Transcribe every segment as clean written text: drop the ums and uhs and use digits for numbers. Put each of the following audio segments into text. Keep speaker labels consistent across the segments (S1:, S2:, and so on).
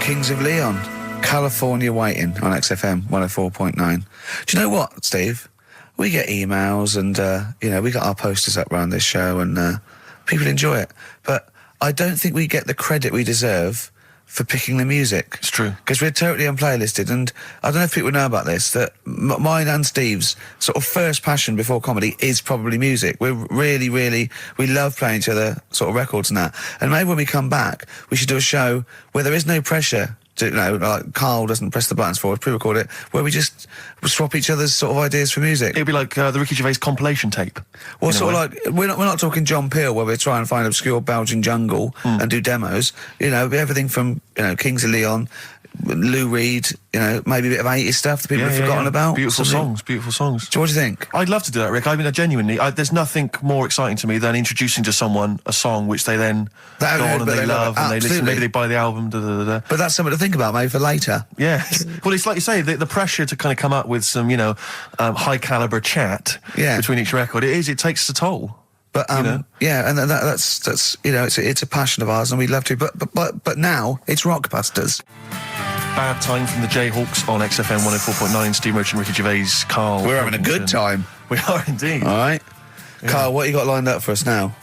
S1: Kings of Leon, California Waiting on XFM 104.9. Do you know what, Steve? We get emails and, we got our posters up around this show and people enjoy it. But I don't think we get the credit we deserve for picking the music.
S2: It's true. Because
S1: we're totally unplaylisted, and I don't know if people know about this, that mine and Steve's sort of first passion before comedy is probably music. We're really, we love playing each other sort of records and that. And maybe when we come back, we should do a show where there is no pressure to, like Karl doesn't press the buttons for us, pre-record it, where we just swap each other's sort of ideas for music.
S2: It'd be like the Ricky Gervais compilation tape.
S1: Well, sort of like, we're not talking John Peel, where we're trying to find obscure Belgian jungle and do demos. Everything from, Kings of Leon, Lou Reed, maybe a bit of 80s stuff that people have forgotten about.
S2: Beautiful songs.
S1: So what do you think?
S2: I'd love to do that, Rick. I mean, genuinely, there's nothing more exciting to me than introducing to someone a song which they then go on and they love and they listen. Maybe they buy the album.
S1: But that's something to think about, maybe, for later.
S2: Yeah. Well, it's like you say, the pressure to kind of come up with some, high caliber chat between each record. It takes a toll.
S1: But and that's it's a passion of ours, and we'd love to. But now it's Rockbusters.
S2: Bad Time from the Jayhawks on XFM 104.9. Steve Merchant, Ricky Gervais, Karl.
S1: We're having a good time.
S2: We are indeed.
S1: All right, yeah. Karl, what you got lined up for us now?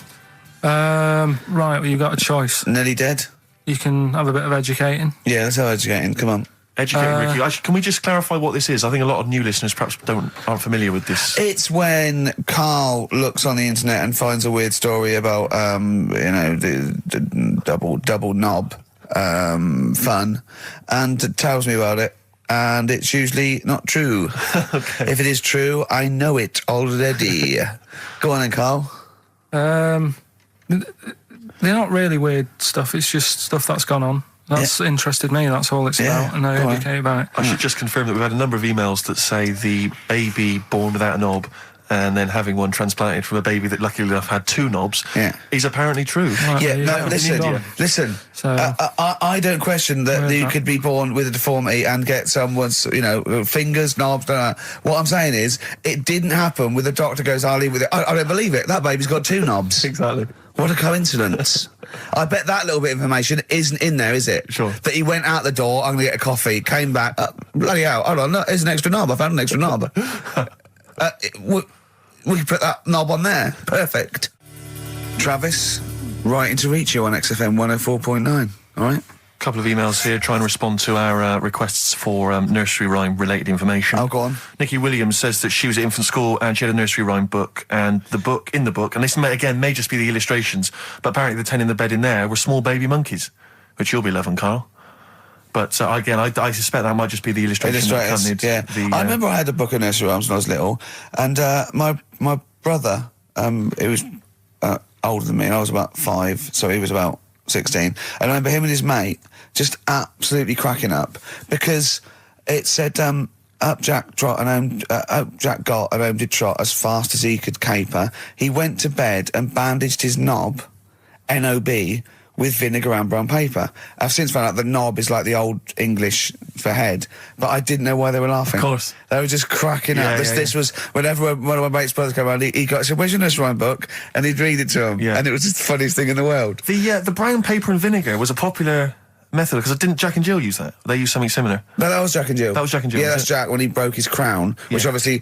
S3: Right, well, you've got a choice.
S1: Nearly Dead.
S3: You can have a bit of educating.
S1: Yeah, let's have educating. Come on.
S2: Educating, Ricky. Can we just clarify what this is? I think a lot of new listeners perhaps aren't familiar with this.
S1: It's when Karl looks on the internet and finds a weird story about, the double knob fun, and tells me about it, and it's usually not true.
S2: Okay.
S1: If it is true, I know it already. Go on then, Karl.
S3: They're not really weird stuff, it's just stuff that's gone on. That's interested me, that's all it's about, and I educate about it.
S2: I should just confirm that we've had a number of emails that say the baby born without a knob and then having one transplanted from a baby that luckily enough had two knobs is apparently true.
S1: Right, listen. So, I don't question that you could be born with a deformity and get someone's, fingers, knobs, what I'm saying is, it didn't happen with the doctor goes, I'll leave with it. I don't believe it. That baby's got two knobs.
S2: Exactly.
S1: What a coincidence. I bet that little bit of information isn't in there, is it?
S2: Sure.
S1: That he went out the door, I'm going to get a coffee, came back, bloody hell, hold on, there's an extra knob, I found an extra knob. We can put that knob on there. Perfect. Travis, writing to reach you on XFM 104.9, all right?
S2: A couple of emails here trying to respond to our requests for nursery rhyme related information.
S1: Oh, go on.
S2: Nikki Williams says that she was at infant school and she had a nursery rhyme book, and in the book, and this may just be the illustrations, but apparently the 10 in the bed in there were small baby monkeys, which you'll be loving, Karl. But again, I suspect that might just be the illustration that accompanied
S1: I remember I had a book of nursery rhymes when I was little, and my brother, he was older than me, and I was about 5, so he was about 16. And I remember him and his mate just absolutely cracking up because it said, up Jack got and home did trot as fast as he could caper. He went to bed and bandaged his knob, N-O-B, with vinegar and brown paper. I've since found out that knob is like the old English for head, but I didn't know why they were laughing.
S2: Of course.
S1: They were just cracking up. This was, whenever one of my mate's brothers came around, he said, where's your nursery rhyme book? And he'd read it to him. Yeah. And it was just the funniest thing in the world.
S2: The brown paper and vinegar was a popular method, because didn't Jack and Jill use that? They used something similar.
S1: No, that was Jack and Jill.
S2: That was Jack and Jill.
S1: Yeah, that's Jack when he broke his crown, which obviously,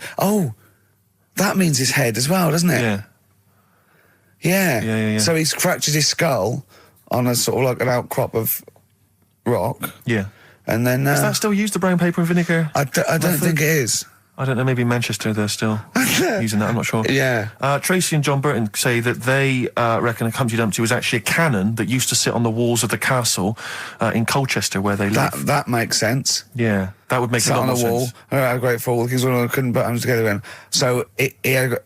S1: that means his head as well, doesn't it? Yeah. So he's fractured his skull on a sort of like an outcrop of rock. Yeah. And then...
S2: is that still used, the brown paper and vinegar?
S1: I don't think it is.
S2: I don't know, maybe in Manchester they're still using that, I'm not sure.
S1: Yeah.
S2: Tracy and John Burton say that they reckon a Humpty Dumpty was actually a cannon that used to sit on the walls of the castle in Colchester where they live.
S1: That makes sense.
S2: Yeah, that would make a lot more sense.
S1: on a wall, had a great fall, the kings couldn't put them together again. So he had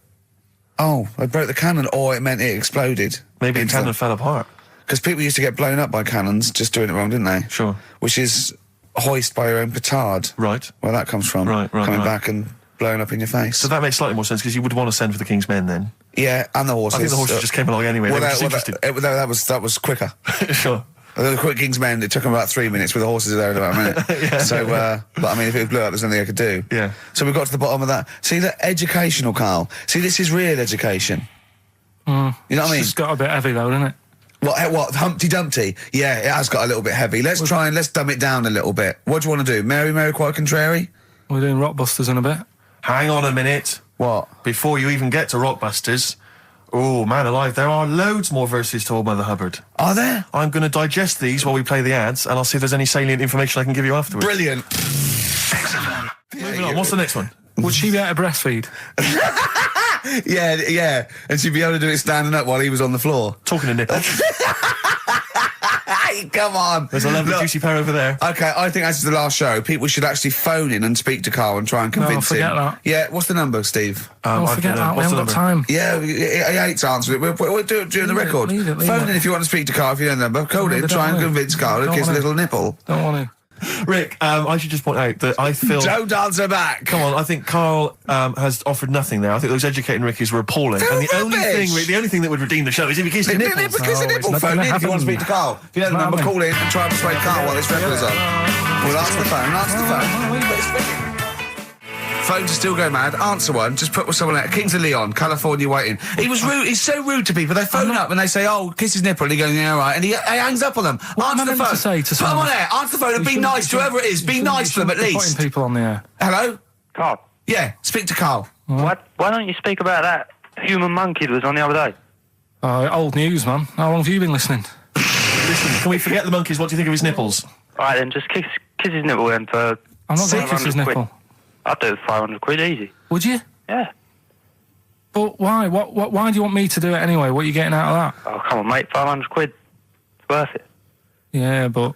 S1: they broke the cannon, or it meant it exploded.
S2: Maybe the cannon fell apart.
S1: Because people used to get blown up by cannons just doing it wrong, didn't they?
S2: Sure.
S1: Which is hoist by your own petard.
S2: Right.
S1: Where that comes from.
S2: Right.
S1: Coming back and blowing up in your face.
S2: So that makes slightly more sense, because you would want to send for the King's Men then.
S1: Yeah, and the horses.
S2: I think the horses just came along anyway.
S1: That was quicker.
S2: Sure.
S1: The quick King's Men, it took them about 3 minutes, with the horses there in about a minute. So, but I mean, if it blew up, there's nothing I could do.
S2: Yeah.
S1: So we got to the bottom of that. See, the educational, Karl. See, this is real education. You know what I mean?
S3: It's got a bit heavy though, doesn't it?
S1: What? Humpty Dumpty? Yeah, it has got a little bit heavy. Let's dumb it down a little bit. What do you want to do? Mary, quite contrary?
S3: We're doing Rockbusters in a bit.
S2: Hang on a minute.
S1: What?
S2: Before you even get to Rockbusters, oh, man alive, there are loads more verses to Old Mother Hubbard.
S1: Are there?
S2: I'm going to digest these while we play the ads, and I'll see if there's any salient information I can give you afterwards.
S1: Brilliant.
S2: Moving on, what's the next one?
S3: Would she be able to breastfeed?
S1: Yeah. And she'd be able to do it standing up while he was on the floor.
S2: Talking to nipples.
S1: Hey, come on.
S2: There's a lovely juicy pair over there.
S1: Okay, I think that's the last show. People should actually phone in and speak to Karl and try and convince him.
S3: forget that.
S1: Yeah, what's the number, Steve?
S3: Forget that. We haven't got time.
S1: Yeah, he hates answering it. We'll do it during the record.
S3: Leave it.
S1: Phone in if you want to speak to Karl, if you know the number. Call in, try and convince Karl to kiss a little nipple.
S3: Don't want to.
S2: Rick, I should just point out that I feel...
S1: Don't answer back!
S2: Come on, I think Karl has offered nothing there. I think those educating Rickies were appalling. And the only thing that would redeem the show is if he kissed the nipples.
S1: Kiss a nipple. Phone in if you want to speak to Karl. If you know the number, call in and try and persuade Karl while this record is on. We'll answer the phone. Phones are still going mad. Answer one. Just put someone out. Kings of Leon, California waiting. He was rude. He's so rude to people. They phone up and they say, "Oh, kiss his nipple." And he goes, "Yeah, all right." And he hangs up on them. Answer the phone.
S3: To say to
S1: put them on air. Answer the phone and be nice to whoever it is. Be nice to them at least.
S3: Putting people on the air.
S1: Hello.
S4: Carl.
S1: Yeah. Speak to Karl.
S4: Why don't you speak about that human monkey that was on the other day?
S3: Old news, man. How long have you been listening?
S2: Listen, can we forget the monkeys? What do you think of his nipples?
S4: All right, then just kiss his nipple then for...
S3: I'm not going to kiss his nipple.
S4: I'd do it for 500 quid easy.
S3: Would you?
S4: Yeah.
S3: But why? Why do you want me to do it anyway? What are you getting out of that?
S4: Oh, come on, mate. 500 quid. It's worth it.
S3: Yeah, but...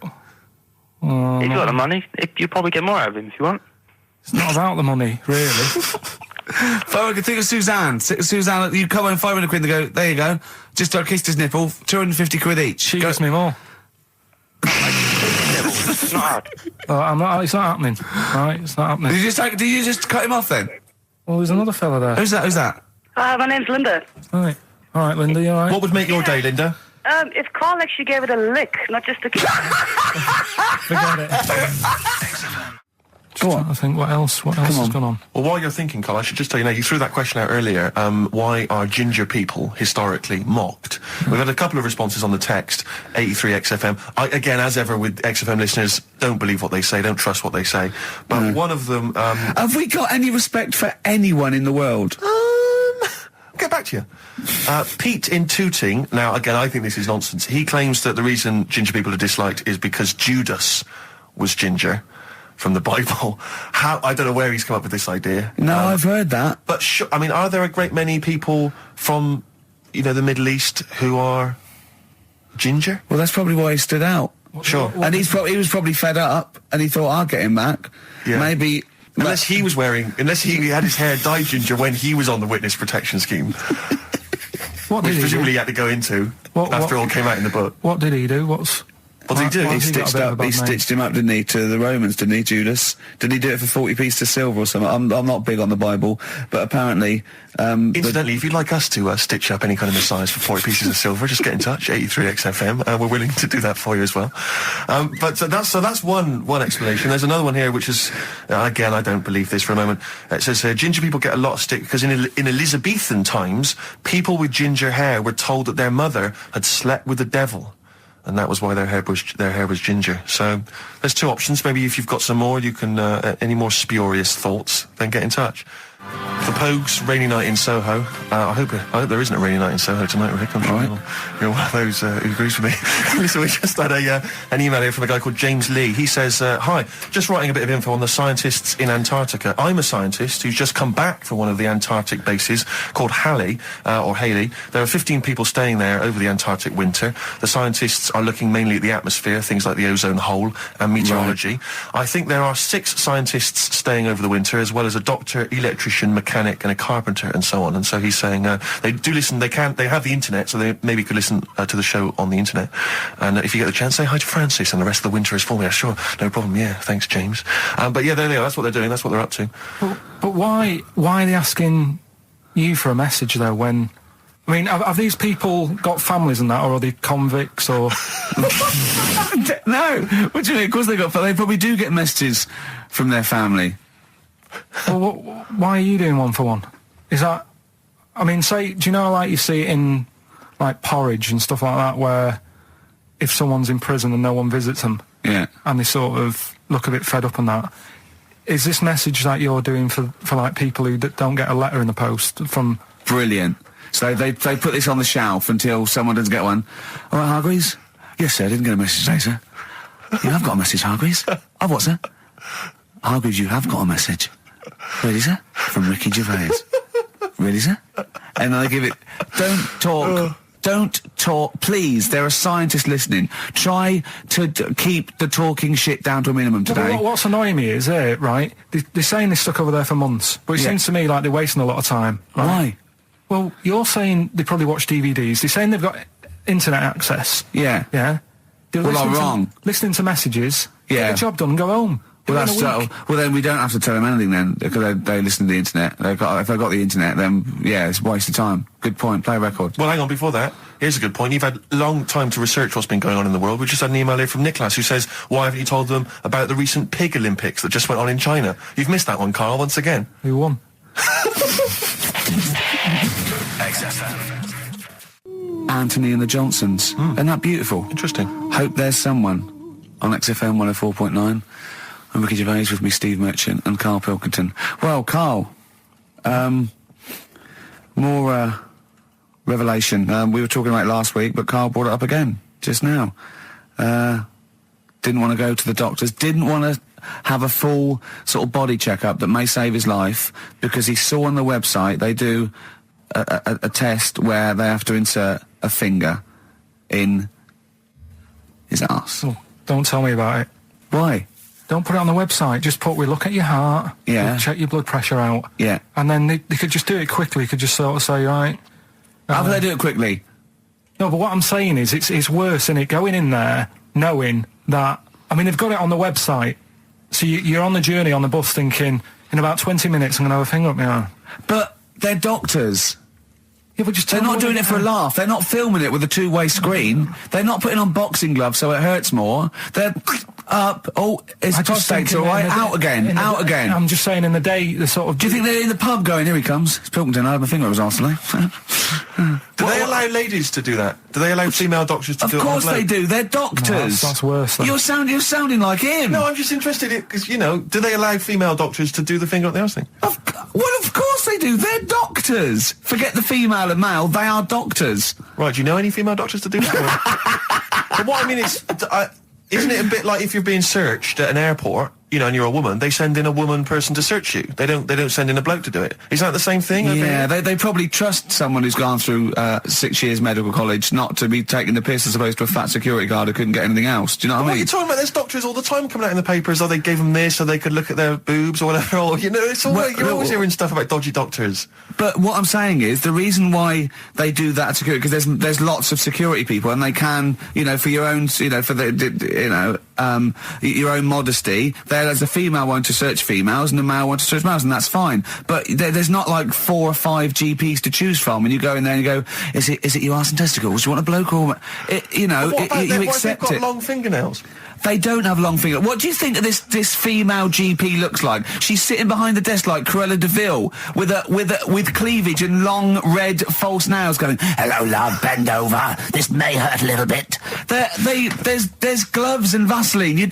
S4: He's got the money. You'll probably get more out of him if you want.
S3: It's not about the money, really.
S1: Think of Suzanne. Suzanne, you come home 500 quid and go, there you go. Just kissed his nipple, 250 quid each.
S3: She gives me more.
S4: It's not hard.
S3: It's not happening. Right, it's not happening.
S1: Did you just cut him off then?
S3: Well, there's another fella there.
S1: Who's that?
S5: My name's Linda.
S3: Right. All right, Linda, you all right?
S2: What would make your day, Linda?
S5: If Karl actually gave it a lick, not just a kiss.
S3: Forget it. Go on. I think what else has gone on?
S2: Well, while you're thinking, Carl, I should just tell you now, you threw that question out earlier, why are ginger people historically mocked? We've had a couple of responses on the text, 83XFM. Again, as ever with XFM listeners, don't believe what they say, don't trust what they say. But one of them...
S1: Have we got any respect for anyone in the world?
S2: I'll get back to you. Pete in Tooting, now, again, I think this is nonsense. He claims that the reason ginger people are disliked is because Judas was ginger. From the Bible. I don't know where he's come up with this idea.
S1: No, I've heard that.
S2: But are there a great many people from, the Middle East who are ginger?
S1: Well, that's probably why he stood out.
S2: Sure.
S1: And he was probably fed up, and he thought, I'll get him back. Yeah. Maybe...
S2: Unless he had his hair dyed ginger when he was on the witness protection scheme.
S3: What did
S2: which
S3: he
S2: presumably
S3: do?
S2: he had to go into after all came out in the book.
S3: What did he do? What
S2: did he do?
S1: He stitched him up, didn't he, to the Romans, didn't he, Judas? Did he do it for 40 pieces of silver or something? I'm not big on the Bible, but apparently...
S2: Incidentally, if you'd like us to stitch up any kind of messiahs for 40 pieces of silver, just get in touch, 83XFM. We're willing to do that for you as well. That's one explanation. There's another one here, which is, again, I don't believe this for a moment. It says, ginger people get a lot of stick because in Elizabethan times, people with ginger hair were told that their mother had slept with the devil. And that was why their hair was ginger. So there's two options. Maybe if you've got some more, you can any more spurious thoughts, then get in touch. The Pogues, rainy night in Soho. I hope there isn't a rainy night in Soho tonight, Rick. I'm sure you're one of those who agrees with me. So we just had an email here from a guy called James Lee. He says, hi, just writing a bit of info on the scientists in Antarctica. I'm a scientist who's just come back from one of the Antarctic bases called Halley. There are 15 people staying there over the Antarctic winter. The scientists are looking mainly at the atmosphere, things like the ozone hole and meteorology. Right. I think there are 6 scientists staying over the winter, as well as a doctor, electrician, mechanic and a carpenter and so on. And so he's saying they do listen, they have the internet, so they maybe could listen to the show on the internet. And if you get the chance, say hi to Francis, and the rest of the winter is for me. Sure, no problem. Yeah, thanks, James. But yeah, there they are. That's what they're doing. That's what they're up to.
S3: But why are they asking you for a message though? When I mean, have these people got families and that, or are they convicts, or...
S1: No, what do you mean? Of course they probably do get messages from their family.
S3: Well, why are you doing one for one? Is that... I mean, do you know, like, you see it in, like, porridge and stuff like that, where if someone's in prison and no one visits them,
S1: Yeah.
S3: and they sort of look a bit fed up and that. Is this message that you're doing for like people who don't get a letter in the post from?
S1: Brilliant. So they put this on the shelf until someone doesn't get one. All right, Hargreaves? Yes, sir, I didn't get a message today, sir. You have got a message, Hargreaves. I've what, sir? Hargreaves, you have got a message. Really, sir? From Ricky Gervais. Really, sir? And then they give it... Don't talk, please. There are scientists listening. Try to keep the talking shit down to a minimum today.
S3: Well, what's annoying me is, right, they're saying this stuck over there for months, but it seems to me like they're wasting a lot of time. Right?
S1: Why?
S3: Well, you're saying they probably watch DVDs. They're saying they've got internet access.
S1: Yeah.
S3: Yeah?
S1: Well, I'm wrong.
S3: Listening to messages,
S1: Yeah.
S3: get the job done and go home.
S1: Well, that's well, then we don't have to tell them anything then, because they listen to the internet. If they've got the internet, then, yeah, it's a waste of time. Good point. Play a record.
S2: Well, hang on, before that, here's a good point. You've had a long time to research what's been going on in the world. We just had an email here from Nicholas who says, why haven't you told them about the recent Pig Olympics that just went on in China? You've missed that one, Karl, once again.
S3: Who won?
S1: XFM. Anthony and the Johnsons. Isn't that beautiful?
S2: Interesting.
S1: Hope There's Someone on XFM 104.9. I'm Ricky Gervais, with me Steve Merchant and Karl Pilkington. Well, Karl, more revelation. We were talking about it last week, but Karl brought it up again just now. Didn't want to go to the doctors, didn't want to have a full sort of body checkup that may save his life, because he saw on the website they do a test where they have to insert a finger in his arse.
S3: Oh, don't tell me about it.
S1: Why?
S3: Don't put it on the website. Just we look at your heart.
S1: Yeah.
S3: We'll check your blood pressure out.
S1: Yeah.
S3: And then they could just do it quickly. Could just sort of say, right.
S1: How do they do it quickly?
S3: No, but what I'm saying is it's worse, isn't it? Going in there knowing that, I mean, they've got it on the website. So you're on the journey on the bus thinking, in about 20 minutes I'm going to have a finger up my arm.
S1: But they're doctors.
S3: Yeah, but just
S1: They're not doing it for a laugh. They're not filming it with a two-way screen. They're not putting on boxing gloves so it hurts more. They're up. Oh, it's prostate's all right. Out again. Out again.
S3: I'm just saying, in the day, the sort of...
S1: Do you think they're in the pub going, here he comes? It's Pilkington. I had my finger up his arse today.
S2: Do they allow ladies to do that? Do they allow female doctors to do it?
S1: Of course they do. They're doctors.
S3: No, that's worse.
S1: You're sounding like him.
S2: No, I'm just interested because, you know, do they allow female doctors to do the finger up the arse thing?
S1: Well, of course they do. They're doctors. Forget the female and male. They are doctors.
S2: Right, do you know any female doctors to do that? But what I mean is, isn't it a bit like if you're being searched at an airport, you know, and you're a woman, they send in a woman person to search you. They don't send in a bloke to do it. Is that the same thing?
S1: Yeah, they probably trust someone who's gone through 6 years medical college not to be taking the piss as opposed to a fat security guard who couldn't get anything else. Do you know what I mean?
S2: What are you talking about? There's doctors all the time coming out in the papers, oh, they gave them this so they could look at their boobs or whatever, or, you know, it's all you're always hearing stuff about dodgy doctors.
S1: But what I'm saying is, the reason why they do that at security, because there's lots of security people, and they can, you know, for your own, you know, for the, you know, your own modesty, there's a female one to search females and a male one to search males, and that's fine. But there's not like 4 or 5 GPs to choose from, and you go in there and you go, is it your arse and testicles? Do you want a bloke or... you know,
S2: what about
S1: you
S2: what
S1: accept
S2: if they've
S1: it.
S2: got long fingernails?
S1: They don't have long fingers. What do you think this female GP looks like? She's sitting behind the desk like Cruella de Vil with cleavage and long red false nails going, hello love, bend over. This may hurt a little bit. There's gloves and Vaseline. I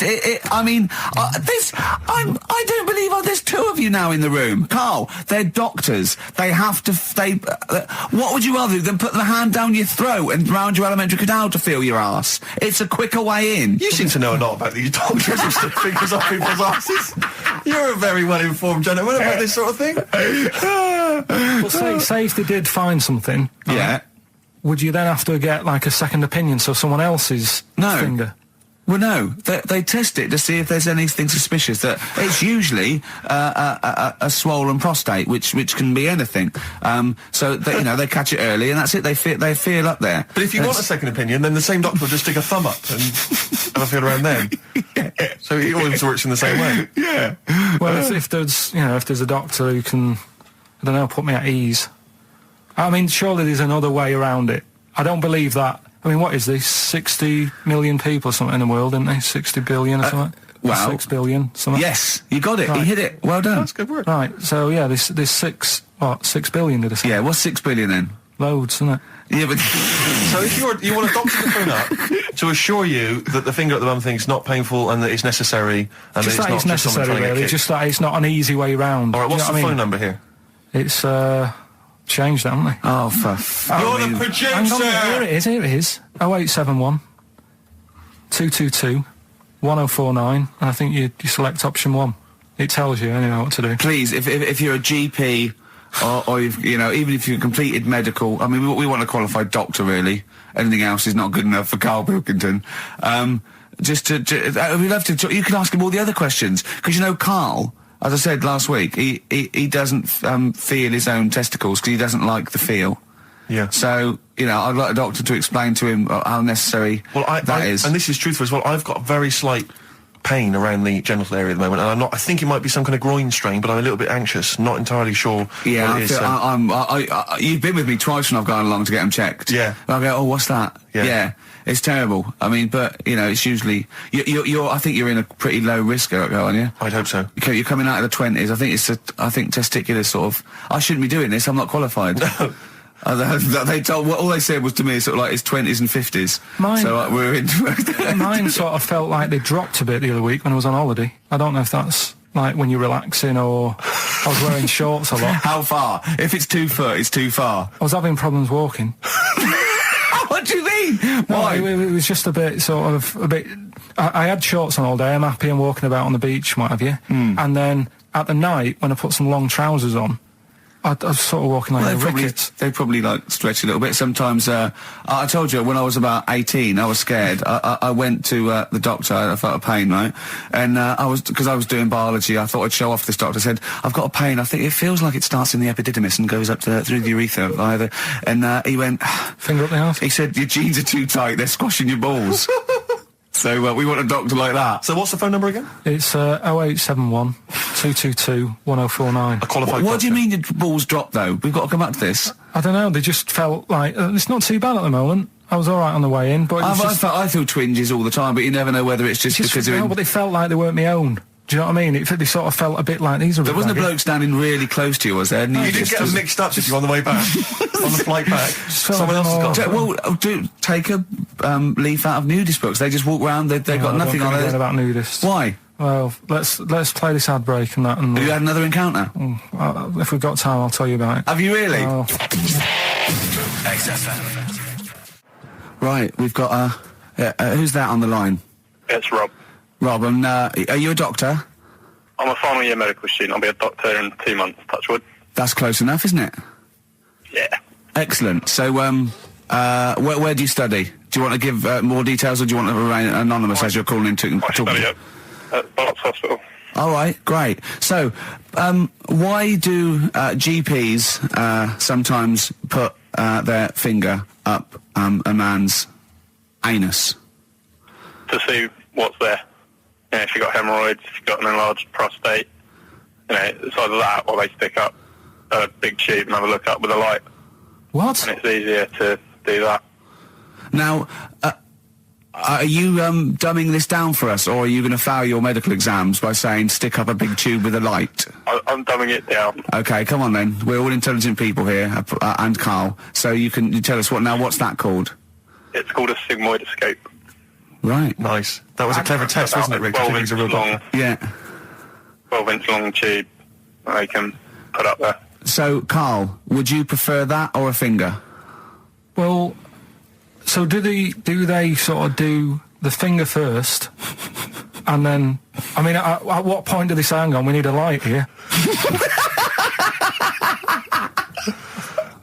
S1: don't believe there's 2 of you now in the room. Karl, they're doctors. They have to, what would you rather do than put the hand down your throat and round your alimentary canal to feel your arse? It's a quicker way in.
S2: You seem to know a lot about these doctors who stick fingers up people's asses. You're a very well-informed gentleman about this sort of thing.
S3: Well, say if they did find something,
S1: Yeah.
S3: would you then have to get like a second opinion, so someone else's finger?
S1: Well, no. They test it to see if there's anything suspicious. That it's usually a swollen prostate, which can be anything. So they, you know, they catch it early, and that's it. They feel up there.
S2: But if you want a second opinion, then the same doctor will just stick a thumb up and have a feel around then. Yeah. So it always works in the same way.
S1: Yeah.
S3: Well, if there's a doctor who can, I don't know, put me at ease. I mean, surely there's another way around it. I don't believe that. I mean, what is this? 60 million people or something in the world, isn't they? 60 billion or something?
S1: Wow.
S3: 6 billion, something?
S1: Yes, you got it.
S3: Right.
S1: You hit it. Well done.
S2: That's good work.
S3: Right, so yeah, there's 6 billion, did I say?
S1: Yeah, what's 6 billion then?
S3: Loads, isn't it?
S1: Yeah, but
S2: So if you want a doctor to phone up to assure you that the finger at the bum thing's not painful and that it's necessary and
S3: Just
S2: that
S3: that
S2: it's
S3: it's
S2: not just someone
S3: necessary,
S2: trying to
S3: really.
S2: get kicked.
S3: Just that it's not an easy way round.
S2: All right,
S3: Do you
S2: what's
S3: know
S2: the
S3: what I
S2: phone
S3: mean?
S2: number here?
S3: It's changed, haven't they?
S1: oh,
S2: You're the producer!
S3: Hang on, here it is. 0871 222 1049, and I think you select option 1. It tells you anyway what to do.
S1: please, if you're a GP or you've, even if you've completed medical, I mean, we want a qualified doctor, really. Anything else is not good enough for Karl Pilkington. We'd love to. You can ask him all the other questions because Karl, as I said last week, he doesn't feel his own testicles because he doesn't like the feel.
S2: Yeah.
S1: So I'd like a doctor to explain to him how necessary that is.
S2: And this is truthful as well. I've got very slight pain around the genital area at the moment, and I think it might be some kind of groin strain, but I'm a little bit anxious, not entirely sure
S1: Yeah,
S2: what it is.
S1: you've been with me twice when I've gone along to get them checked.
S2: Yeah.
S1: And I go, oh, what's that?
S2: Yeah.
S1: It's terrible. I mean, but it's usually I think you're in a pretty low risk, aren't you?
S2: I'd hope so.
S1: You're coming out of the 20s. I think testicular sort of. I shouldn't be doing this. I'm not qualified. They told all they said was to me sort of like it's 20s and 50s. We're in.
S3: Mine sort of felt like they dropped a bit the other week when I was on holiday. I don't know if that's like when you're relaxing or I was wearing shorts a lot.
S1: How far? If it's 2 foot, it's too far.
S3: I was having problems walking.
S1: What do you mean? Why?
S3: No, it was just a bit I had shorts on all day. I'm happy and walking about on the beach and what have you. And then at the night when I put some long trousers on, I was sort of walking like a ricket.
S1: They probably like stretch a little bit. Sometimes, I told you when I was about 18, I was scared. I went to the doctor. I felt a pain, right? And because I was doing biology, I thought I'd show off this doctor. I said, I've got a pain. I think it feels like it starts in the epididymis and goes up through the urethra either. And he went,
S3: finger up the arse.
S1: He said, your jeans are too tight. They're squashing your balls. So we want a doctor like that.
S2: So what's the phone number again?
S3: It's 0871 222 1049.
S2: A qualified
S1: What do you
S2: doctor.
S1: mean your balls dropped, though? We've got to come back to this.
S3: I don't know, they just felt like... it's not too bad at the moment. I was alright on the way in, but it was
S1: I feel twinges all the time, but you never know whether it's just because they're in...
S3: but they felt like they weren't my own. Do you know what I mean? They sort of felt a bit like these are...
S1: There wasn't a bloke standing really close to you, was there?
S2: You didn't get them mixed up, did you, on the way back? On the flight back? Someone else has got them.
S1: Take a leaf out of nudist books. They just walk around, they've got nothing on it.
S3: About nudists.
S1: Why?
S3: Well, let's play this ad break and that. And
S1: Have you had another encounter?
S3: if we've got time, I'll tell you about it.
S1: Have you really?
S3: Oh.
S6: XFM.
S1: Right, we've got who's that on the line?
S4: It's Rob.
S1: Rob, are you a doctor?
S4: I'm a final year medical student. I'll be a doctor in 2 months, touch wood.
S1: That's close enough, isn't it?
S4: Yeah.
S1: Excellent. So, where do you study? Do you want to give more details, or do you want to remain anonymous as you're calling in to
S4: I study at Barts Hospital.
S1: All right, great. So, why do GPs sometimes put their finger up a man's anus?
S4: To see what's there. If you've got hemorrhoids, if you've got an enlarged prostate, it's either that or they stick up a big tube and have a look up with a light.
S3: What?
S4: And it's easier to do that.
S1: Now, are you dumbing this down for us, or are you going to fail your medical exams by saying stick up a big tube with a light?
S4: I'm dumbing it down.
S1: Okay, come on then. We're all intelligent people here, and Karl. So you tell us what's that called?
S4: It's called a sigmoidoscope.
S1: Right.
S2: Nice. That was a clever test, wasn't it, Rick?
S4: 12
S2: He's
S4: inch
S2: a real
S4: long,
S2: doctor.
S1: Yeah.
S4: 12-inch long tube that they can put up there.
S1: So, Karl, would you prefer that or a finger?
S3: Well, so do they sort of do the finger first, and then... I mean, at what point do they say, hang on, we need a light here?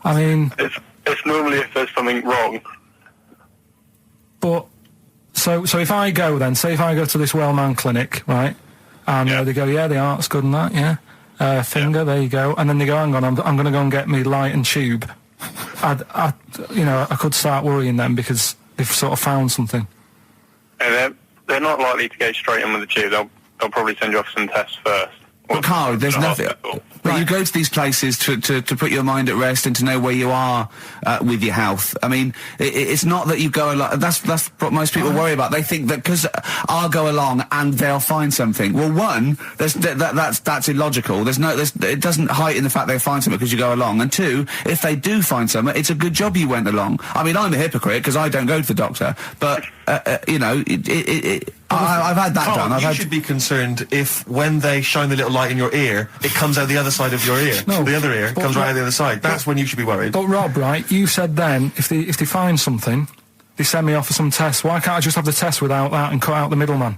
S3: I mean...
S4: It's normally if there's something wrong.
S3: But... So if I go then, say if I go to this Wellman clinic, right, and they go, yeah, the art's good and that, yeah, finger, there you go, and then they go, hang on, I'm going to go and get me light and tube. I could start worrying then because they've sort of found something.
S4: And they're not likely to go straight in with the tube. They'll probably send you off some tests first,
S1: But Karl, there's
S4: in a
S1: nothing.
S4: hospital.
S1: But you go to these places to put your mind at rest and to know where you are with your health. I mean, it's not that you go along. That's what most people worry about. They think that because I'll go along and they'll find something. Well, one, that's illogical. It doesn't heighten the fact they find something because you go along. And two, if they do find something, it's a good job you went along. I mean, I'm a hypocrite because I don't go to the doctor, but you know, I've had that
S2: Karl,
S1: done.
S2: you should be concerned if when they shine the little light in your ear, it comes out the other side of your ear.
S3: No,
S2: the other ear
S3: but
S2: comes right
S3: Rob-
S2: out the other side. That's when you should be worried.
S3: But Rob, right, you said then, if they find something, they send me off for some tests. Why can't I just have the test without that and cut out the middleman?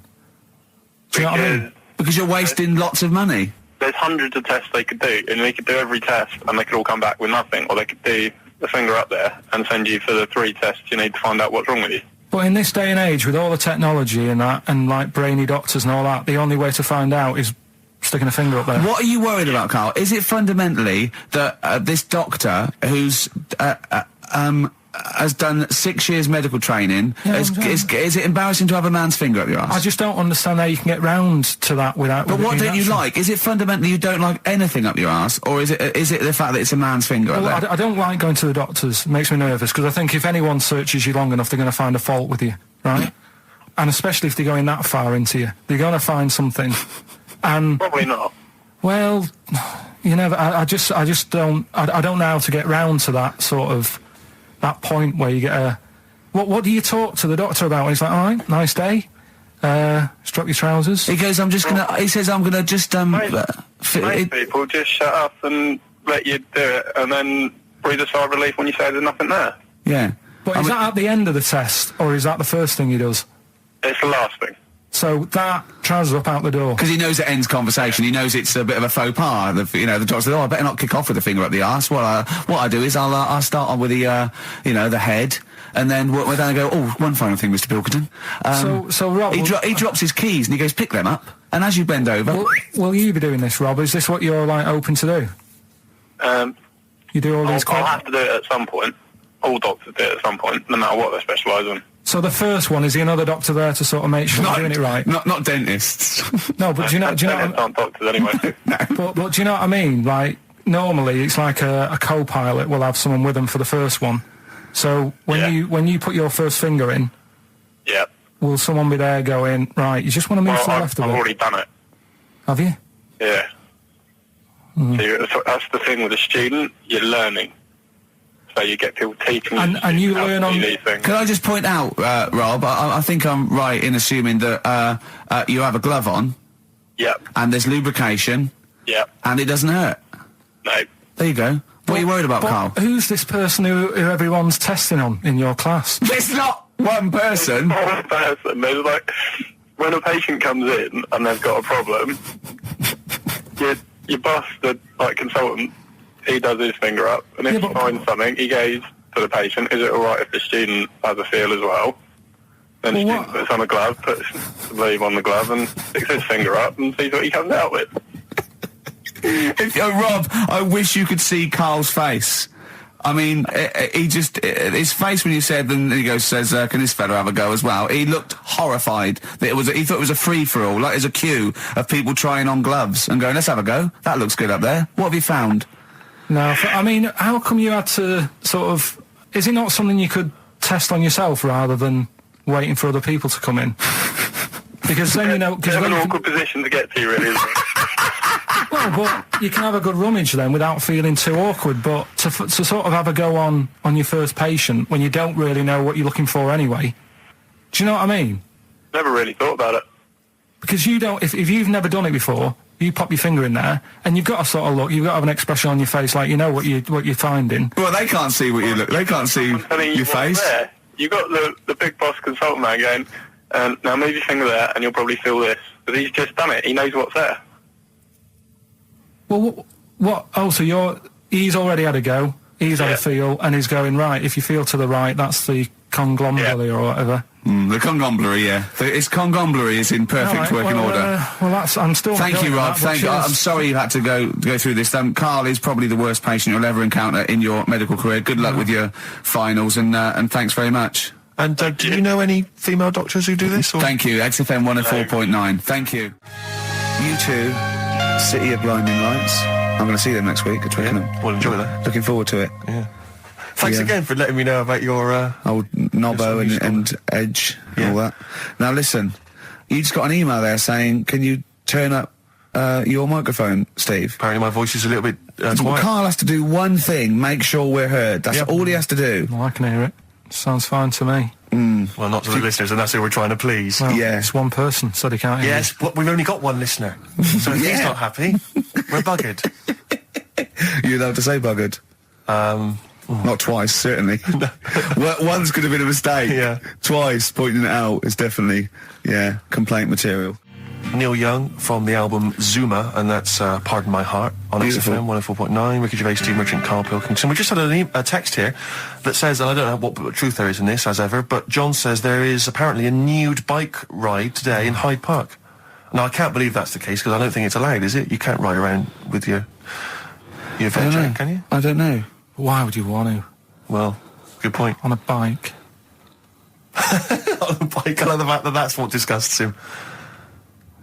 S3: Do you know what I mean?
S1: Because you're wasting lots of money.
S4: There's hundreds of tests they could do, and they could do every test, and they could all come back with nothing, or they could do the finger up there and send you for the 3 tests you need to find out what's wrong with you.
S3: But in this day and age, with all the technology and that, and like brainy doctors and all that, the only way to find out is sticking a finger up there.
S1: What are you worried about, Karl? Is it fundamentally that this doctor who's has done 6 years medical training,
S3: Yeah,
S1: is it embarrassing to have a man's finger up your ass?
S3: I just don't understand how you can get round to that without...
S1: But
S3: with it
S1: what
S3: being
S1: don't you
S3: natural.
S1: like? Is it fundamentally you don't like anything up your ass, or is it the fact that it's a man's finger
S3: Well,
S1: up there?
S3: I don't like going to the doctors. It makes me nervous, because I think if anyone searches you long enough, they're going to find a fault with you, right? And especially if they're going that far into you. They're going to find something. And,
S4: Probably not.
S3: well, you never... I just don't... I don't know how to get round to that sort of... that point where you get a... What do you talk to the doctor about? He's like, all right, nice day. Strap your trousers.
S1: He goes, he says, I'm gonna just,
S4: Most people just shut up and let you do it, and then breathe a sigh of relief when you say there's nothing there.
S1: yeah.
S3: But is that at the end of the test, or is that the first thing he does?
S4: It's the last thing.
S3: So that trousers up out the door.
S1: Because he knows it ends conversation. He knows it's a bit of a faux pas. The doctor says, "Oh, I better not kick off with the finger up the arse." Well, what I do is I'll start on with the the head, and then work my way down and go, "Oh, one final thing, Mr. Pilkington."
S3: So Rob,
S1: he drops his keys and he goes, "Pick them up." And as you bend over,
S3: will you be doing this, Rob? Is this what you're like open to do? You do all these.
S4: I'll have to do it at some point. All doctors do it at some point, no matter what they specialise in.
S3: So the first one, is another doctor there to sort of make sure you're doing it right?
S1: not dentists.
S3: No, but do you know?
S4: Aren't doctors anyway?
S3: But do you know what I mean? Like, normally it's like a co-pilot will have someone with them for the first one. So when you put your first finger in,
S4: Yeah.
S3: will someone be there going, right, you just want to move to the left
S4: I've
S3: of it?
S4: already done it.
S3: Have you?
S4: Yeah. So that's the thing with a student, you're learning. So you get people teaching you.
S3: And you
S4: how to
S3: learn
S4: do
S3: on-
S4: these things.
S1: Can I just point out, Rob? I think I'm right in assuming that you have a glove on
S4: Yep.
S1: and there's lubrication
S4: Yep.
S1: and it doesn't hurt.
S4: No.
S1: There you go. What are you worried about,
S3: But
S1: Karl?
S3: who's this person who everyone's testing on in your class?
S1: It's not one person.
S4: One person. There's like, when a patient comes in and they've got a problem, your boss, the consultant, he does his finger up, and if
S3: Yeah,
S4: he
S3: but-
S4: finds something, he goes to the patient, is it alright if the student has a feel as well? Then the
S3: Well,
S4: student puts on a glove, puts the leave on the glove, and sticks his finger up and sees what he comes out with.
S1: Rob, I wish you could see Karl's face. I mean, his face when you said, and he says, can this fella have a go as well? He looked horrified. That he thought it was a free-for-all, like there's a queue of people trying on gloves and going, let's have a go. That looks good up there. What have you found?
S3: No, I mean, how come you had to sort of... Is it not something you could test on yourself rather than waiting for other people to come in? Because then, you know...
S4: It's
S3: Cause
S4: an
S3: then you
S4: awkward position to get to, really, isn't it?
S3: well, but you can have a good rummage then without feeling too awkward, but to sort of have a go on your first patient when you don't really know what you're looking for anyway, do you know what I mean?
S4: Never really thought about it.
S3: Because you don't... If you've never done it before... You pop your finger in there, and you've got to sort of look. You've got to have an expression on your face, like you know what you're finding.
S1: Well, they can't see what you look. They can't see
S4: I mean,
S1: your face.
S4: There. You got the big boss consultant man going, now move your finger there, and you'll probably feel this. But he's just done it. He knows what's there.
S3: Well, what? Oh, so he's already had a go. He's had a feel, and he's going right. If you feel to the right, that's the conglomeracy or whatever.
S1: The congomblery, yeah. It's congomblery is in perfect
S3: All right,
S1: working
S3: well,
S1: order.
S3: Well, that's. I'm still.
S1: Thank you, Rob. Thank you.
S3: Cheers.
S1: I'm sorry you had to go through this. Karl is probably the worst patient you'll ever encounter in your medical career. Good luck with your finals, and thanks very much.
S2: And do you know any female doctors who do this? Or?
S1: Thank you. XFM 104.9. Thank you. You too. City of Blinding Lights. I'm going to see them next week at Twickenham.
S2: Well, enjoy that.
S1: Looking forward to it.
S2: Yeah. Thanks
S1: Yeah.
S2: again for letting me know about your...
S1: Old Nobbo and Edge and all that. Now listen, you just got an email there saying, can you turn up your microphone, Steve?
S2: Apparently my voice is a little bit quiet.
S1: Carl has to do one thing, make sure we're heard. That's all he has to do.
S3: Well, I can hear it. Sounds fine to me.
S2: Well, not to the listeners, and that's who we're trying to please.
S3: Well,
S1: Yeah.
S3: It's one person, said he can't hear you.
S2: Yes, but we've only got one listener. So if he's
S1: Yeah.
S2: not happy, we're buggered.
S1: You're allowed to say buggered. Not twice, certainly. Once could have been a mistake.
S2: Yeah.
S1: Twice, pointing it out is definitely, complaint material.
S2: Neil Young from the album Zuma, and that's Pardon My Heart on
S1: Beautiful.
S2: XFM 104.9. Ricky Gervais, Steve Merchant, Karl Pilkington. We just had a text here that says, and I don't know what truth there is in this, as ever, but John says there is apparently a nude bike ride today in Hyde Park. Now, I can't believe that's the case, because I don't think it's allowed, is it? You can't ride around with your
S1: I don't
S2: veg,
S1: know.
S2: can you?
S1: I don't know.
S3: Why would you want to?
S2: Well, good point.
S3: On a bike?
S2: On a bike, I love the fact that that's what disgusts him.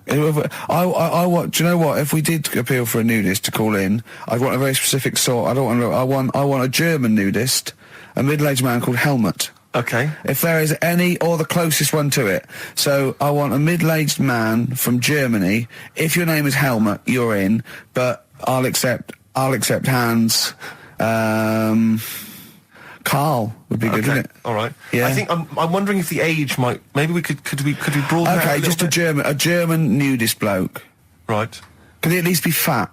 S1: I want. Do you know what? If we did appeal for a nudist to call in, I'd want a very specific sort. I don't want. I want a German nudist, a middle-aged man called Helmut.
S2: Okay.
S1: If there is any, or the closest one to it. So I want a middle-aged man from Germany. If your name is Helmut, you're in. But I'll accept Hans. Carl would be good, wouldn't it?
S2: All right.
S1: Yeah.
S2: I think I'm wondering if the age might. Maybe we could we broaden that
S1: Okay,
S2: a
S1: just
S2: little bit?
S1: a German nudist bloke.
S2: Right.
S1: Could he at least be fat?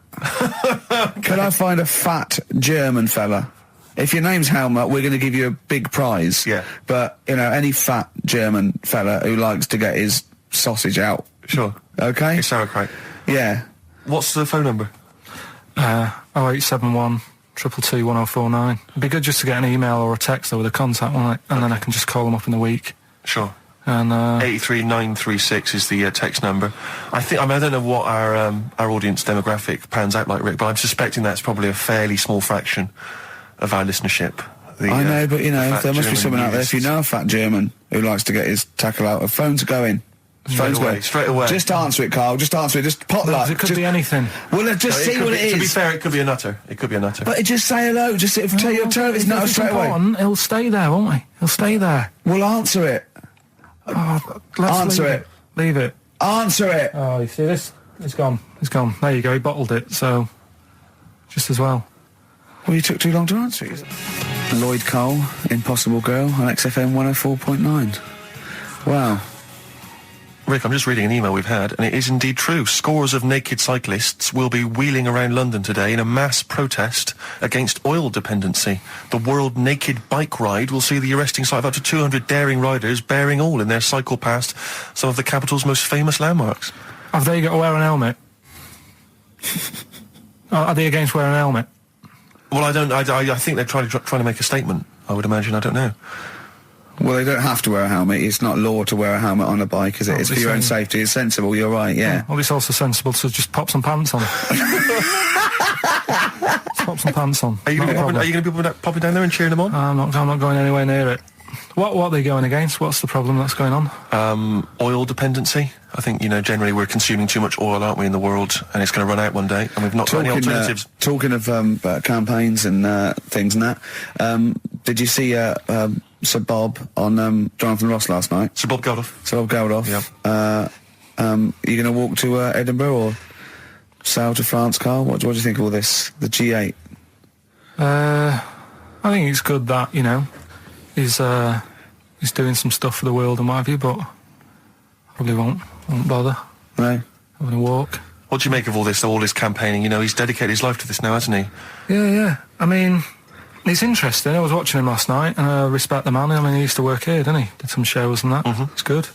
S1: Can I find a fat German fella? If your name's Helmut, we're going to give you a big prize.
S2: Yeah.
S1: But, any fat German fella who likes to get his sausage out.
S2: Sure.
S1: Okay?
S2: It's sauerkraut.
S1: Yeah.
S2: What's the phone number?
S3: 0871 222 1049. It'd be good just to get an email or a text with a contact on it, and then I can just call them up in the week.
S2: Sure.
S3: And
S2: 83936 is the text number. I don't know what our audience demographic pans out like, Rick, but I'm suspecting that's probably a fairly small fraction of our listenership.
S1: I know, but,
S2: the fat
S1: there must be
S2: German
S1: someone out there, if you
S2: nudists.
S1: know a fat German who likes to get his tackle out, phones are going. Phones going.
S2: Straight away.
S1: Just answer it, Carl. Just answer it. Just pot luck.
S3: it could be anything.
S1: Well, let's just see what it is.
S2: To be fair, it could be a nutter. It could be a nutter.
S1: But just say hello. Just tell your turn. It's not straight away.
S3: Important, he'll stay there, won't he? He'll stay there.
S1: Well, answer it.
S3: Let's
S1: Answer
S3: leave
S1: it.
S3: Leave it.
S1: Answer it.
S3: Oh, you see this? It's gone. It's gone. There you go. He bottled it, so just as well.
S1: Well, you took too long to answer it. Lloyd Cole, Impossible Girl, on XFM 104.9. Wow.
S2: Rick, I'm just reading an email we've had, and it is indeed true. Scores of naked cyclists will be wheeling around London today in a mass protest against oil dependency. The World Naked Bike Ride will see the arresting sight of up to 200 daring riders bearing all in their cycle past some of the capital's most famous landmarks.
S3: Have they got to wear an helmet? Are they against wearing a helmet?
S2: Well, I think they're trying to make a statement, I would imagine. I don't know.
S1: Well, they don't have to wear a helmet. It's not law to wear a helmet on a bike, is it?
S3: Oh,
S1: It's for
S3: it's
S1: your own
S3: saying-
S1: safety. It's sensible. You're right, yeah.
S3: Well, it's also sensible to just pop some pants on. Just pop some pants on.
S2: Are you
S3: Not a problem.
S2: going to be popping down there and cheering them on?
S3: I'm not going anywhere near it. What are they going against? What's the problem that's going on?
S2: Oil dependency. I think, generally we're consuming too much oil, aren't we, in the world, and it's going to run out one day, and we've not got any alternatives.
S1: Talking of campaigns and things and that, did you see Sir Bob on Jonathan Ross last night?
S2: Sir Bob Geldof.
S1: Sir Bob Geldof.
S2: Yeah.
S1: Are you going to walk to Edinburgh or sail to France, Carl? What do you think of all this? The G8?
S3: I think it's good that, he's doing some stuff for the world and what have you, but probably won't bother.
S1: No?
S3: I'm going to walk.
S2: What do you make of all this campaigning? He's dedicated his life to this now, hasn't he?
S3: Yeah. I mean, it's interesting. I was watching him last night, and I respect the man. I mean, he used to work here, didn't he? Did some shows and that.
S2: Mm-hmm.
S3: It's good.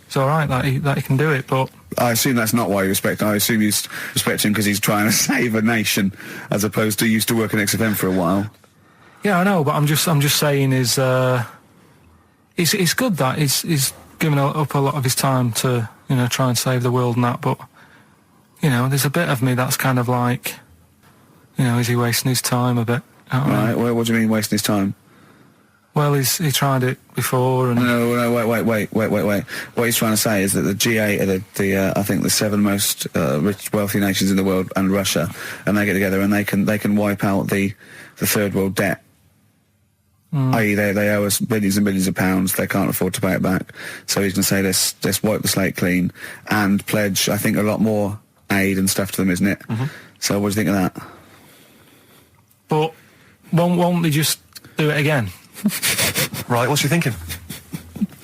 S3: It's all right that he can do it, but
S1: I assume that's not why you respect him. I assume you respect him because he's trying to save a nation, as opposed to used to work in XFM for a while.
S3: yeah, I know. But I'm just saying it's good that he's given up a lot of his time to try and save the world and that. But there's a bit of me that's kind of like, is he wasting his time a bit?
S1: Right? What do you mean wasting his time?
S3: Well, he tried it before, and
S1: No, wait. What he's trying to say is that the G8 are I think the 7 most rich, wealthy nations in the world, and Russia, and they get together and they can wipe out the third world debt. I.e., they owe us billions and billions of pounds. They can't afford to pay it back. So he's going to say, let's wipe the slate clean and pledge, I think, a lot more aid and stuff to them, isn't it? Mm-hmm. So what do you think of that?
S3: But won't they just do it again?
S2: Right, what's you thinking?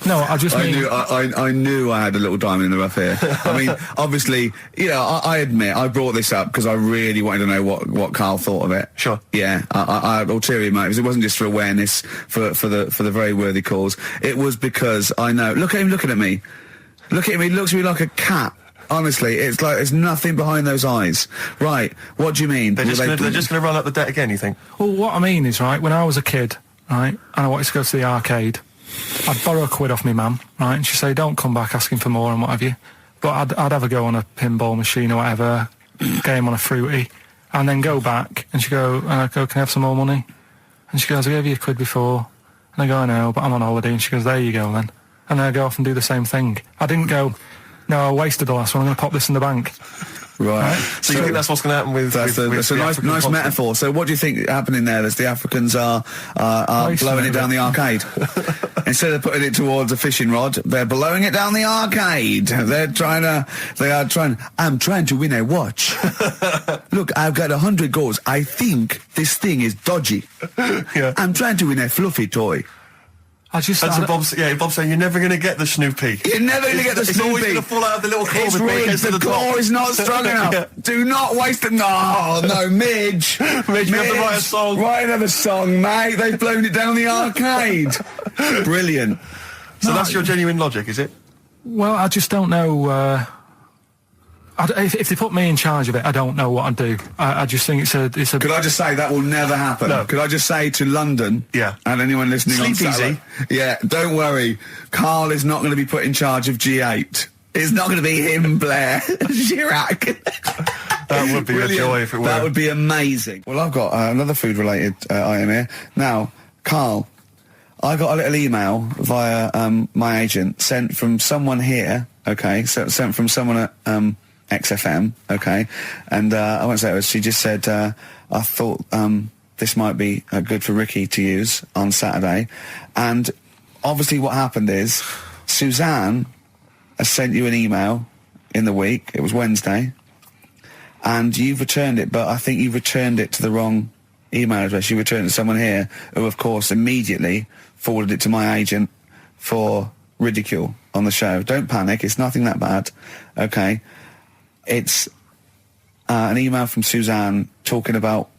S3: No, I just mean...
S1: I knew I had a little diamond in the rough here. I mean, obviously, I admit, I brought this up because I really wanted to know what Karl thought of it.
S2: Sure.
S1: Yeah, I had ulterior motives. It wasn't just for awareness, for the very worthy cause. It was because I know... Look at him looking at me. Look at him, he looks at me like a cat. Honestly, it's like there's nothing behind those eyes. Right, what do you mean?
S2: They're just going to run up the debt again, you think?
S3: Well, what I mean is, right, when I was a kid, right, and I wanted to go to the arcade, I'd borrow £1 off my mum, right, and she'd say, don't come back asking for more and what have you. But I'd have a go on a pinball machine or whatever, game on a fruity, and then go back, and she'd go, can I have some more money? And she goes, I gave you £1 before. And I go, I know, but I'm on holiday. And she goes, there you go then. And then I go off and do the same thing. I didn't go, no, I wasted the last one, I'm going to pop this in the bank.
S1: Right.
S2: So you think that's what's going to happen with...
S1: That's a nice metaphor. So what do you think happening there? Is the Africans are blowing it down the arcade? Instead of putting it towards a fishing rod, they're blowing it down the arcade. I'm trying to win a watch. Look, I've got 100 goals. I think this thing is dodgy.
S2: Yeah.
S1: I'm trying to win a fluffy toy.
S2: Bob's saying you're never going to get the Snoopy.
S1: You're never going to get the
S2: It's
S1: Snoopy.
S2: always going to fall out of the little claw
S1: It's
S2: before it gets to
S1: rigged.
S2: the
S1: The claw
S2: top.
S1: is not strong enough.
S2: Yeah.
S1: Do not waste it. No, Midge.
S2: Midge, you have to write a song.
S1: Write another song, mate. They've blown it down the arcade. Brilliant.
S2: So that's your genuine logic, is it?
S3: Well, I just don't know... if they put me in charge of it, I don't know what I'd do. I just think it's a...
S1: Could I just say that will never happen?
S2: No.
S1: Could I just say to London,
S2: Yeah.
S1: and anyone listening on
S2: Sleep
S1: Saturday, yeah, don't worry, Karl is not going to be put in charge of G8. It's not going to be him, Blair, Chirac.
S2: That would be a joy if it were.
S1: That would be amazing. Well, I've got another food-related item here. Now, Karl, I got a little email via my agent sent from someone here, okay, sent from someone at... XFM, okay, and I won't say it was. She just said, I thought this might be good for Ricky to use on Saturday, and obviously what happened is Suzanne has sent you an email in the week. It was Wednesday, and you've returned it, but I think you've returned it to the wrong email address. You returned it to someone here who, of course, immediately forwarded it to my agent for ridicule on the show. Don't panic; it's nothing that bad, okay. It's an email from Suzanne talking about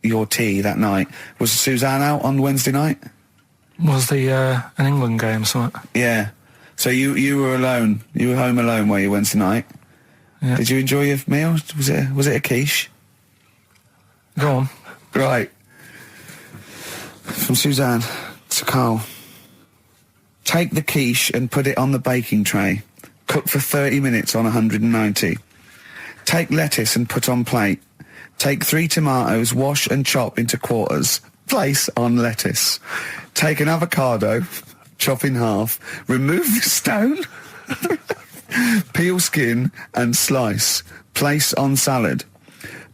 S1: your tea that night. Was Suzanne out on Wednesday night?
S3: Was the an England game or something?
S1: Yeah. So you were alone. You were home alone, were you, Wednesday night?
S3: Yeah.
S1: Did you enjoy your meal? Was it a quiche?
S3: Go on.
S1: Right. From Suzanne to Karl. Take the quiche and put it on the baking tray. Cook for 30 minutes on 190. Take lettuce and put on plate. Take 3 tomatoes, wash and chop into quarters. Place on lettuce. Take an avocado, chop in half. Remove the stone. Peel skin and slice. Place on salad.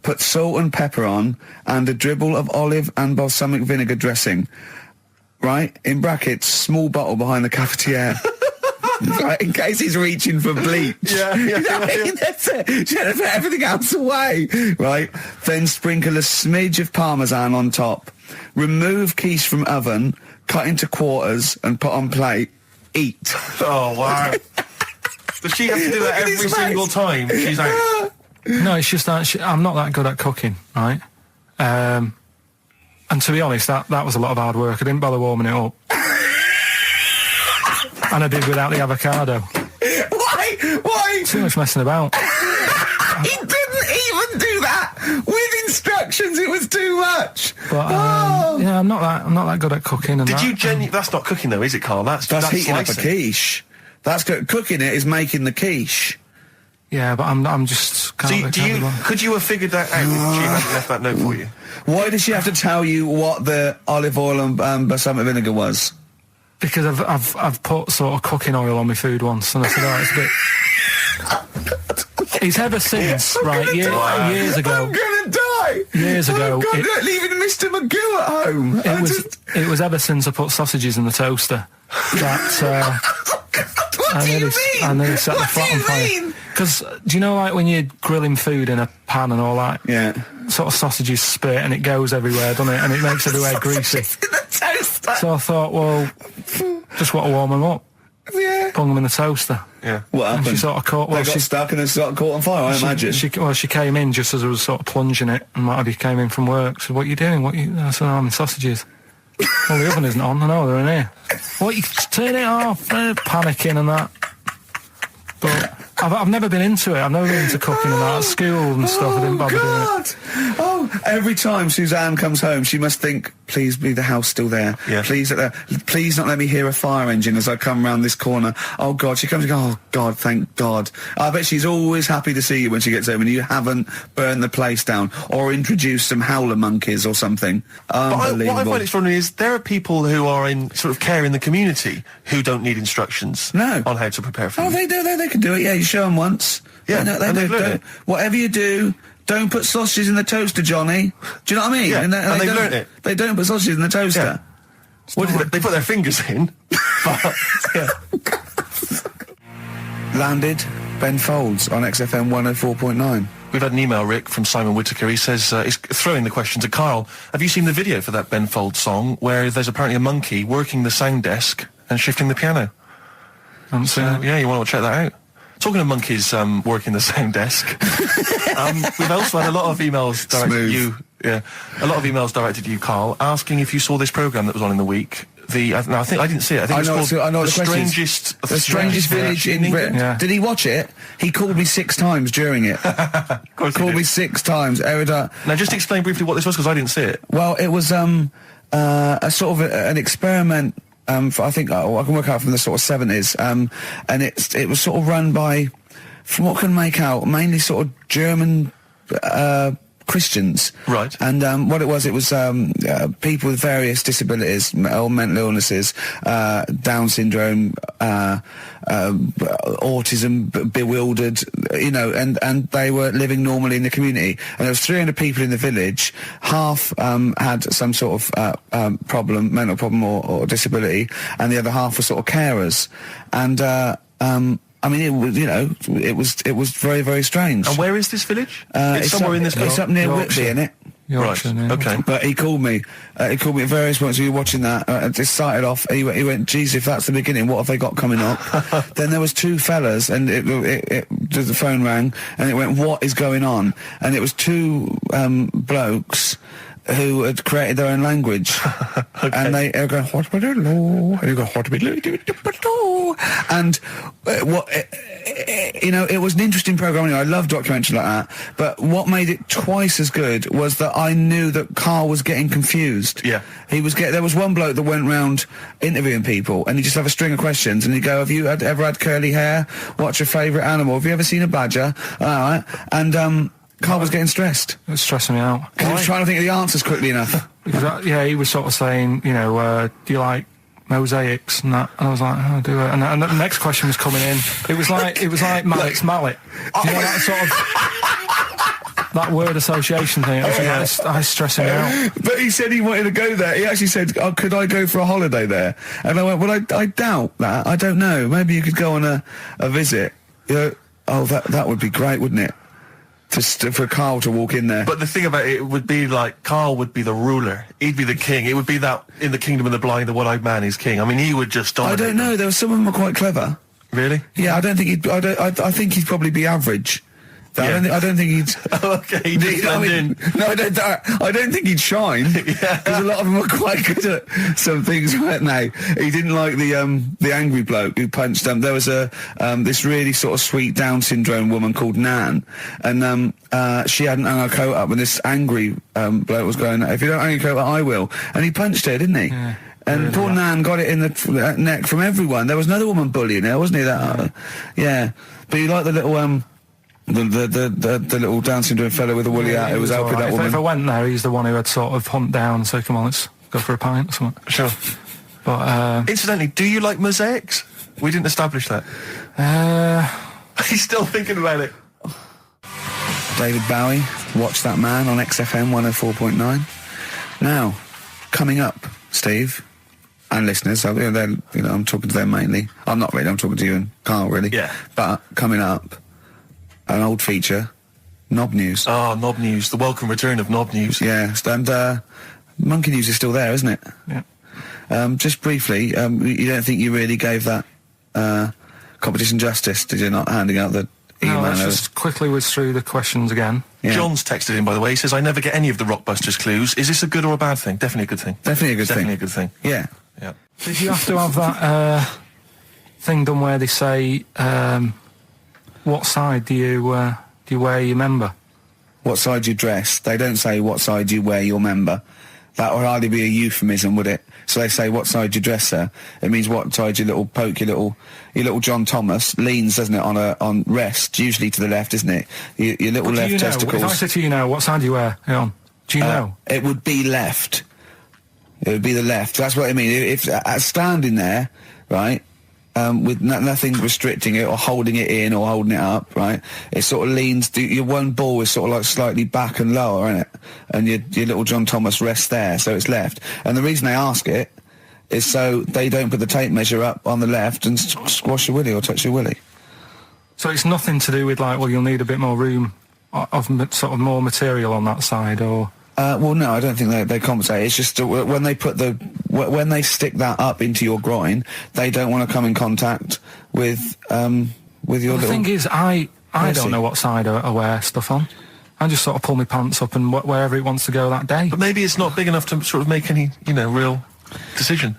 S1: Put salt and pepper on and a dribble of olive and balsamic vinegar dressing. Right? In brackets, small bottle behind the cafetiere. Right, in case he's reaching for bleach.
S2: Yeah.
S1: That's it. She had to put everything else away. Right? Then sprinkle a smidge of parmesan on top. Remove quiche from oven, cut into quarters and put on plate. Eat.
S2: Oh, wow. Does she have to do that every single time? She's like...
S3: No, it's just that I'm not that good at cooking, right? And to be honest, that was a lot of hard work. I didn't bother warming it up. And I did without the avocado.
S1: Why?
S3: Too much messing about.
S1: He didn't even do that with instructions. It was too much.
S3: But yeah, I'm not that good at cooking. And
S2: That's not cooking though, is it, Karl? That's
S1: heating up a
S2: slicing.
S1: quiche. That's cooking it is making the quiche.
S3: Yeah, but I'm just
S2: Could you have figured that out if she hadn't left that note for you?
S1: Why did she have to tell you what the olive oil and balsamic vinegar was?
S3: Because I've put sort of cooking oil on my food once, and I said, it's a bit... He's ever since, years ago.
S1: I'm gonna die!
S3: Years ago...
S1: leaving Mr. Magoo at home!
S3: It was ever since I put sausages in the toaster that...
S1: What do you mean?
S3: I nearly set the flat on fire. Because, do you know, like, when you're grilling food in a pan and all that?
S1: Yeah.
S3: Sort of sausages spit and it goes everywhere, doesn't it? And it makes everywhere greasy.
S1: In the toaster!
S3: So I thought, well, just want to warm them up.
S1: Yeah.
S3: Bung them in the toaster.
S2: Yeah.
S1: What happened?
S3: And she sort of caught...
S1: They got stuck and it's got caught on fire, I imagine.
S3: She came in just as I was sort of plunging it, and what have you, came in from work. Said, what are you doing? I said, I'm in sausages. Well, the oven isn't on. I know, they're in here. What, you turn it off? Panicking and that. But I've never been into it. I've never been into cooking and that. At school and stuff, I didn't bother doing it.
S1: Oh, every time Suzanne comes home, she must think, please be the house still there.
S2: Yeah.
S1: Please not let me hear a fire engine as I come round this corner. Oh, God. She comes and goes, oh, God, thank God. I bet she's always happy to see you when she gets home and you haven't burned the place down or introduced some howler monkeys or something. Unbelievable.
S2: What I find extraordinary is there are people who are in sort of care in the community who don't need instructions on how to prepare food.
S1: Oh, they do. They can do it. Yeah, you show them once.
S2: Yeah,
S1: they do. Whatever you do, don't put sausages in the toaster, Johnny. Do you know what I mean?
S2: Yeah, and they've learnt it.
S1: They don't put sausages in the toaster.
S2: Yeah. What is it? They put their fingers in. But, yeah.
S1: Landed Ben Folds on XFM 104.9.
S2: We've had an email, Rick, from Simon Whittaker. He says, he's throwing the question to Karl. Have you seen the video for that Ben Folds song where there's apparently a monkey working the sound desk and shifting the piano? Yeah, you want to check that out? Talking of monkeys working the sound desk, we've also had a lot of emails directed at you. Yeah, a lot of emails directed at you, Karl, asking if you saw this programme that was on in the week. I think I didn't see it. I think it was called
S1: The Strangest Village in Britain.
S3: Yeah.
S1: Did he watch it? He called me 6 times during it.
S2: Of course
S1: Called me 6 times.
S2: Now, just explain briefly what this was, because I didn't see it.
S1: Well, it was a sort of an experiment. I think I can work out from the sort of 70s, and it was sort of run by, from what I can make out, mainly sort of German Christians.
S2: Right.
S1: And what it was people with various disabilities or mental illnesses, Down syndrome, autism, bewildered, and they were living normally in the community. And there was 300 people in the village. Half had some sort of problem, mental problem or disability, and the other half were sort of carers. And I mean, it was very, very strange.
S2: And where is this village? It's somewhere in this.
S1: It's up near Whitby, isn't it?
S3: Yorkshire,
S2: Right.
S3: yeah.
S2: Okay.
S1: But he called me. He called me at various points. We were watching that. It started off. He went, "Geez, if that's the beginning, what have they got coming up?" Then there was 2 fellas, and the phone rang, and it went, "What is going on?" And it was 2 blokes who had created their own language.
S2: Okay.
S1: And they were going, "What would it lo?" And you go, "What would it?" And it was an interesting program. I love documentaries like that. But what made it twice as good was that I knew that Karl was getting confused.
S2: Yeah.
S1: There was one bloke that went round interviewing people, and he'd just have a string of questions, and he'd go, "Have you ever had curly hair? What's your favourite animal? Have you ever seen a badger?" All right. And Karl was getting stressed.
S3: It was stressing me out.
S1: Because he was trying to think of the answers quickly enough.
S3: Because he was sort of saying, do you like mosaics and that? And I was like, oh, do it. And the next question was coming in. It was like Mallet's mallet. You know, that sort of that word association thing. I was stressing me out.
S1: But he said he wanted to go there. He actually said, "Oh, could I go for a holiday there?" And I went, "Well, I doubt that. I don't know. Maybe you could go on a visit." That would be great, wouldn't it? For Karl to walk in there.
S2: But the thing about it would be like Karl would be the ruler. He'd be the king. It would be that in the kingdom of the blind, the one-eyed man is king. I mean, he would just dominate.
S1: I don't know. There were some of them were quite clever.
S2: Really?
S1: Yeah, I don't think he'd. I think he'd probably be average.
S2: Yeah.
S1: I don't think he'd.
S2: Okay, he'd just blend in.
S1: No, I don't think he'd shine.
S2: Yeah.
S1: Because a lot of them were quite good at some things, weren't they? He didn't like the angry bloke who punched him. There was this really sort of sweet Down syndrome woman called Nan, and she hadn't hung her coat up, and this angry bloke was going, "If you don't hang your coat up, I will." And he punched her, didn't he?
S3: Yeah.
S1: And
S3: really,
S1: poor Nan got it in the neck from everyone. There was another woman bullying her, wasn't he? Yeah. But you like the little The little dancing doing fellow with the woolly hat who was helping that woman.
S3: If I went there, he's the one who had sort of hunt down and say, come on, let's go for a pint or something.
S2: Sure.
S3: But,
S2: Incidentally, do you like mosaics? We didn't establish that. He's still thinking about it.
S1: David Bowie, Watch That Man on XFM 104.9. Now, coming up, Steve, and listeners, so, I'm talking to them mainly. I'm not really, I'm talking to you and Carl, really.
S2: Yeah.
S1: But coming up, an old feature, Knob News.
S2: Oh, Knob News, the welcome return of Knob News.
S1: Yeah, and Monkey News is still there, isn't it?
S3: yeah.
S1: Just briefly, you don't think you really gave that competition justice, did you, not handing out the email?
S3: No, let's just quickly whiz through the questions again.
S1: Yeah.
S2: John's texted in, by the way. He says, I never get any of the Rockbusters clues. Is this a good or a bad thing? Definitely a good thing.
S1: Definitely a good
S2: Definitely
S1: thing.
S2: a good thing.
S1: Yeah.
S2: Yeah.
S3: Did you have to have that thing done where they say, what side do you wear your member?
S1: What side you dress? They don't say what side you wear your member. That would hardly be a euphemism, would it? So they say what side you dress, sir. It means what side your little poke, your little John Thomas leans, doesn't it, on rest, usually to the left, isn't it? Your little
S3: But
S1: left
S3: do you know,
S1: testicles.
S3: if I said to you now, what side do you wear it on? Do you know?
S1: It would be left. It would be the left. That's what I mean. If standing there, right, with nothing restricting it or holding it in or holding it up, right, it sort of leans. Your one ball is sort of like slightly back and lower, isn't it? And your little John Thomas rests there, so it's left. And the reason they ask it is so they don't put the tape measure up on the left and squash your willy or touch your willy.
S3: So it's nothing to do with like, well, you'll need a bit more room of sort of more material on that side, or...
S1: Well, no, I don't think they compensate. It's just when they put when they stick that up into your groin, they don't want to come in contact with your little...
S3: The thing is, I
S1: Mercy.
S3: don't know what side I wear stuff on. I just sort of pull my pants up and wherever it wants to go that day.
S2: But maybe it's not big enough to sort of make any, real decision.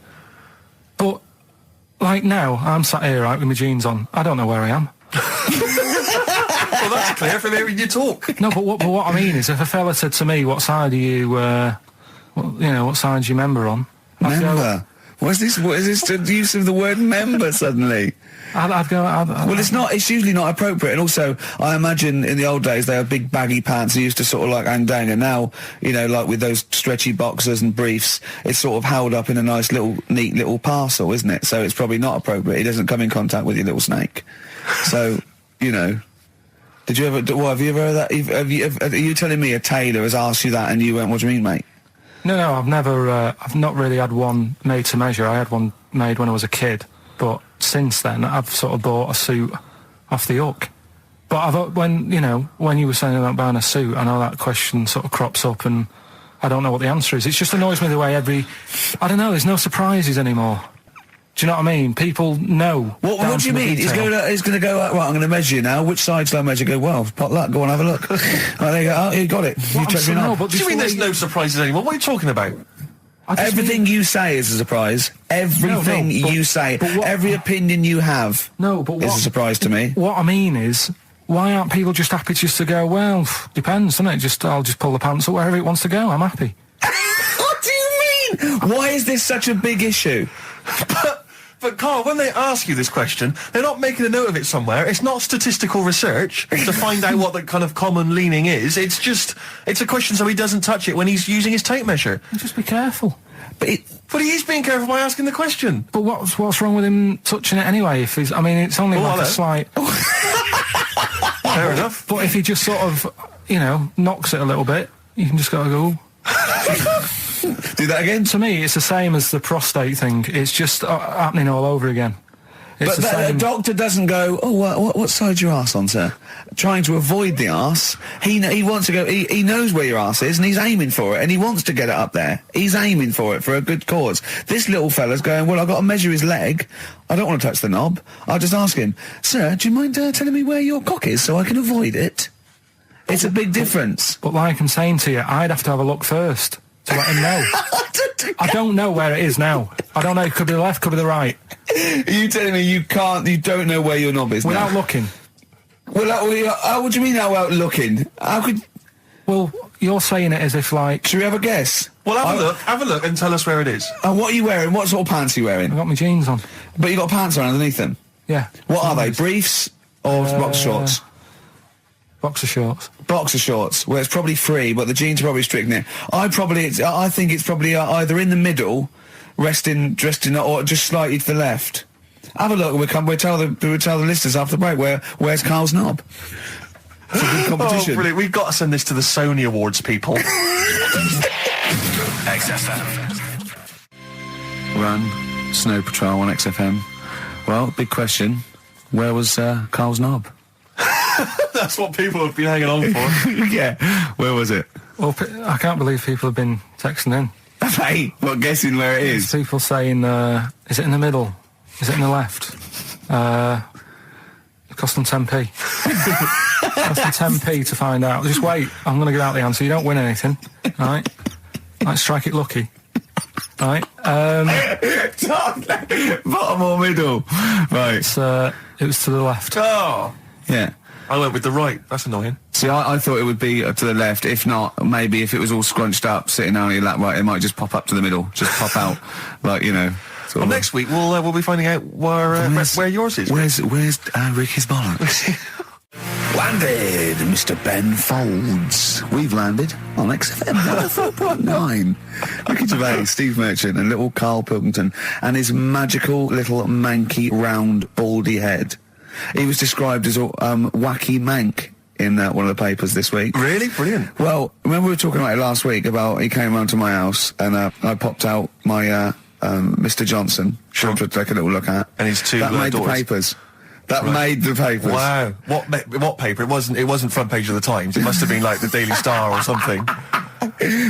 S3: But, like now, I'm sat here, right, with my jeans on. I don't know where I am.
S2: Well, that's clear from hearing you talk.
S3: No, but what I mean is, if a fella said to me, what side are you, what side's your member on? I'd go,
S1: Member? What is this the use of the word member suddenly?
S3: I'd go...
S1: Well, it's usually not appropriate, and also, I imagine in the old days they had big baggy pants that used to sort of like hang down, and now, like with those stretchy boxers and briefs, it's sort of held up in a nice neat little parcel, isn't it? So it's probably not appropriate. It doesn't come in contact with your little snake. So, did you ever, have you ever heard that? Are you telling me a tailor has asked you that and you went, what do you mean, mate?
S3: No, I've never, I've not really had one made to measure. I had one made when I was a kid, but since then I've sort of bought a suit off the hook. But when you were saying about buying a suit, I know that question sort of crops up and I don't know what the answer is. It just annoys me the way I don't know, there's no surprises anymore. Do you know what I mean? People know.
S1: What do you mean? He's going to go, right, I'm going to measure you now. Which side shall I measure? Go, well, pot luck, go on, have a look. Right, there you go. Oh, you got it. You check me out.
S2: What do you mean there's no surprises anymore? What are you talking about?
S1: Everything you say is a surprise. Everything you say, every opinion you have is a surprise to me.
S3: What I mean is, why aren't people just happy just to go, well, depends, doesn't it? I'll just pull the pants up wherever it wants to go. I'm happy.
S1: What do you mean? Why is this such a big issue?
S2: But Carl, when they ask you this question, they're not making a note of it somewhere. It's not statistical research to find out what the kind of common leaning is. It's a question so he doesn't touch it when he's using his tape measure.
S3: Just be careful.
S2: But he is being careful by asking the question.
S3: But what's wrong with him touching it anyway? If he's, I mean, it's only like a slight...
S2: Fair enough.
S3: But if he just sort of, knocks it a little bit, you can just go...
S1: Do that again?
S3: To me, it's the same as the prostate thing. It's just happening all over again.
S1: But the doctor doesn't go, what side's your arse on, sir? Trying to avoid the arse. He wants to go, he knows where your arse is and he's aiming for it and he wants to get it up there. He's aiming for it for a good cause. This little fella's going, well, I've got to measure his leg. I don't want to touch the knob. I'll just ask him, sir, do you mind telling me where your cock is so I can avoid it? It's a big difference.
S3: But like I'm saying to you, I'd have to have a look first to let him know. I don't know where it is now. I don't know. It could be the left, could be the right.
S1: Are you telling me you don't know where your knob is
S3: without
S1: now?
S3: looking?
S1: Well, what do you mean without looking? How could...
S3: Well, you're saying it as if like...
S1: Should we have a guess?
S2: Well, have a look and tell us where it is.
S1: What are you wearing? What sort of pants are you wearing?
S3: I've got my jeans on.
S1: But you got pants on underneath them?
S3: Yeah.
S1: What are they, briefs or box shorts?
S3: Boxer shorts.
S1: Boxer shorts, where it's probably free, but the jeans are probably strict in it. I think it's probably either in the middle, dressed in, or just slightly to the left. Have a look. We'll tell the listeners after the break where's Karl's knob. It's a good competition.
S2: Oh, brilliant! We've got to send this to the Sony Awards people.
S6: XFM.
S1: Run, Snow Patrol on XFM. Well, big question. Where was Karl's knob?
S2: That's what people have been hanging on for.
S1: Yeah. Where was it?
S3: Well, I can't believe people have been texting in.
S1: Hey, what, guessing where it is?
S3: People saying, is it in the middle? Is it in the left? It cost them 10p. Cost them 10p to find out. Just wait, I'm going to give out the answer. You don't win anything, right? Like, strike it lucky. Right?
S1: Bottom or middle? Right.
S3: It was to the left.
S2: Oh,
S1: Yeah.
S2: I went with the right. That's annoying.
S1: See, I thought it would be to the left. If not, maybe if it was all scrunched up, sitting down on your lap, right, it might just pop up to the middle. Just pop out, like, you know. Sort
S2: Well,
S1: of
S2: next week we'll be finding out where yours is.
S1: Where's Ricky's bollocks? Landed, Mr. Ben Folds. We've landed on XFM 4.9. Ricky Gervais, Steve Merchant, and little Karl Pilkington, and his magical little manky, round, baldy head. He was described as a wacky mank in one of the papers this week.
S2: Really? Brilliant.
S1: Well, remember we were talking about it last week about he came round to my house and I popped out my Mr. Johnson, sure, to take a little look at.
S2: And his two
S1: that made
S2: daughters.
S1: the papers. That made the papers.
S2: Wow. What paper? It wasn't front page of the Times. It must have been like the Daily Star or something.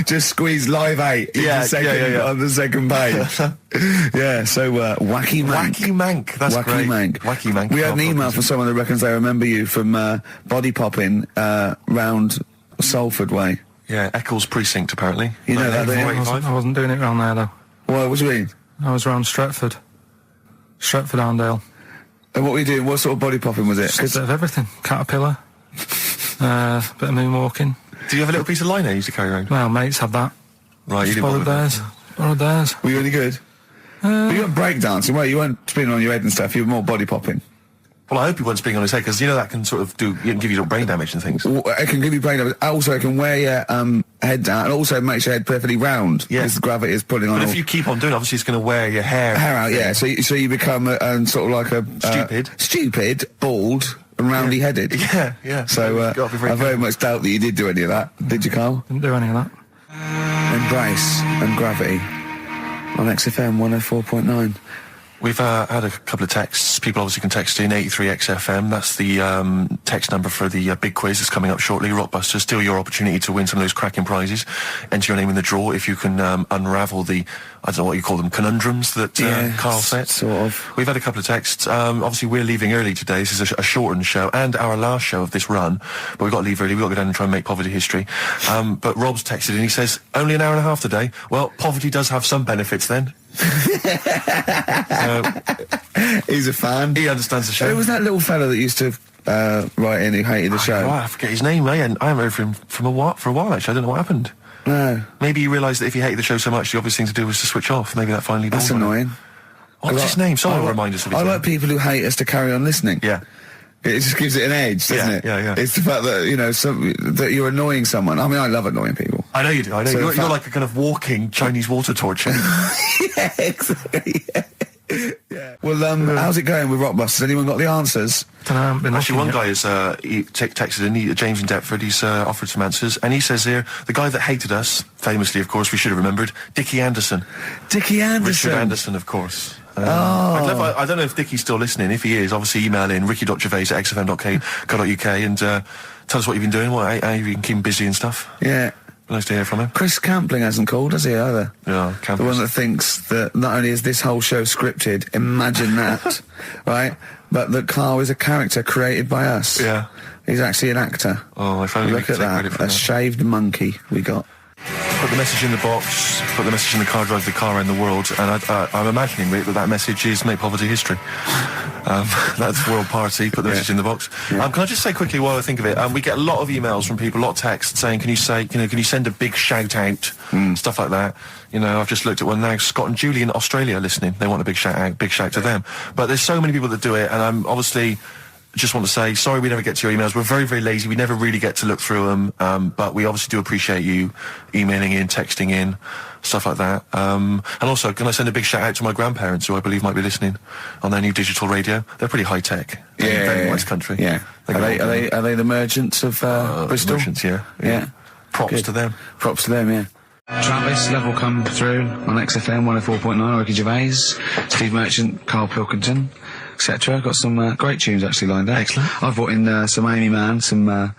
S1: Just squeeze Live 8 in
S2: Yeah,
S1: the second,
S2: yeah.
S1: on the second page. Yeah, so wacky mank.
S2: Wacky mank. That's
S1: Wacky
S2: great.
S1: Mank.
S2: Wacky mank.
S1: We had an
S2: Karl
S1: email
S2: Pilkington.
S1: from someone that reckons they remember you from body popping round Salford Way.
S2: Yeah, Eccles Precinct, apparently.
S1: You know that, don't you?
S3: I wasn't doing it round there, though.
S1: What do you mean?
S3: I was round Stretford. Stretford-Arndale.
S1: And what were you doing? What sort of body popping was it?
S3: Just a bit of everything. Caterpillar. Bit of moonwalking.
S2: Do you have a little piece of line you used to carry around?
S3: Well, mates had that.
S2: Right, you didn't bother
S3: Borrowed
S2: with that.
S3: theirs. Borrowed theirs.
S1: Were you any good? But you weren't breakdancing, well, you weren't spinning on your head and stuff, you were more body popping.
S2: Well, I hope he wasn't spinning on his head, because you know that can sort of give you little brain damage and things.
S1: It can give you brain damage. Also, it can wear your head down, and also makes your head perfectly round.
S2: Yeah.
S1: Because the gravity is pulling on
S2: But
S1: all
S2: if you keep on doing it, obviously it's going to wear your hair
S1: out, yeah. So you become sort of like a... Stupid, bald, and roundy headed.
S2: Yeah.
S1: So
S2: You've got to be very
S1: I very
S2: careful.
S1: much doubt that you did do any of that. Did you, Karl?
S3: Didn't do any of that.
S1: Embrace and Gravity on XFM 104.9.
S2: We've had a couple of texts. People obviously can text in 83XFM. That's the text number for the big quiz that's coming up shortly. Rockbusters, still your opportunity to win some of those cracking prizes. Enter your name in the draw if you can unravel the, I don't know what you call them, conundrums that Karl set.
S1: Sort of.
S2: We've had a couple of texts. Obviously, we're leaving early today. This is a shortened show and our last show of this run. But we've got to leave early. We've got to go down and try and make poverty history. But Rob's texted and he says, only an hour and a half today. Well, poverty does have some benefits then.
S1: He's a fan.
S2: He understands the show.
S1: Who was that little fella that used to write in who hated the show?
S2: Oh, I forget his name. I haven't heard from him for a while, actually. I don't know what happened.
S1: No.
S2: Maybe he realised that if he hated the show so much, the obvious thing to do was to switch off. Maybe that finally
S1: That's
S2: dawned on him.
S1: annoying.
S2: What's his name? Someone remind us of his
S1: I
S2: name.
S1: like people who hate us to carry on listening.
S2: Yeah.
S1: It just gives it an edge, doesn't
S2: Yeah,
S1: it?
S2: yeah.
S1: It's the fact that, you know, that you're annoying someone. I mean, I love annoying people.
S2: I know you do. I know.
S1: So
S2: You're like a kind of walking Chinese water torch.
S1: Yeah, exactly. Yeah. Well, how's it going with Rockbusters? Anyone got the answers?
S2: Actually, one guy has texted in, James in Deptford, he's offered some answers, and he says here, the guy that hated us, famously, of course, we should have remembered, Dickie Anderson.
S1: Dickie Anderson.
S2: Richard Anderson, of course.
S1: I
S2: don't know if Dickie's still listening. If he is, obviously email in ricky.gervais@xfm.co.uk and tell us what you've been doing, how you can keep him busy and stuff.
S1: Yeah.
S2: Nice to hear from him.
S1: Chris Campling hasn't called, has he, either?
S2: Yeah,
S1: The one that thinks that not only is this whole show scripted, imagine that, right? But that Karl is a character created by us.
S2: Yeah.
S1: He's actually an actor.
S2: Oh, if only we
S1: Look
S2: could
S1: at
S2: take credit
S1: that.
S2: for
S1: A
S2: that.
S1: shaved monkey we got.
S2: Put the message in the box, put the message in the car, drive the car around the world, and I'm imagining that message is make poverty history. That's World Party, put the message in the box. Can I just say quickly while I think of it, we get a lot of emails from people, a lot of texts saying, can you send a big shout out, stuff like that. You know, I've just looked at one now, Scott and Julie in Australia listening, they want a big shout out, big shout to them. But there's so many people that do it, and I'm obviously just want to say sorry we never get to your emails. We're very, very lazy. We never really get to look through them, but we obviously do appreciate you emailing in, texting in, stuff like that. And also, can I send a big shout out to my grandparents, who I believe might be listening on their new digital radio? They're pretty high tech. Very nice country.
S1: Yeah. Are they the merchants of Bristol?
S2: Merchants, yeah. Props
S1: Good.
S2: to them.
S1: Props to them, yeah.
S6: Travis, Level come through on XFM 104.9, Ricky Gervais, Steve Merchant, Karl Pilkington, etc. Got some great tunes actually lined up.
S2: Excellent.
S6: I've brought in some Amy Mann, some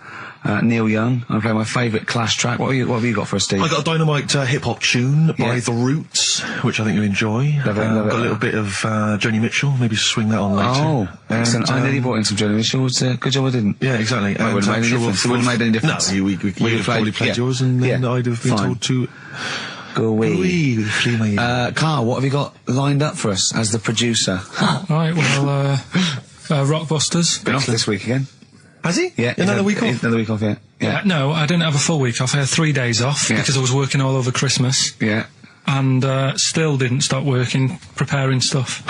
S6: Neil Young. I'm playing my favourite Clash track. What have you got for us, Steve?
S2: I got a dynamite hip-hop tune by The Roots, which I think you'll enjoy.
S6: Love it.
S2: Got a little bit of Joni Mitchell, maybe swing that on later.
S6: Oh, excellent. I nearly brought in some Joni Mitchell. It's a good job I didn't.
S2: Yeah, exactly.
S6: It wouldn't have made any difference. It wouldn't have made any difference.
S2: No, we could have probably played yours, and then I'd have been told to
S6: go away.
S2: Flee my ear.
S6: Carl, what have you got lined up for us as the producer?
S3: Right, well, Rockbusters.
S6: Been off this week again.
S2: Has he?
S6: Yeah.
S2: Another week off?
S6: Another week off, yeah.
S3: No, I didn't have a full week off. I had 3 days off because I was working all over Christmas.
S6: Yeah.
S3: And still didn't stop working, preparing stuff.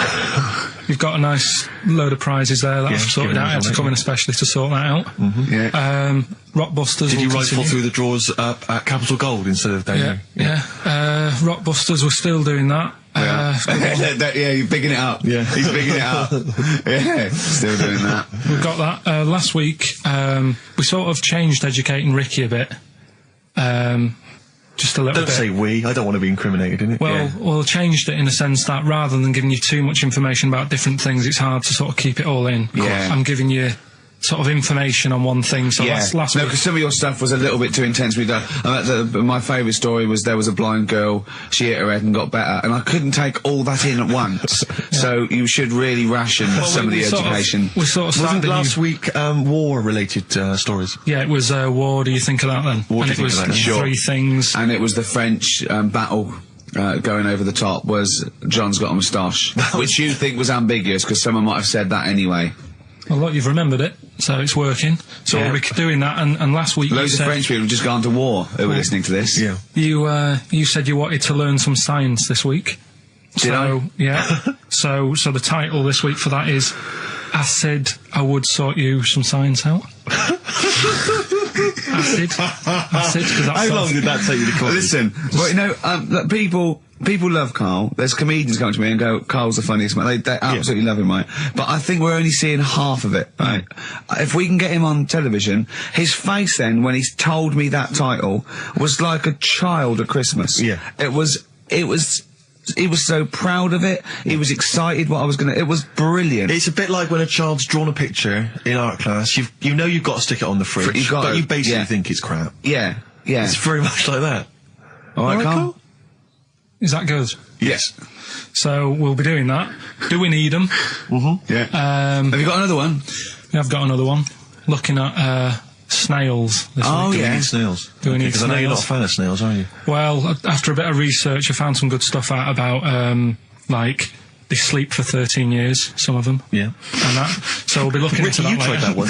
S3: You've got a nice load of prizes there that I've sorted out. I had to come in especially to sort that out.
S6: Yeah.
S3: Rockbusters.
S2: Did you
S3: will
S2: rifle
S3: continue.
S2: through the drawers at Capital Gold instead of down here?
S3: Yeah. Rockbusters, we're still doing that.
S6: Yeah, you're bigging it up.
S2: Yeah.
S6: He's bigging it up. Yeah, still doing that.
S3: We've got that. Last week, we sort of changed Educating Ricky a bit. Just a little bit.
S2: Don't say we. I don't want to be incriminated in it.
S3: Well, changed it in the sense that rather than giving you too much information about different things, it's hard to sort of keep it all in.
S6: Yeah.
S3: I'm giving you sort of information on one thing. So last
S6: no,
S3: week,
S6: because some of your stuff was a little bit too intense to be done. My favourite story was there was a blind girl, she hit her head and got better, and I couldn't take all that in at once. So you should really ration some of the education.
S3: We sort of started
S2: Wasn't last week war-related stories?
S3: Yeah, it was War. Do you think of that then?
S2: What
S3: and
S2: do you
S3: it
S2: think
S3: was
S2: of that?
S3: three things.
S6: And it was the French battle. Going over the top was John's got a moustache, which you think was ambiguous because someone might have said that anyway.
S3: Well, look, you've remembered it, so it's working. So we'll be doing that. And last week
S6: Loads
S3: you
S6: of
S3: said
S6: French people have just gone to war who were listening to this.
S2: Yeah.
S3: you said you wanted to learn some science this week.
S6: Did I?
S3: Yeah. so the title this week for that is I Said I Would Sort You Some Science Out. Acid. 'Cause that's
S2: How long did that take you to come?
S6: Listen, well, you know, people love Karl. There's comedians come to me and go, Karl's the funniest man. They absolutely love him, right? But I think we're only seeing half of it, right? If we can get him on television, his face then, when he's told me that title, was like a child at Christmas.
S2: Yeah.
S6: He was so proud of it. He was excited what I was it was brilliant.
S2: It's a bit like when a child's drawn a picture in art class. You know you've got to stick it on the fridge, but you basically think it's crap.
S6: Yeah.
S2: It's very much like that.
S6: All right, Karl?
S3: Is that good?
S2: Yes.
S3: So we'll be doing that. Do we need them?
S6: Yeah. Have you got another one?
S3: I've got another one. Looking at snails this week.
S2: Do we need snails?
S3: Do we need
S2: Because I know you're not a fan of snails, are you?
S3: Well, after a bit of research, I found some good stuff out about, like, they sleep for 13 years, some of them.
S2: Yeah.
S3: And that. So we'll be looking into that
S2: you
S3: later.
S2: tried that one.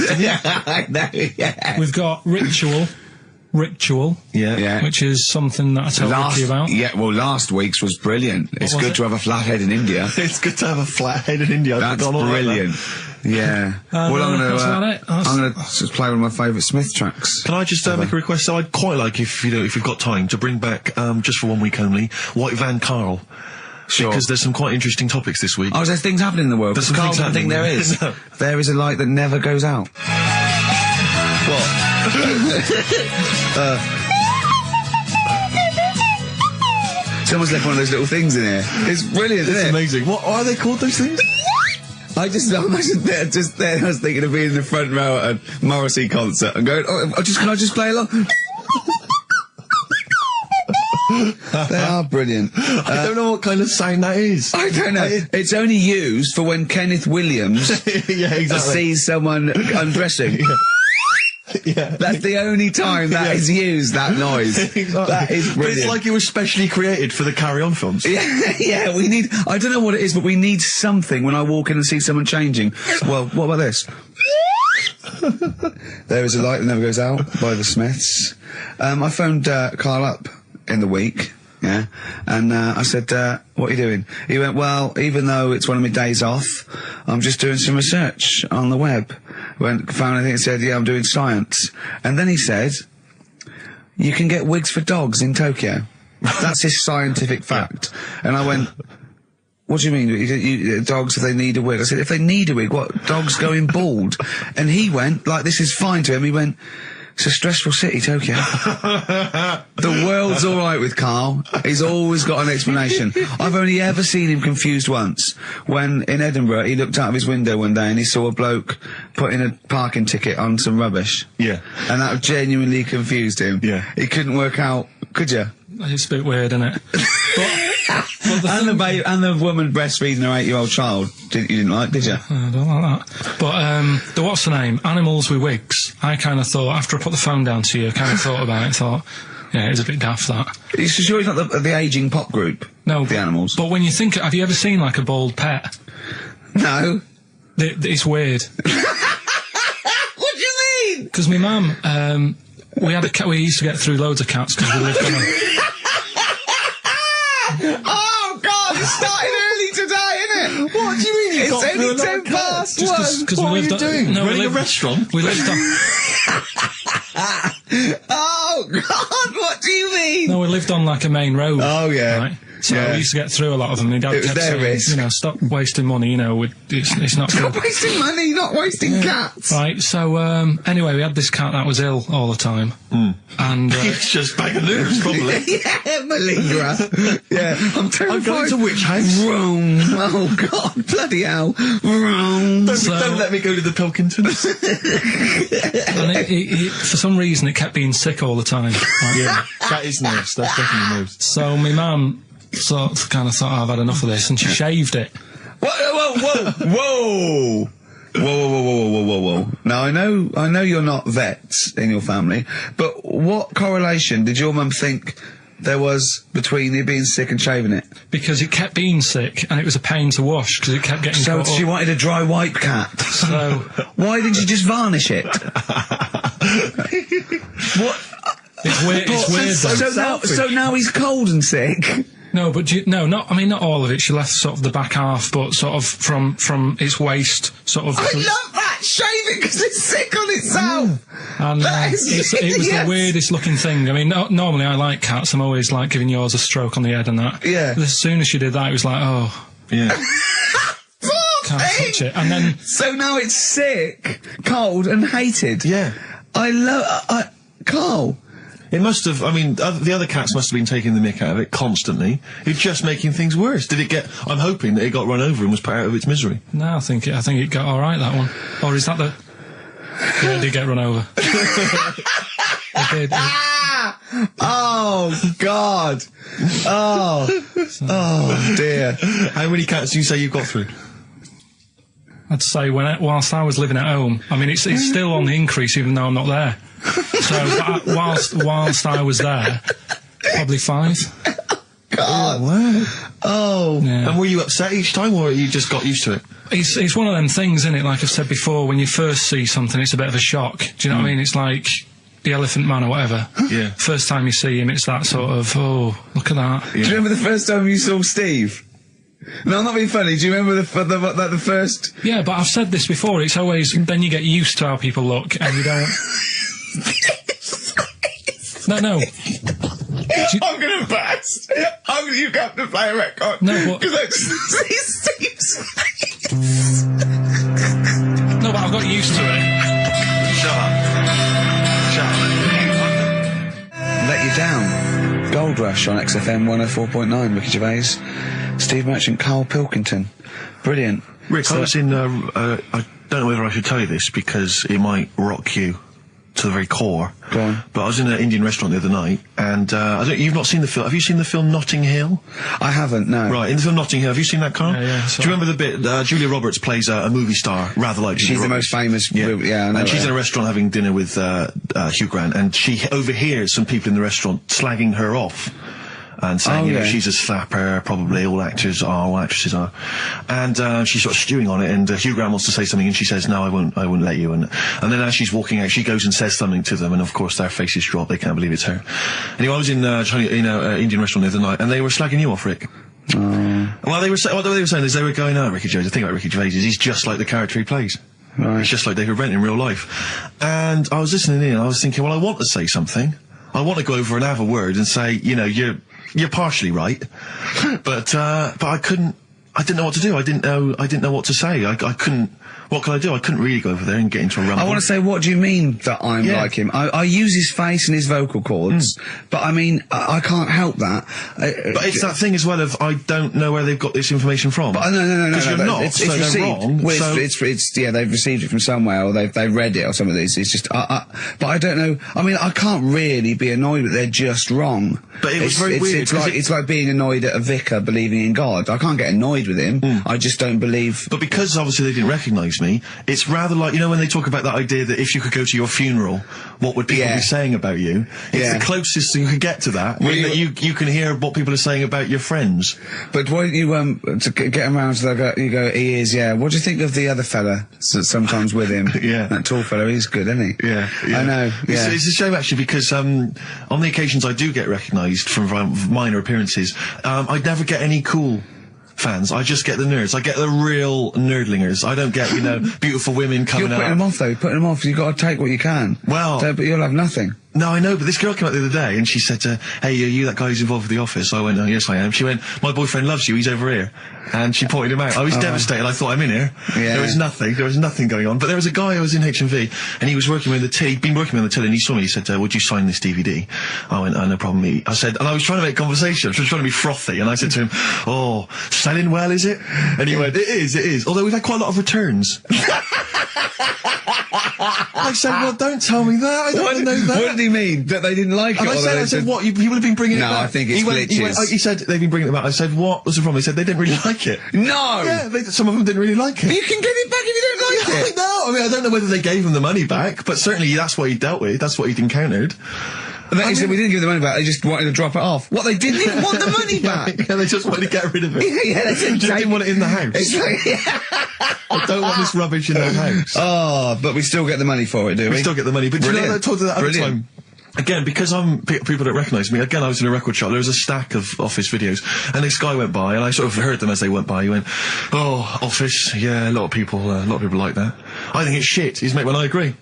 S6: Yeah.
S3: We've got Ritual,
S2: Yeah.
S3: which is something that I told Ricky about.
S6: Yeah, well, last week's was brilliant. It's
S3: was
S6: good
S3: it?
S6: to have a flathead in India.
S2: It's good to have a flathead in India.
S6: That's brilliant. Yeah. Well, I'm
S3: that's about it.
S6: going to just play one of my favourite Smith tracks.
S2: Can I just make a request? So I'd quite like, if you've got time, to bring back, just for 1 week only, White Van Karl.
S6: Sure.
S2: Because there's some quite interesting topics this week.
S6: Oh, there's things happening in the world.
S2: There's some
S6: Karl
S2: things
S6: doesn't think there
S2: happening.
S6: is.
S2: No.
S6: There is a light that never goes out. Someone's left one of those little things in here. It's brilliant, isn't it?
S2: Amazing. What are they called, those things?
S6: I was there. I was thinking of being in the front row at a Morrissey concert and going, can I just play along? They are brilliant.
S2: I don't know what kind of sound that is.
S6: I don't know. It's only used for when Kenneth Williams
S2: Yeah, exactly.
S6: sees someone undressing.
S2: Yeah.
S6: That's the only time that is used, that noise.
S2: Exactly.
S6: That is
S2: But
S6: brilliant.
S2: it's like it was specially created for the Carry On films.
S6: Yeah, we need, I don't know what it is, but we need something when I walk in and see someone changing. Well, what about this? There is a light that never goes out by the Smiths. I phoned Karl up in the week, yeah, and I said, what are you doing? He went, well, even though it's one of my days off, I'm just doing some research on the web. found anything and said, yeah, I'm doing science. And then he said, you can get wigs for dogs in Tokyo. That's his scientific fact. And I went, what do you mean? Dogs, if they need a wig? I said, if they need a wig, what? Dogs going bald? And he went, like, this is fine to him. He went, it's a stressful city, Tokyo. The world's all right with Karl. He's always got an explanation. I've only ever seen him confused once. When, in Edinburgh, he looked out of his window one day and he saw a bloke putting a parking ticket on some rubbish.
S2: Yeah.
S6: And that genuinely confused him.
S2: Yeah.
S6: He couldn't work out, could you?
S3: It's a bit weird, isn't it?
S6: And the woman breastfeeding her 8-year-old child, you didn't like, did you?
S3: I don't like that. But, the what's the name? Animals with wigs. I kind of thought, after I put the phone down to you, I kind of thought about it, thought, yeah, it's a bit daft, that.
S6: You sure he's not the ageing pop group?
S3: No.
S6: The Animals?
S3: But when you think, have you ever seen, like, a bald pet?
S6: No.
S3: It's weird.
S6: What do you mean?
S3: Because my mum, we had a cat, we used to get through loads of cats because we lived on a...
S6: Oh, God, it started early today, innit? What do you mean you got only 10 past one?
S2: What are you doing? Running a restaurant?
S3: We lived on...
S6: Oh, God, what do you mean?
S3: No, we lived on, like, a main road.
S6: Oh, yeah.
S3: Right? So
S6: Yeah.
S3: we used to get through a lot of them. My dad
S6: It was
S3: kept
S6: their
S3: saying,
S6: risk.
S3: you know, stop wasting money, you know, it's not good.
S6: Not wasting money, not wasting cats.
S3: Right, so, anyway, we had this cat that was ill all the time. And,
S2: It's just bag of nerves, probably.
S6: Yeah, malingerer. Yeah, I'm terrified.
S2: I'm going to which house?
S6: Rome. Oh, God, bloody hell. Rome.
S2: Don't let me go to the Pilkingtons.
S3: and it, for some reason, it kept being sick all the time. Right?
S2: Yeah, that is nerves. That's definitely nerves.
S3: So my mum kind of thought, oh, I've had enough of this, and she shaved it.
S6: Whoa. Whoa. Now, I know you're not vets in your family, but what correlation did your mum think there was between you being sick and shaving it?
S3: Because it kept being sick, and it was a pain to wash, because it kept getting
S6: So
S3: caught
S6: she
S3: up.
S6: wanted a dry wipe cat.
S3: So,
S6: Why didn't you just varnish it? What?
S3: it's weird though.
S6: So now he's cold and sick.
S3: No, but not all of it. She left sort of the back half, but sort of from its waist, sort of.
S6: I love that! Shave it because it's sick on itself!
S3: And
S6: That is
S3: it was
S6: yes.
S3: the weirdest looking thing. I mean, normally I like cats. I'm always like giving yours a stroke on the head and that.
S6: Yeah.
S3: But as soon as she did that, it was like, oh,
S2: Yeah.
S3: can't touch it. And then
S6: So now it's sick, cold and hated.
S2: Yeah.
S6: I love... Karl.
S2: It must have, I mean, the other cats must have been taking the mick out of it constantly. It's just making things worse. Did it get, I'm hoping that it got run over and was put out of its misery.
S3: no, I think it got all right, that one. Or is that the? Yeah, it did get run over. It did.
S6: Oh, God. Oh, dear.
S2: How many cats do you say you've got through?
S3: I'd say whilst I was living at home. I mean, it's still on the increase, even though I'm not there. So whilst I was there, probably 5.
S6: God.
S2: Wow.
S6: Oh.
S3: Yeah.
S2: And were you upset each time, or you just got used to it?
S3: It's one of them things, isn't it? Like I've said before, when you first see something, it's a bit of a shock. Do you know what I mean? It's like the Elephant Man or whatever.
S2: Yeah.
S3: First time you see him, it's that sort of, oh, look at that.
S6: Do you remember the first time you saw Steve? No, I'm not being funny. Do you remember the first...
S3: Yeah, but I've said this before. It's always, then you get used to how people look, and you don't... No.
S6: I'm gonna burst. You have to play a record.
S3: No, but-
S6: Because I just see Steve's face.
S3: No, but I've got used to it.
S2: Shut up.
S6: Let You Down. Gold Rush on XFM 104.9. Ricky Gervais, Steve Merchant, Karl Pilkington. Brilliant.
S2: Rick, I was in, I don't know whether I should tell you this because it might rock you to the very core.
S6: Go on.
S2: But I was in an Indian restaurant the other night, and you've not seen the film. Have you seen the film Notting Hill?
S6: I haven't, no.
S2: Right, in the film Notting Hill, have you seen that, Karl?
S3: Yeah.
S2: Do you remember the bit, Julia Roberts plays a movie star, rather like Julia
S6: She's the
S2: Roberts.
S6: most famous...
S2: Yeah,
S6: I know
S2: and she's
S6: her.
S2: in a restaurant having dinner with Hugh Grant, and she overhears some people in the restaurant slagging her off. And saying,
S6: Oh,
S2: you know,
S6: yeah.
S2: she's a slapper, probably all actresses are. And she's sort of stewing on it, and Hugh Grant wants to say something, and she says, no, I won't let you. And then as she's walking out, she goes and says something to them, and of course their faces drop, they can't believe it's her. Anyway, I was in Indian restaurant the other night, and they were slagging you off, Rick. Well, what they were saying is they were going, Ricky Gervais, the thing about Ricky Gervais is he's just like the character he plays.
S6: Right.
S2: It's just like David Brent in real life. And I was listening in, and I was thinking, well, I want to say something. I want to go over and have a word and say, you know, you're partially right, but I couldn't. I didn't know what to do. I didn't know what to say. I couldn't. What could I do? I couldn't really go over there and get into a rumble.
S6: I want to say, what do you mean that I'm like him? I use his face and his vocal cords, but I mean, I can't help that.
S2: But it's that thing as well of, I don't know where they've got this information from.
S6: But no.
S2: Because you're not,
S6: it's
S2: so
S6: received.
S2: they're wrong.
S6: Well,
S2: so
S6: they've received it from somewhere, or they've read it, or some of these. It's just, but I don't know. I mean, I can't really be annoyed that they're just wrong.
S2: But it was very weird.
S6: It's like being annoyed at a vicar believing in God. I can't get annoyed with him. I just don't believe.
S2: But because obviously they didn't recognise me, it's rather like, you know, when they talk about that idea that if you could go to your funeral, what would people be saying about you? It's the closest you can get to that. Well, that you can hear what people are saying about your friends.
S6: But why don't you to get around to that? You go, he is. Yeah. What do you think of the other fella? Sometimes with him. That tall fella. He's good, isn't he?
S2: Yeah.
S6: I know. Yeah.
S2: It's a shame actually, because on the occasions I do get recognised from minor appearances, I'd never get any cool fans. I just get the nerds. I get the real nerdlingers. I don't get, you know, beautiful women coming out.
S6: You're putting them off, though. You're putting them off. You've got to take what you can.
S2: Well,
S6: but you'll have nothing.
S2: No, I know, but this girl came out the other day and she said, hey, are you that guy who's involved with The Office? I went, oh, yes, I am. She went, my boyfriend loves you, he's over here. And she pointed him out. I was devastated. I thought, I'm in here.
S6: Yeah.
S2: There was nothing going on. But there was a guy who was in HMV and he was working with the till. He'd been working on the till and he saw me. He said, would you sign this DVD? I went, no problem. I said, and I was trying to make conversation. I was trying to be frothy. And I said to him, oh, selling well, is it? And he went, it is. Although we've had quite a lot of returns. I said, well, don't tell me that. I don't want to know that.
S6: What did he mean? That they didn't like it?
S2: And I said, what? People have been bringing it back?
S6: No, I think it's glitches.
S2: He said, they've been bringing it back. I said, what was the problem? He said, they didn't really like it.
S6: No!
S2: Yeah, some of them didn't really like it.
S6: You can get it back if you don't like it.
S2: No, I mean, I don't know whether they gave him the money back, but certainly that's what he dealt with. That's what he'd encountered.
S6: And then he said, we didn't give the money back, they just wanted to drop it off. What, they didn't even want the money back?
S2: Yeah, they just wanted to get rid of it.
S6: Yeah, they
S2: just didn't want it in the house.
S6: It's like,
S2: I don't want this rubbish in the house.
S6: Oh, but we still get the money for it, do we?
S2: We still get the money. But do you know, I talked to that other
S6: Brilliant.
S2: time. Again, because people don't recognise me, again, I was in a record shop, there was a stack of Office videos, and this guy went by, and I sort of heard them as they went by, he went, oh, Office, yeah, a lot of people like that. I think it's shit, he's mate, well, I agree.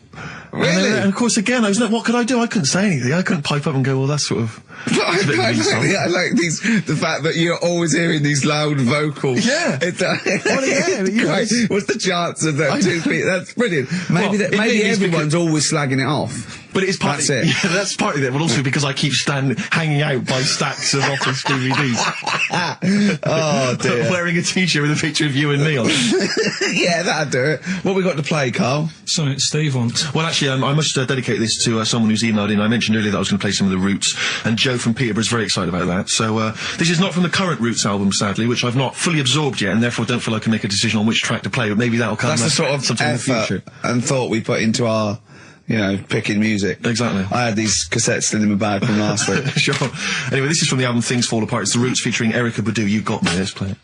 S6: Really?
S2: And of course, again, what could I do? I couldn't say anything, I couldn't pipe up and go, well, that's sort of...
S6: I like the fact that you're always hearing these loud vocals.
S2: Yeah.
S6: What's the chance of that two people? That's brilliant. Maybe everyone's always slagging it off.
S2: But it's partly,
S6: That's it.
S2: Yeah, that's partly it, but also because I keep hanging out by stacks of Office DVDs.
S6: Oh dear.
S2: Wearing a t-shirt with a picture of you and me on it.
S6: Yeah, that'd do it. What we got to play, Carl?
S3: Something Steve wants.
S2: Well, actually, I must dedicate this to someone who's emailed in. I mentioned earlier that I was going to play some of the Roots, and Joe from Peterborough is very excited about that. So, this is not from the current Roots album, sadly, which I've not fully absorbed yet, and therefore don't feel I can make a decision on which track to play, but maybe that'll come.
S6: That's the sort of
S2: sometime in the future.
S6: and thought we put into our, you know, picking music.
S2: Exactly.
S6: I had these cassettes still in my bag from last week.
S2: Sure. Anyway, this is from the album Things Fall Apart. It's The Roots featuring Erykah Badu. You Got Me. Let's play it.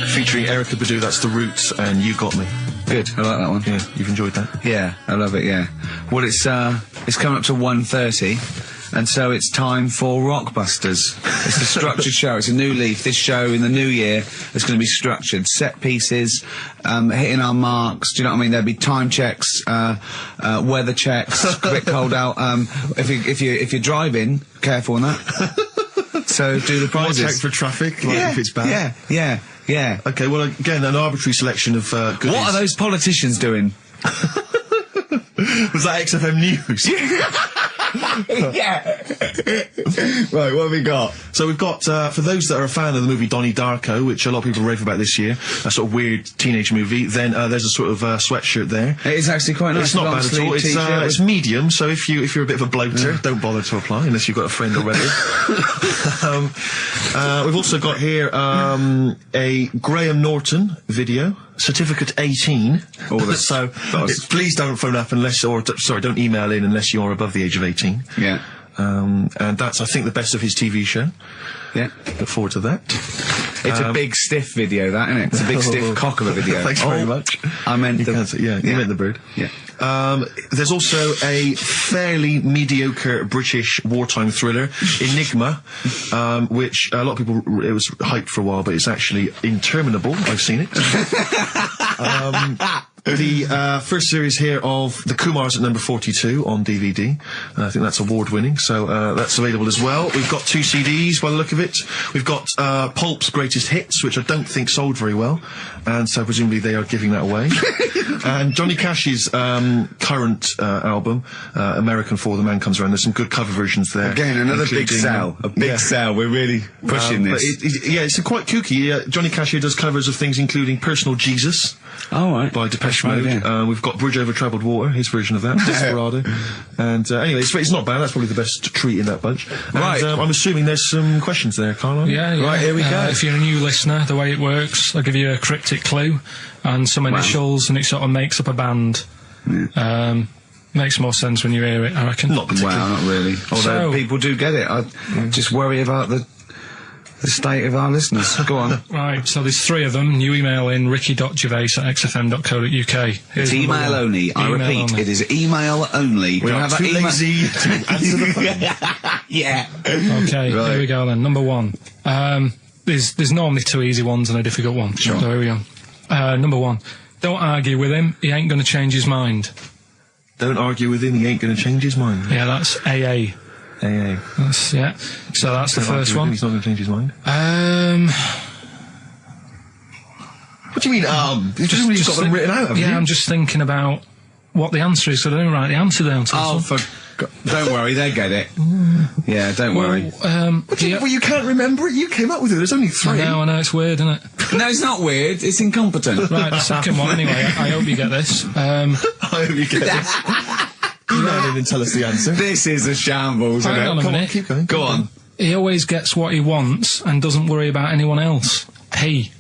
S2: Featuring Erykah Badu, that's The Roots, and You Got Me.
S6: Good, I like that one.
S2: Yeah, you've enjoyed that?
S6: Yeah, I love it, yeah. Well, it's coming up to 1:30, and so it's time for Rockbusters. It's a structured show, it's a new leaf. This show in the new year is going to be structured. Set pieces, hitting our marks, do you know what I mean? There'll be time checks, weather checks, quick hold out. If you're driving, careful on that. So do the prizes.
S2: Check for traffic, like if it's bad.
S6: Yeah.
S2: Okay, well, again, an arbitrary selection of goodies.
S6: What are those politicians doing?
S2: Was that XFM News?
S6: Yeah. Right, what have we got?
S2: So we've got, for those that are a fan of the movie Donnie Darko, which a lot of people rave about this year, a sort of weird teenage movie, then there's a sort of sweatshirt there.
S6: It is actually quite nice.
S2: It's not bad at all. It's medium, so if you're a bit of a bloater, don't bother to apply unless you've got a friend already. We've also got here a Graham Norton video. Certificate 18.
S6: Oh, that's,
S2: so please don't phone up don't email in unless you're above the age of 18.
S6: Yeah.
S2: And that's, I think, the best of his TV show.
S6: Yeah.
S2: Look forward to that.
S6: It's a big stiff video, that, isn't it? It's a big stiff cock of a video.
S2: Thanks very much.
S6: I meant
S2: you meant the bird.
S6: Yeah.
S2: There's also a fairly mediocre British wartime thriller, Enigma, which a lot of people, it was hyped for a while, but it's actually interminable. I've seen it. The first series here of The Kumars at number 42 on DVD. I think that's award-winning, so that's available as well. We've got 2 CDs by the look of it. We've got Pulp's Greatest Hits, which I don't think sold very well, and so presumably they are giving that away. And Johnny Cash's current album, American For the Man Comes Around. There's some good cover versions there.
S6: Again, another big sell. A big sell. We're really pushing this.
S2: It's quite kooky. Johnny Cash here does covers of things including Personal Jesus.
S6: Oh, right.
S2: By Depeche Mode. We've got Bridge Over Troubled Water, his version of that, Desperado. And anyway, it's not bad. That's probably the best treat in that bunch.
S6: Right.
S2: And I'm assuming there's some questions there, Carl.
S3: Yeah.
S6: Right, here we go.
S3: If you're a new listener, the way it works, I'll give you a cryptic clue and some initials, and it sort of makes up a band. Yeah. Makes more sense when you hear it, I reckon.
S2: Not particularly.
S6: Wow, not really. Although people do get it. I just worry about the state of our listeners. Go on.
S3: Right, so there's 3 of them. You email in ricky.gervais@xfm.co.uk.
S6: It's email only. I repeat, it is email only.
S2: We are too lazy to answer the phone.
S6: Yeah.
S3: Okay, here we go then. Number 1. There's normally 2 easy ones and a difficult one.
S6: Sure.
S3: So here we go. Number 1. Don't argue with him. He ain't going to change his mind.
S2: Don't argue with him. He ain't going to change his mind.
S3: Yeah, that's AA.
S2: AA.
S3: Yeah. So that's the first one.
S2: He's not going to change his mind. What do you mean, You've got them written out, haven't you?
S3: Yeah, I'm just thinking about what the answer is, so I didn't write the answer down to
S6: Oh, don't worry, they get it. Yeah, don't worry.
S2: Well, you can't remember it. You came up with it. There's only 3.
S3: I know, it's weird, isn't it?
S6: No, it's not weird. It's incompetent.
S3: Right, the second one, anyway. I hope you get this.
S2: I hope you get this. Email in and tell us the answer.
S6: This is a shambles, isn't it?
S3: Hang on a minute.
S2: Keep going.
S6: Go on.
S3: He always gets what he wants and doesn't worry about anyone else. P.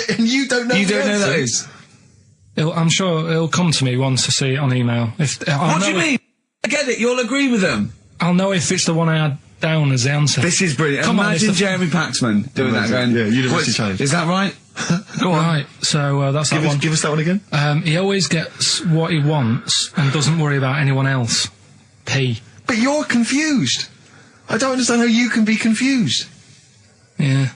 S2: And you don't know.
S6: You don't know
S2: answer.
S6: that is.
S3: I'm sure he'll come to me once I see it on email.
S6: What do you mean? I get it. You'll agree with them.
S3: I'll know if it's the one I had down as the answer.
S6: This is brilliant.
S3: Come on,
S6: Imagine Jeremy Paxman doing that. Going,
S2: yeah, University Challenge.
S6: Is that right? Go on.
S3: Right, so that's that one.
S2: Give us that one again.
S3: He always gets what he wants and doesn't worry about anyone else. P.
S2: But you're confused. I don't understand how you can be confused.
S3: Yeah.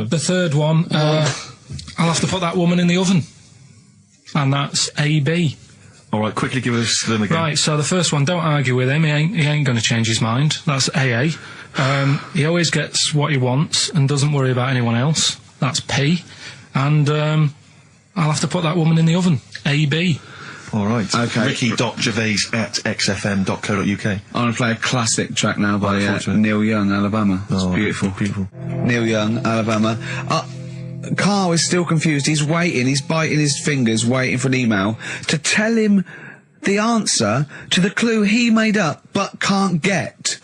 S3: The third one, I'll have to put that woman in the oven. And that's AB.
S2: All right, quickly give us them again.
S3: Right, so the first one, don't argue with him. He ain't going to change his mind. That's AA. He always gets what he wants and doesn't worry about anyone else. That's P. And I'll have to put that woman in the oven. AB.
S2: All right.
S6: Okay.
S2: Ricky.gervais@xfm.co.uk.
S6: I'm going to play a classic track now by Neil Young, Alabama. It's beautiful.
S2: Beautiful.
S6: Neil Young, Alabama. Carl is still confused. He's waiting. He's biting his fingers, waiting for an email to tell him the answer to the clue he made up but can't get.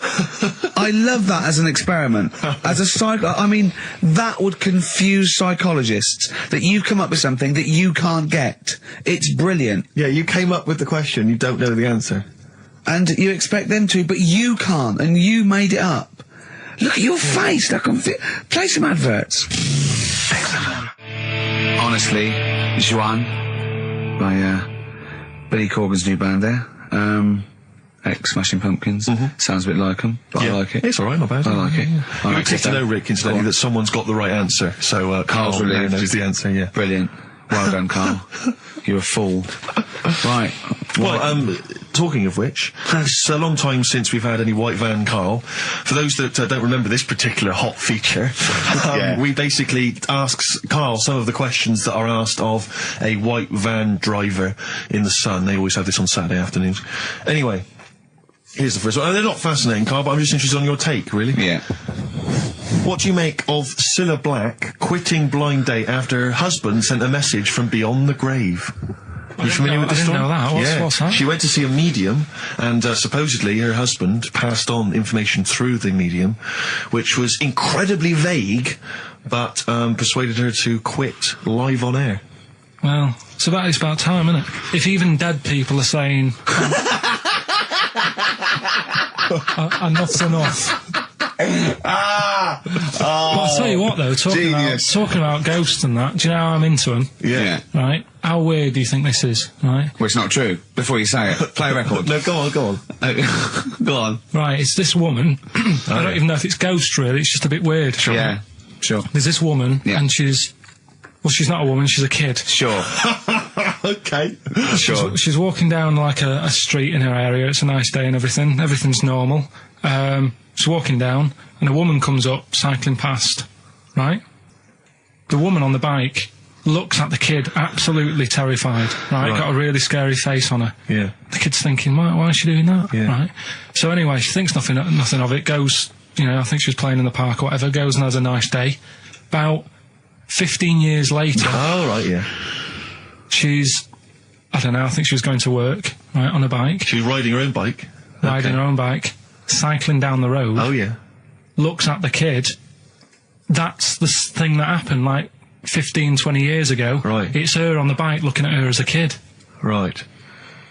S6: I love that as an experiment. As a I mean, that would confuse psychologists, that you come up with something that you can't get. It's brilliant.
S2: Yeah, you came up with the question, you don't know the answer.
S6: And you expect them to, but you can't, and you made it up. Look at your face. Play some adverts. Honestly, Juan by Billy Corgan's new band there. Ex-Smashing Pumpkins. Sounds a bit like them, but I like it.
S2: It's all right, not bad.
S6: I like it.
S2: You would take to know, Rick, incidentally, that someone's got the right answer. So Carl
S6: relieved.
S2: knows the answer. Yeah,
S6: Brilliant. Well done, Carl. You're a fool. Right.
S2: Well, talking of which, it's a long time since we've had any White Van Carl. For those that don't remember this particular hot feature, we basically ask Carl some of the questions that are asked of a white van driver in the Sun. They always have this on Saturday afternoons. Anyway, here's the first one. They're not fascinating, Carl, but I'm just interested on your take, really.
S6: Yeah.
S2: What do you make of Cilla Black quitting Blind Date after her husband sent a message from beyond the grave? Are you familiar with the story?
S3: I didn't know that. What's that?
S2: She went to see a medium, and supposedly her husband passed on information through the medium, which was incredibly vague, but persuaded her to quit live on air.
S3: Well, it's about time, isn't it? If even dead people are saying, enough's enough. But I'll tell you what, though, talking about ghosts and that, do you know how I'm into them?
S6: Yeah.
S3: Right? How weird do you think this is, right?
S6: Well, it's not true. Before you say it, play a record.
S2: No, go on.
S6: Go on.
S3: Right, it's this woman. I don't even know if it's ghost, really. It's just a bit weird.
S6: Yeah. Sure.
S3: There's this woman,
S6: Yeah.
S3: and she's not a woman, she's a kid.
S6: Sure.
S2: Okay.
S6: Sure.
S3: She's walking down like a street in her area. It's a nice day and everything. Everything's normal. She's walking down, and a woman comes up, cycling past, right? The woman on the bike looks at the kid, absolutely terrified, right? Got a really scary face on her.
S2: Yeah.
S3: The kid's thinking, why is she doing that?
S2: Yeah.
S3: Right? So anyway, she thinks nothing of it, goes, I think she was playing in the park or whatever, goes and has a nice day. About 15 years later,
S2: Oh, right, yeah.
S3: she's, I don't know, I think she was going to work, right, on a bike,
S2: She was riding her own bike.
S3: riding
S2: Okay.
S3: her own bike, cycling down the road,
S2: Oh, yeah.
S3: looks at the kid. That's the thing that happened, like, 15, 20 years ago.
S2: Right.
S3: It's her on the bike looking at her as a kid.
S2: Right.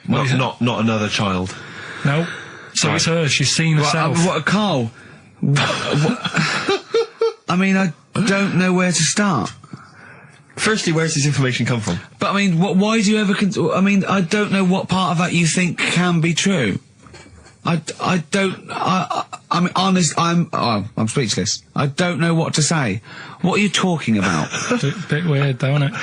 S3: What is it?
S2: Not another child.
S3: No. So
S2: Right.
S3: it's her, she's seen herself.
S6: What, Carl? I mean, I don't know where to start.
S2: Firstly, where's this information come from?
S6: But I mean, why do you ever? I mean, I don't know what part of that you think can be true. I don't. I mean, honest. I'm speechless. I don't know what to say. What are you talking about?
S3: Bit weird, though, isn't it?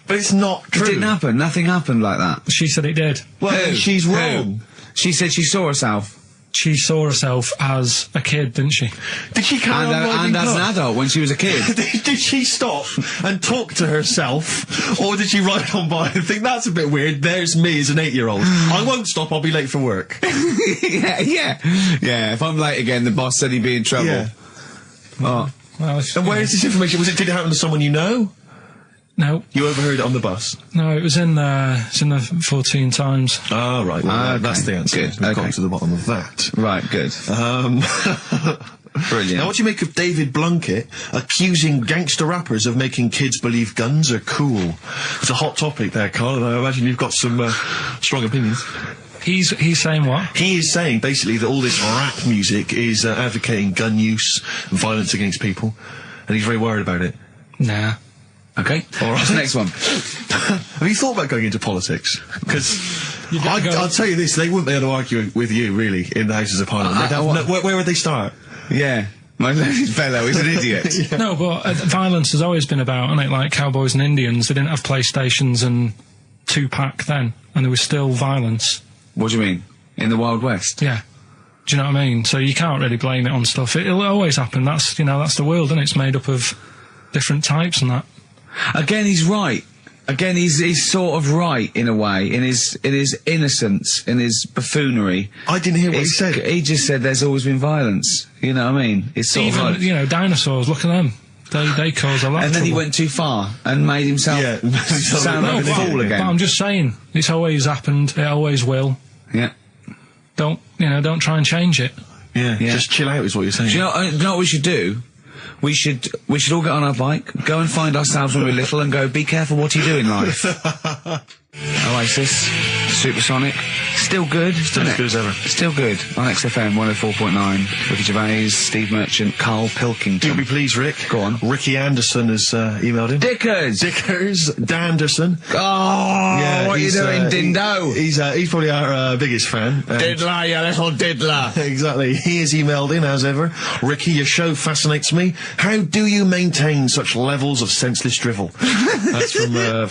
S2: But it's not
S6: It
S2: true.
S6: didn't happen. Nothing happened like that.
S3: She said it did.
S2: Well,
S6: Who?
S2: she's
S6: Who?
S2: wrong.
S6: She said she saw herself.
S3: She saw herself as a kid, didn't she?
S2: Did she carry on riding
S6: And as an
S2: cars?
S6: adult when she was a kid.
S2: Did she stop and talk to herself, or did she ride on by and think that's a bit weird? There's me as an 8-year-old. I won't stop. I'll be late for work.
S6: Yeah. If I'm late again, the boss said he'd be in trouble.
S2: Yeah.
S6: Oh.
S3: Well, it's,
S2: And where is this information? Did it happen to someone you know?
S3: No,
S2: You overheard it on the bus.
S3: no, it was in the 14 Times.
S2: Oh, right. Well,
S6: Okay.
S2: that's the answer.
S6: Good.
S2: We've
S6: Okay.
S2: got to the bottom of that.
S6: Right. Good. Brilliant.
S2: Now, what do you make of David Blunkett accusing gangster rappers of making kids believe guns are cool? It's a hot topic there, Carl, and I imagine you've got some strong opinions.
S3: He's saying what?
S2: He is saying, basically, that all this rap music is advocating gun use and violence against people, and he's very worried about it.
S3: Nah.
S6: Okay.
S2: All right.
S6: What's the next one?
S2: Have you thought about going into politics? Because
S3: You don't go-
S2: I'll tell you this, they wouldn't be able to argue with you, really, in the Houses of Parliament. They'd have where would they start?
S6: Yeah. My fellow is an idiot.
S3: No, but violence has always been about, isn't it? Like cowboys and Indians, they didn't have PlayStations and Tupac then, and there was still violence.
S6: What do you mean? In the Wild West?
S3: Yeah. Do you know what I mean? So you can't really blame it on stuff. It'll always happen. That's the world, and it's made up of different types and that.
S6: Again, he's right. Again, he's sort of right in a way, in his innocence, in his buffoonery.
S2: I didn't hear what he
S6: It's-
S2: said.
S6: He just said there's always been violence. You know what I mean? It's sort
S3: Even
S6: of like,
S3: dinosaurs. Look at them. They cause a lot.
S6: and
S3: of
S6: then he
S3: trouble.
S6: wend too far and made himself
S2: Yeah.
S6: sound
S3: No,
S6: like a
S3: but,
S6: fool
S3: but
S6: again.
S3: I'm just saying, it's always happened. It always will.
S6: Yeah.
S3: Don't try and change it.
S2: Yeah,
S6: Yeah.
S2: just chill out is what you're saying.
S6: Do you know what we should do? We should all get on our bike, go and find ourselves when we're little, and go. Be careful what you do in life. Oasis, Supersonic, still good,
S2: Still
S6: isn't
S2: as
S6: it?
S2: good as ever.
S6: Still good on XFM 104.9. Ricky Gervais, Steve Merchant, Karl Pilkington.
S2: You'll be pleased, Rick.
S6: Go on.
S2: Ricky Anderson has emailed him.
S6: Dickers.
S2: Dickers Danderson.
S6: Oh, what are you
S2: he's,
S6: doing, Dindo?
S2: He's probably our biggest fan.
S6: Diddler, you little diddler.
S2: Exactly. He has emailed in, as ever. Ricky, your show fascinates me. How do you maintain such levels of senseless drivel? That's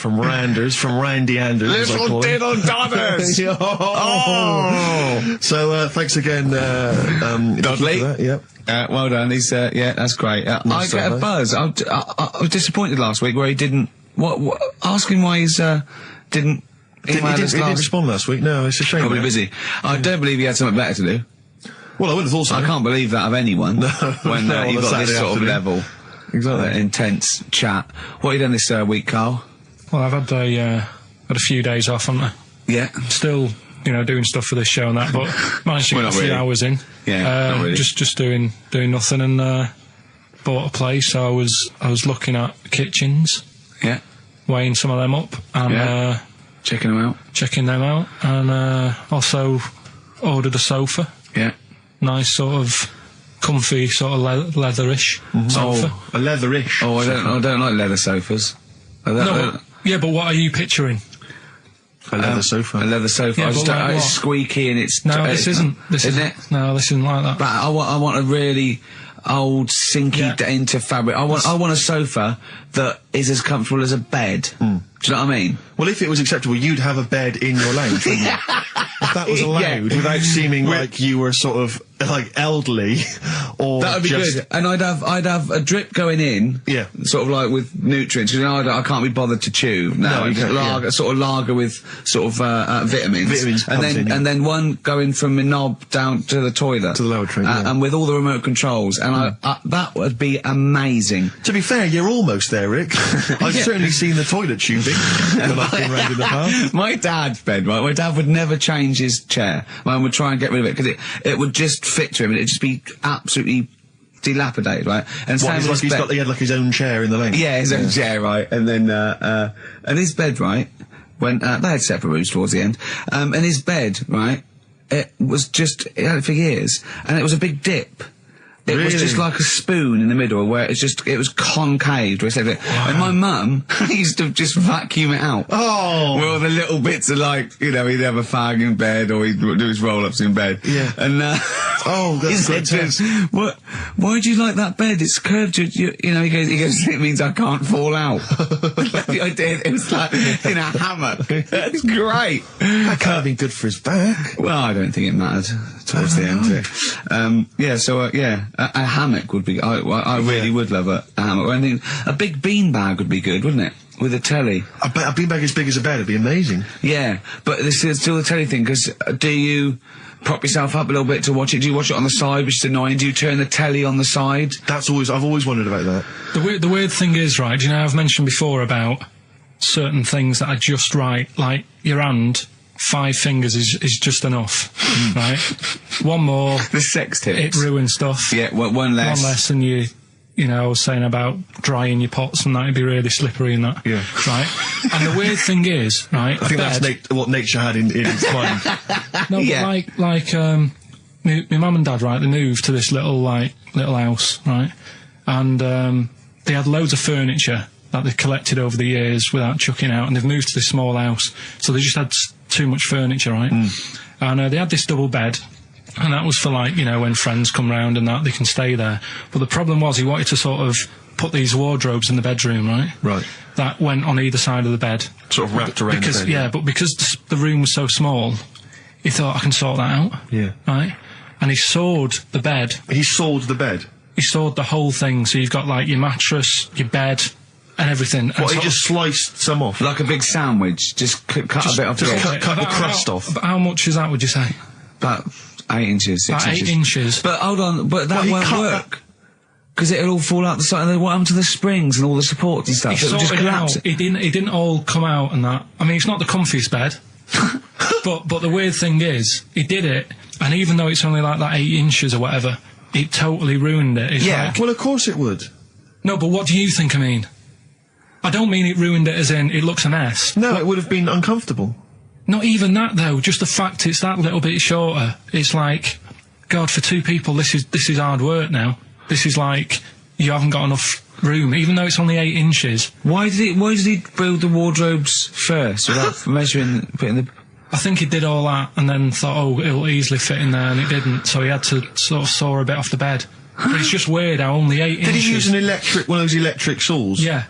S2: from Randers, from Randy Anders. as I
S6: Little
S2: call him.
S6: diddle dodders.
S2: Oh. So thanks again,
S6: Dudley.
S2: for that, Yep.
S6: Well done. He's yeah, that's great. I
S2: Nice
S6: get a
S2: stuff,
S6: buzz. I was disappointed last week where he didn't. What? Ask him why he's didn't.
S2: He
S6: email us
S2: didn't
S6: last.
S2: respond last week. No, it's a shame.
S6: Probably
S2: man.
S6: busy. I don't believe he had something better to do.
S2: Well, I would have thought so.
S6: I can't believe that of anyone when
S2: No, on
S6: you've
S2: a
S6: got this
S2: Saturday
S6: sort of
S2: afternoon.
S6: level,
S2: Exactly.
S6: intense chat. What have you done this week, Carl?
S3: Well, I've had a few days off, haven't I?
S6: Yeah.
S3: Still, doing stuff for this show and that, but managed to
S6: Well,
S3: get
S6: not
S3: a few
S6: really.
S3: hours in.
S6: Yeah, not really.
S3: Just doing nothing, and bought a place. So I was looking at kitchens,
S6: Yeah.
S3: weighing some of them up, and
S6: Yeah. Checking them out.
S3: checking them out, and also ordered a sofa.
S6: Yeah.
S3: Nice sort of comfy, sort of leatherish sofa.
S6: Oh.
S2: A leatherish.
S6: Oh, I don't like leather sofas.
S3: No, but what are you picturing?
S2: A leather sofa.
S6: A leather sofa.
S3: Yeah,
S6: I just
S3: but
S6: don't.
S3: like
S6: It's
S3: what?
S6: squeaky and it's.
S3: No, this isn't. This
S6: isn't
S3: isn't.
S6: it?
S3: No, this isn't like that.
S6: But I want a really. old sinky into fabric. I want a sofa that is as comfortable as a bed. Do you know what I mean?
S2: Well, if it was acceptable, you'd have a bed in your lounge, wouldn't you? If that was allowed, without seeming like you were sort of like elderly, or
S6: that would be good. And I'd have a drip going in, sort of like with nutrients, because I can't be bothered to chew. No, you can lager, sort of lager with sort of vitamins, and then one going from the knob down to the toilet,
S2: to the lavatory,
S6: and with all the remote controls, and that would be amazing.
S2: To be fair, you're almost there, Rick. I've certainly seen the toilet tubing when I've been round in the past.
S6: My dad's bed, right? My dad would never change his chair. My mum would try and get rid of it because it would just fit to him, and it'd just be absolutely dilapidated, right? And
S2: he had like his own chair in the lane.
S6: Yeah, his own chair, right? And then and his bed, right? When they had separate rooms towards the end, and his bed, right? It had it for years, and it was a big dip. It was just like a spoon in the middle, where it was concave. And my mum used to just vacuum it out.
S2: Oh!
S6: With all the little bits of, like, you know, he'd have a fag in bed, or he'd do his roll-ups in bed.
S2: Yeah.
S6: And,
S2: oh, that's good.
S6: Why do you like that bed? It's curved, you know, he goes, it means I can't fall out. I did. It was like in a hammock. That's great.
S2: That can't be good for his back.
S6: Well, I don't think it mattered towards the end. A hammock would be. I really would love a hammock. Or anything. A big beanbag would be good, wouldn't it? With a telly.
S2: I bet a beanbag as big as a bed would be amazing.
S6: Yeah, but this is still the telly thing, because do you prop yourself up a little bit to watch it? Do you watch it on the side, which is annoying? Do you turn the telly on the side? I've
S2: always wondered about that.
S3: The weird thing is, right, you know, I've mentioned before about certain things that are just right, like your hand. 5 fingers is just enough, right? One more.
S6: The sex tips.
S3: It ruins stuff.
S6: Yeah, one less.
S3: One less, and you know, I was saying about drying your pots and that'd be really slippery and that.
S2: Yeah.
S3: Right? And the weird thing is, right?
S2: I think that's what nature had in its mind.
S3: No, but like, my mum and dad, right, they moved to this little house, right? And, they had loads of furniture that they've collected over the years without chucking out, and they've moved to this small house. So they just had too much furniture, right? And they had this double bed, and that was for, like, you know, when friends come round and that, they can stay there. But the problem was he wanted to sort of put these wardrobes in the bedroom, right?
S2: Right.
S3: That went on either side of the bed.
S2: Sort of wrapped around the bed.
S3: Yeah, but because the room was so small, he thought, I can sort that out.
S2: Yeah.
S3: Right? And he sawed the bed.
S2: He sawed the bed?
S3: He sawed the whole thing, so you've got, like, your mattress, your bed, and everything.
S2: What, he just sliced some off?
S6: Like a big sandwich, just cut a bit off.
S2: Just cut the crust off.
S3: How much is that, would you say?
S6: About 8 inches, 6
S3: inches. 8 inches.
S6: But hold on, but that won't work. Because it'll all fall out the side, and then what happened to the springs and all the supports and stuff? It'll just collapse.
S3: It didn't all come out and that. I mean, it's not the comfiest bed. but the weird thing is, he did it, and even though it's only like that 8 inches or whatever, it totally ruined it. It's like,
S2: well, of course it would.
S3: No, but what do you think I mean? I don't mean it ruined it as in it looks a mess.
S2: No, it would have been uncomfortable.
S3: Not even that, though. Just the fact it's that little bit shorter. It's like, God, for 2 people, this is hard work now. This is like, you haven't got enough room, even though it's only 8 inches.
S6: Why did he build the wardrobes first without measuring, putting the...
S3: I think he did all that and then thought, oh, it'll easily fit in there, and it didn't, so he had to sort of saw a bit off the bed. But it's just weird how only 8 inches...
S2: Did he use one of those electric saws?
S3: Yeah.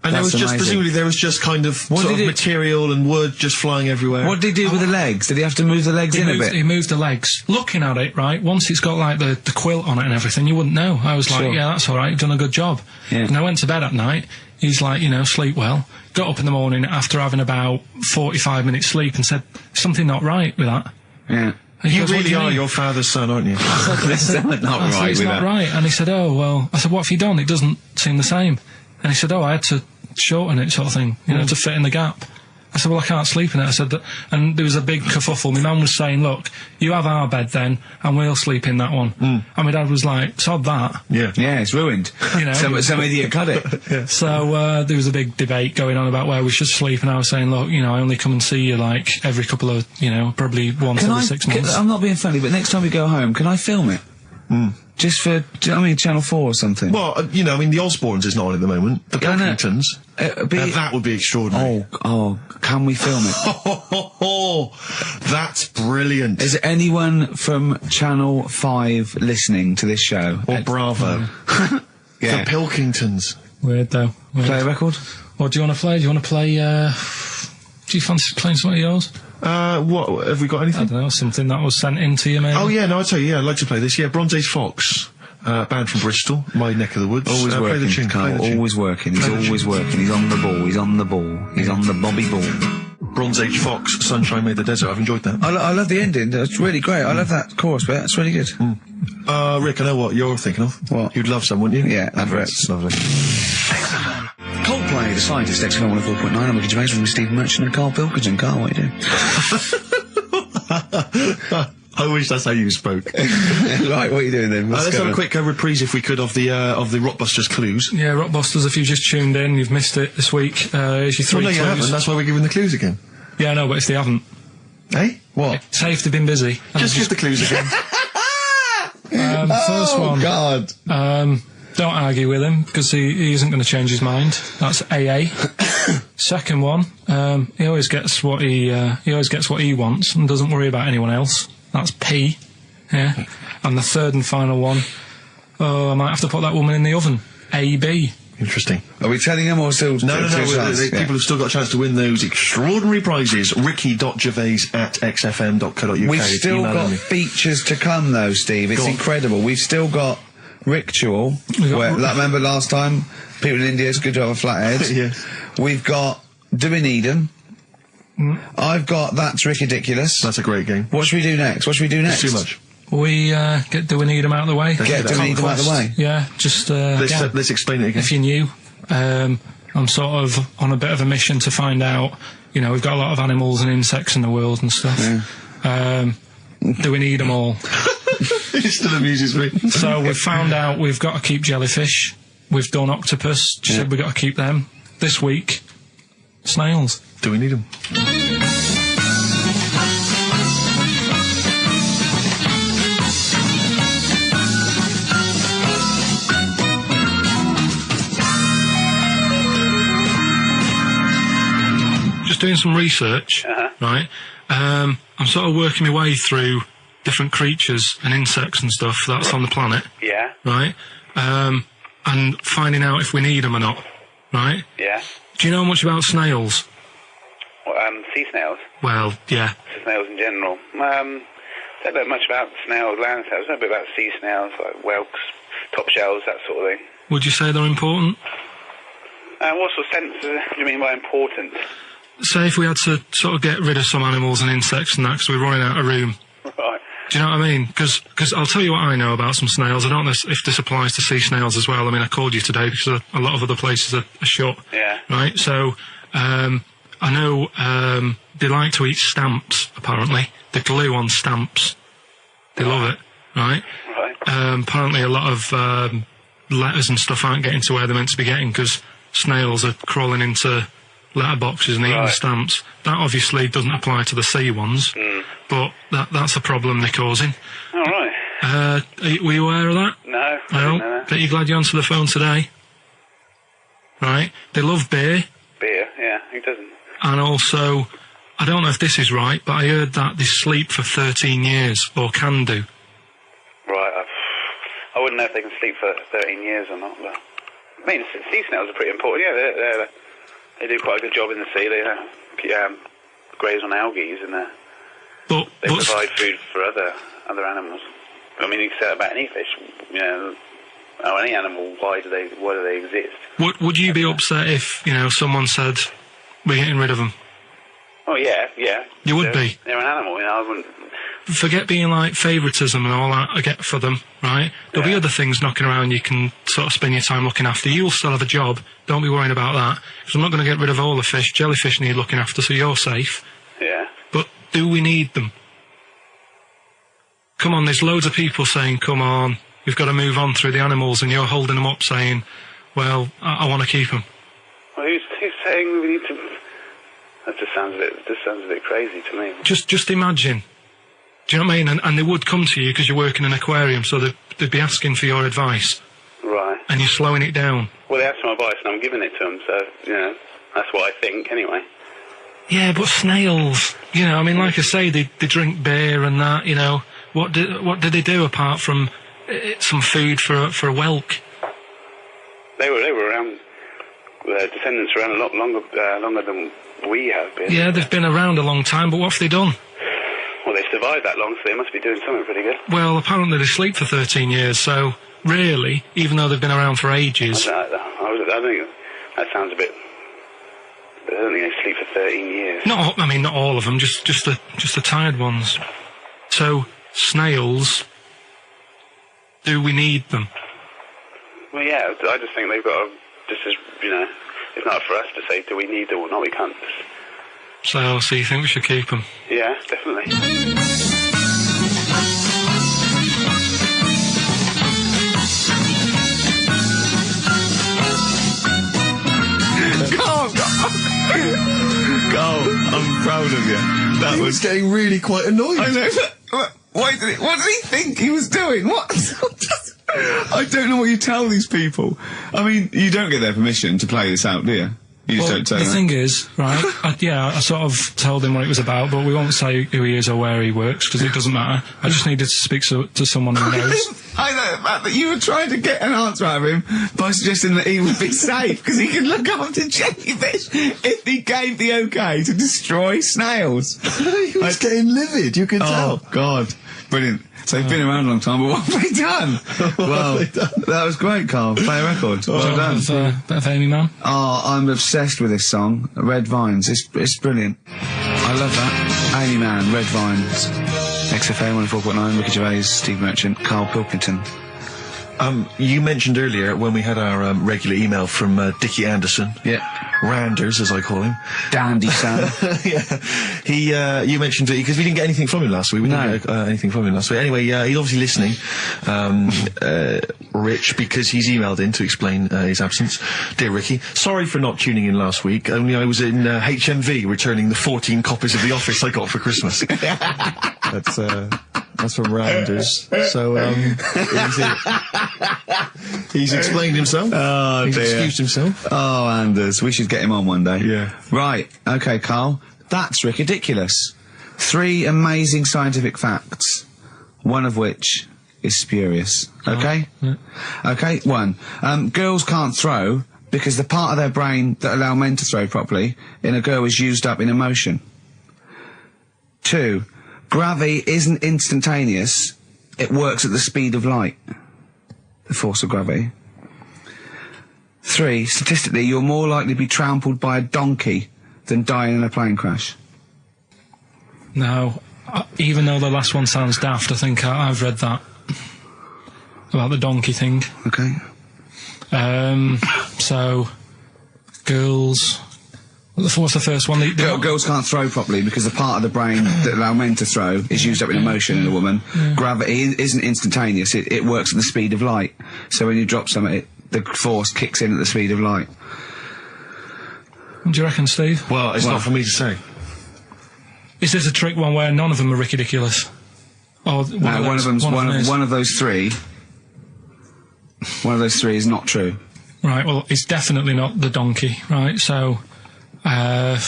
S2: And presumably there was just kind of sort of material and wood just flying everywhere.
S6: What did he do with the legs? Did he have to move the legs in a bit?
S3: He moved the legs. Looking at it, right, once it's got, like, the quilt on it and everything, you wouldn't know. I was like, yeah, that's all right, you've done a good job. Yeah. And I went to bed at night, he's like, you know, sleep well. Got up in the morning after having about 45 minutes sleep and said, something not right with that.
S6: Yeah.
S2: You really are your father's son, aren't you?
S3: I said,
S6: not right
S3: it's
S6: with
S3: not
S6: that.
S3: right. And he said, oh, well, I said, what have you done? It doesn't seem the same. And he said, oh, I had to shorten it, sort of thing, you know, to fit in the gap. I said, well, I can't sleep in it. I said that, and there was a big kerfuffle. My mum was saying, look, you have our bed then, and we'll sleep in that one. And my dad was like, sod that.
S2: Yeah.
S6: Yeah, it's ruined.
S3: You know.
S6: Some idiot cut it.
S2: Yeah.
S3: So, there was a big debate going on about where we should sleep, and I was saying, look, you know, I only come and see you, like, every couple of, you know, probably once every 6 months.
S6: I'm not being funny, but next time we go home, can I film it? Just for, Channel 4 or something.
S2: Well, the Osbournes is not on at the moment. The
S6: Yeah, I know.
S2: Pilkingtons. That would be extraordinary.
S6: Oh, can we film it?
S2: That's brilliant.
S6: Is there anyone from Channel 5 listening to this show?
S2: Or Bravo.
S6: Yeah.
S2: The Pilkingtons.
S3: Weird though. Weird.
S6: Play a record?
S3: What do you want to play? Do you want to play, do you fancy playing some of yours?
S2: What, have we got
S3: I
S2: anything?
S3: don't know, something that was sent in to you maybe?
S2: Oh yeah, no, I'd tell you, I'd like to play this. Yeah, Bronze Age Fox, band from Bristol, my neck of the woods.
S6: Always
S2: play
S6: working,
S2: the tune,
S6: Carl.
S2: play the tune.
S6: Always working. He's always working. He's on the ball. He's on the ball. He's on the Bobby ball.
S2: Bronze Age Fox, Sunshine Made the Desert. I've enjoyed that.
S6: I love the ending. That's really great. I love that chorus bit. That's really good.
S2: Rick, I know what you're thinking of.
S6: What?
S2: You'd love some, wouldn't you?
S6: Yeah, adverts.
S2: Lovely.
S6: Coldplay, the scientist, XFM 104.9. I'm Ricky Gervais from Stephen Merchant and Karl Pilkington. Karl, what are you doing?
S2: I wish that's how you spoke.
S6: Right, what are you doing then?
S2: Let's have a quick reprise, if we could, of the Rockbusters clues.
S3: Yeah, Rockbusters, if you've just tuned in, you've missed it this week. Here's your 3
S2: Well, no, you
S3: clues.
S2: haven't. That's why we're giving the clues again.
S3: Yeah, I know, but if they haven't.
S2: Eh? What?
S3: Say if they've been busy.
S2: Just give the clues again.
S3: First one.
S6: God.
S3: Don't argue with him, because he isn't going to change his mind. That's AA. Second one, he always gets what he wants and doesn't worry about anyone else. That's P. Yeah. And the third and final one, I might have to put that woman in the oven. AB.
S2: Interesting.
S6: Are we telling him or still?
S2: No. People have still got a chance to win those extraordinary prizes. ricky.gervais@xfm.co.uk.
S6: We've still got features to come, though, Steve. It's incredible. We've still got Ritual. Remember last time? People in India, it's good to have a flat head.
S2: Yes.
S6: We've got Do We Need 'Em? I've got That's Ridiculous.
S2: That's a great game.
S6: What should we do next?
S2: It's too much.
S3: We Do We Need 'Em out of the way?
S6: Get Do We Need 'Em out of the way?
S3: Yeah, just
S2: Let's explain it again.
S3: if you're new, I'm sort of on a bit of a mission to find out, we've got a lot of animals and insects in the world and stuff.
S6: Yeah.
S3: Do we need them all?
S2: It still amuses me.
S3: So we've found out we've got to keep jellyfish. We've done octopus. She said we've got to keep them. This week, snails.
S2: Do we need them?
S3: Just doing some research, right? I'm sort of working my way through different creatures and insects and stuff that's on the planet.
S7: Yeah.
S3: Right? And finding out if we need them or not. Right?
S7: Yeah.
S3: Do you know much about snails?
S7: Sea snails.
S3: Well, yeah.
S7: Snails in general. Don't know much about snails, land snails. I know a bit about sea snails, like whelks, top shells, that sort of thing.
S3: Would you say they're important?
S7: What sort of sense do you mean by important?
S3: Say if we had to sort of get rid of some animals and insects and that because we're running out of room.
S7: Right.
S3: Do you know what I mean? Because I'll tell you what I know about some snails. I don't know if this applies to sea snails as well. I mean, I called you today because a lot of other places are shut.
S7: Yeah.
S3: Right? So, I know they like to eat stamps, apparently. The glue on stamps. They love it. Right?
S7: Right.
S3: Apparently a lot of letters and stuff aren't getting to where they're meant to be getting because snails are crawling into letterboxes and eating the stamps. That obviously doesn't apply to the sea ones, but that's a problem they're causing.
S7: All right.
S3: Were you aware of that?
S7: No. I
S3: No?
S7: didn't know that.
S3: Bet you're glad you answered the phone today. Right? They love beer,
S7: Beer, yeah. Who doesn't?
S3: and also, I don't know if this is right, but I heard that they sleep for 13 years, or can do.
S7: Right. I wouldn't know if they can sleep for 13 years or not, but... I mean, sea snails are pretty important. Yeah, they do quite a good job in the sea. They graze on algae and
S3: But
S7: they provide food for other animals. I mean, you can say that about any fish, or any animal. Why do they exist?
S3: would you be upset if, someone said, we're getting rid of them?
S7: Oh yeah.
S3: You would be.
S7: They're an animal. I wouldn't.
S3: Forget being like favouritism and all that I get for them, right? There'll be other things knocking around you can sort of spend your time looking after. You'll still have a job. Don't be worrying about that. Because I'm not going to get rid of all the fish. Jellyfish need looking after, so you're safe.
S7: Yeah.
S3: But do we need them? Come on, there's loads of people saying, come on, we've got to move on through the animals, and you're holding them up saying, well, I want to keep them.
S7: Well, who's saying we need to? That just sounds a bit crazy to me.
S3: Just imagine. Do Do you know what I mean? And they would come to you because you work in an aquarium, so they'd be asking for your advice.
S7: Right.
S3: And you're slowing it down.
S7: Well, they asked for my advice and I'm giving it to them, so, that's what I think, anyway.
S3: Yeah, but snails, I mean, like I say, they drink beer and that, What did they do apart from some food for a whelk?
S7: They were around, descendants around a lot longer than we have been.
S3: Yeah, they've been around a long time, but what have they done?
S7: Well, they survived that long, so they must be doing something pretty good.
S3: Well, apparently they sleep for 13 years, so really, even though they've been around for ages...
S7: I think that sounds a bit... I don't think they sleep for 13 years.
S3: Not all of them, just the tired ones. So, snails, do we need them?
S7: Well, yeah, I just think they've got to, it's not for us to say, do we need them or not, we can't.
S3: So you think we should keep them?
S7: Yeah, definitely.
S6: Carl, I'm proud of you. That was
S1: getting really quite annoyed.
S6: I know. What did he think he was doing? What? I don't know what you tell these people. I mean, you don't get their permission to play this out, do you? You just don't say
S3: the
S6: that.
S3: thing is, right, I sort of told him what it was about, but we won't say who he is or where he works, because it doesn't matter. I just needed to speak to someone who knows.
S6: I know the fact that you were trying to get an answer out of him by suggesting that he would be safe, because he could look after jellyfish if he gave the okay to destroy snails.
S1: He was getting livid, you can tell.
S6: Oh, God. Brilliant. So they've been around a long time, but what have they done? Well, that was great, Carl. Play a record. Well done.
S3: Bit of Amy Man.
S6: Oh, I'm obsessed with this song, Red Vines. It's brilliant. I love that. Amy Man, Red Vines. XFM 104.9, Ricky Gervais, Steve Merchant, Karl Pilkington.
S2: You mentioned earlier when we had our regular email from Dickie Anderson.
S6: Yeah.
S2: Randers, as I call him.
S6: Dandy son.
S2: Yeah. You mentioned it because we didn't get anything from him last week. We didn't get anything from him last week. Anyway, he's obviously listening, Rich, because he's emailed in to explain his absence. Dear Ricky, sorry for not tuning in last week. Only I was in HMV returning the 14 copies of The Office I got for Christmas. That's from Randers. So, he's explained himself.
S6: Oh,
S2: he's
S6: dear.
S2: excused himself.
S6: Oh, Anders, we should get him on one day.
S2: Yeah.
S6: Right, okay, Carl. That's ridiculous. 3 amazing scientific facts, one of which is spurious. Okay?
S3: Yeah.
S6: Okay, 1. Girls can't throw because the part of their brain that allow men to throw properly in a girl is used up in emotion. 2. Gravity isn't instantaneous, it works at the speed of light. The force of gravity. 3. Statistically, you're more likely to be trampled by a donkey than die in a plane crash.
S3: Now, even though the last one sounds daft, I think I've read that. About the donkey thing.
S6: Okay.
S3: So, girls... What's the first one?
S6: Girls can't throw properly because the part of the brain that allow men to throw is used up in emotion in a woman.
S3: Yeah.
S6: Gravity isn't instantaneous, it works at the speed of light. So when you drop something, the force kicks in at the speed of light.
S3: What do you reckon, Steve?
S2: Well, it's not for me to say.
S3: Is this a trick one where none of them are ridiculous? Or
S6: one of those three. One of those 3 is not true.
S3: Right, well, it's definitely not the donkey, right? So, I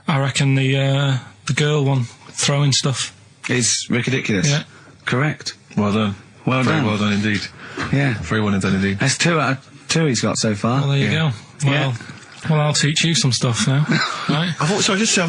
S3: reckon the girl one, throwing stuff.
S6: Is ridiculous.
S3: Yeah.
S2: Correct. Well done.
S6: Well
S2: Very
S6: done.
S2: well done indeed.
S6: Yeah.
S2: Very well done indeed.
S6: That's 2 out of 2 he's got so far.
S3: Well, there you go.
S6: Yeah.
S3: Well, I'll teach you some stuff now. Right?
S2: I've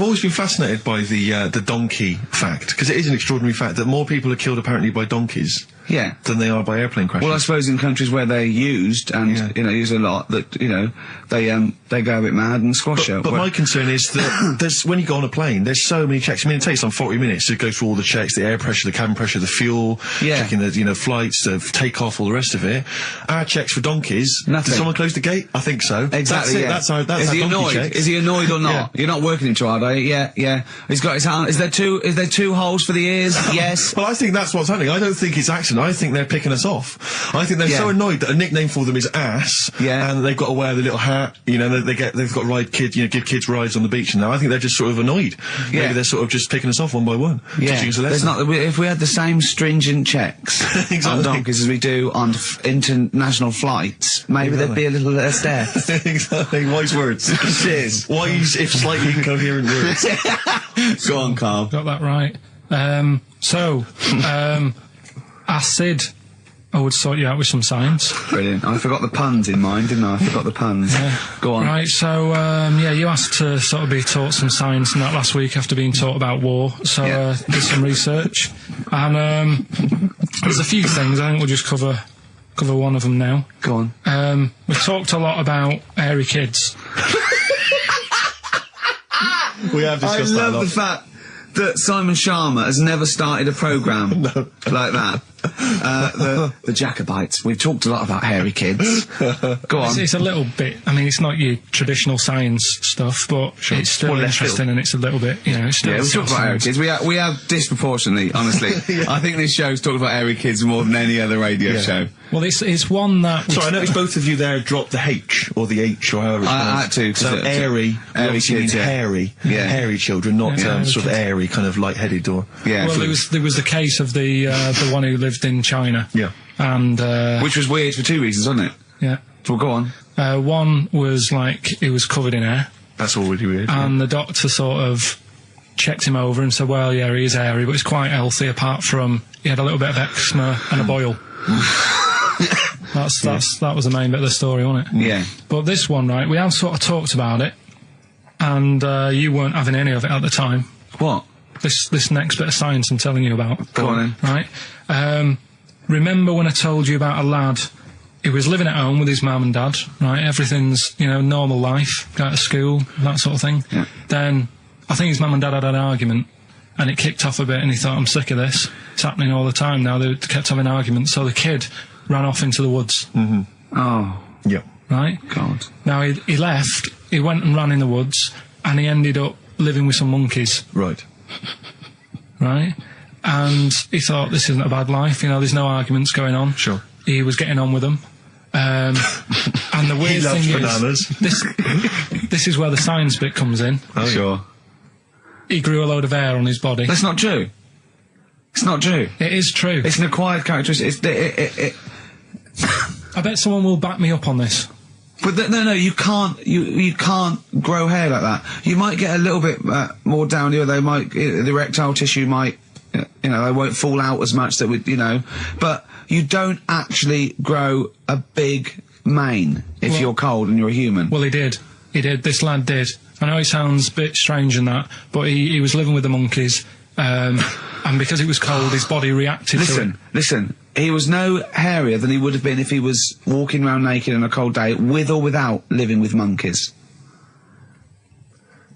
S2: always been fascinated by the donkey fact, because it is an extraordinary fact that more people are killed apparently by donkeys
S6: Yeah.
S2: than they are by airplane crashes.
S6: Well, I suppose in countries where they're used and use a lot, that they go a bit mad and squash it.
S2: But my concern is that there's when you go on a plane, there's so many checks. I mean, it takes some 40 minutes to go through all the checks: the air pressure, the cabin pressure, the fuel, checking the flights, the takeoff, all the rest of it. Our checks for donkeys.
S6: Nothing.
S2: Did someone close the gate? I think so.
S6: Exactly.
S2: That's
S6: Yeah.
S2: it. That's
S6: is
S2: our
S6: he
S2: donkey
S6: annoyed?
S2: check.
S6: Is he annoyed or not?
S2: Yeah.
S6: You're not working him too hard, are you? Yeah. He's got his hand. Is there two holes for the ears? Yes.
S2: Well, I think that's what's happening. I don't think it's accident. I think they're picking us off. I think they're so annoyed that a nickname for them is ass.
S6: Yeah.
S2: And they've got to wear the little hat. You know, they've got to ride kids. You know, give kids rides on the beach. And now I think they're just sort of annoyed.
S6: Yeah.
S2: Maybe they're sort of just picking us off one by one.
S6: Yeah.
S2: Teaching us a lesson.
S6: If we had the same stringent checks on donkeys as we do on international flights, maybe there'd be a little less death.
S2: Exactly. Wise words.
S6: Cheers.
S2: Wise, if slightly incoherent words.
S6: Go on, Carl.
S3: Got that right. Acid, I would sort you out with some science.
S6: Brilliant. I forgot the puns in mind, didn't I? I forgot the puns. Go on.
S3: Right, so, you asked to sort of be taught some science and that last week after being taught about war, so did some research. And there's a few things, I think we'll just cover one of them now.
S6: Go on.
S3: We talked a lot about hairy kids.
S2: We have discussed that a lot.
S6: I love the fact that Simon Sharma has never started a programme like that. The Jacobites. We've talked a lot about hairy kids. Go on.
S3: It's a little bit, I mean, it's not your traditional science stuff, but it's still interesting and it's a little bit, you know, it's still...
S6: Yeah, we've talked about hairy kids. We have disproportionately, honestly. I think this show's talked about hairy kids more than any other radio show.
S3: Well, it's one that...
S2: Sorry, I noticed both of you there dropped the H, or the H, or however it's
S6: I had to.
S2: So airy
S6: kids,
S2: hairy. Hairy children, not sort of airy, kind of light-headed or...
S6: Yeah.
S3: Well, there was the case of the one who lived in China.
S2: Yeah.
S3: And...
S6: which was weird for two reasons, wasn't it?
S3: Yeah.
S6: Well, go on.
S3: One was, like, he was covered in hair.
S2: That's already weird.
S3: And the doctor sort of checked him over and said, well, yeah, he is hairy, but he's quite healthy, apart from he had a little bit of eczema and a boil. That was the main bit of the story, wasn't it?
S6: Yeah.
S3: But this one, right, we have sort of talked about it, and you weren't having any of it at the time.
S6: What?
S3: This next bit of science I'm telling you about.
S6: Go on then.
S3: Right? Remember when I told you about a lad who was living at home with his mum and dad, right? Everything's, you know, normal life, go to school, that sort of thing.
S6: Yeah.
S3: Then, I think his mum and dad had an argument, and it kicked off a bit, and he thought, I'm sick of this. It's happening all the time now. They kept having arguments, so the kid ran off into the woods.
S6: Mm-hmm. Oh.
S2: Yeah.
S3: Right?
S6: God.
S3: Now, he left, he went and ran in the woods, and he ended up living with some monkeys.
S2: Right.
S3: Right? And he thought, this isn't a bad life, you know, there's no arguments going on.
S2: Sure.
S3: He was getting on with them. And the weird thing
S2: bananas.
S3: is, this is where the science bit comes in.
S6: Oh, sure.
S3: He grew a load of hair on his body.
S6: That's not true. It's not true.
S3: It is true.
S6: It's an acquired characteristic.
S3: I bet someone will back me up on this.
S6: But no, you can't. You can't grow hair like that. You might get a little bit more down here. The erectile tissue might, you know, they won't fall out as much. That would, you know, but you don't actually grow a big mane if you're cold and you're a human.
S3: Well, he did. This lad did. I know it sounds a bit strange and that, but he was living with the monkeys, and because it was cold, his body reacted to it.
S6: Listen, he was no hairier than he would have been if he was walking around naked on a cold day, with or without living with monkeys.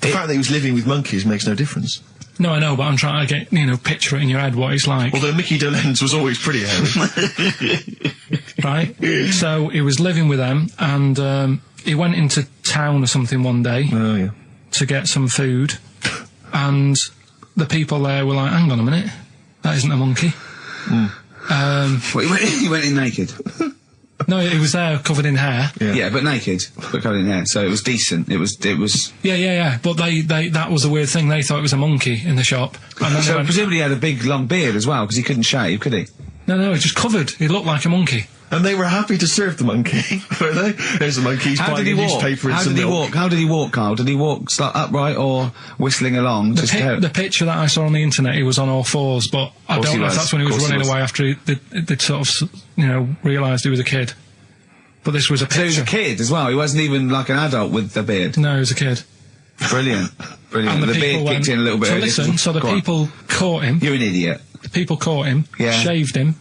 S2: The fact that he was living with monkeys makes no difference.
S3: No, I know, but I'm trying to get, you know, picture it in your head what it's like.
S2: Although Mickey Dolenz was always pretty hairy.
S3: Right? So he was living with them, and he went into town or something one day to get some food, and the people there were like, hang on a minute, that isn't a monkey.
S6: He went in naked.
S3: No, he was there covered in hair.
S6: Yeah, but naked, but covered in hair, so it was decent. It was.
S3: Yeah. But they that was the weird thing. They thought it was a monkey in the shop. And then
S6: So presumably he had a big long beard as well, because he couldn't shave, could he?
S3: No, he just covered. He looked like a monkey.
S2: And they were happy to serve the monkey, were they? There's the monkey. He's buying a newspaper and some milk.
S6: How did he walk, Carl? Did he walk upright or whistling along?
S3: The picture that I saw on the internet, he was on all fours, but I don't know if that's when he was running away after they'd sort of, you know, realised he was a kid. But this was a picture.
S6: So he was a kid as well. He wasn't even like an adult with a beard.
S3: No, he was a kid.
S6: Brilliant.
S3: And
S6: the beard kicked in a little bit.
S3: So listen, so the people caught him.
S6: You're an idiot.
S3: The people caught him, shaved him,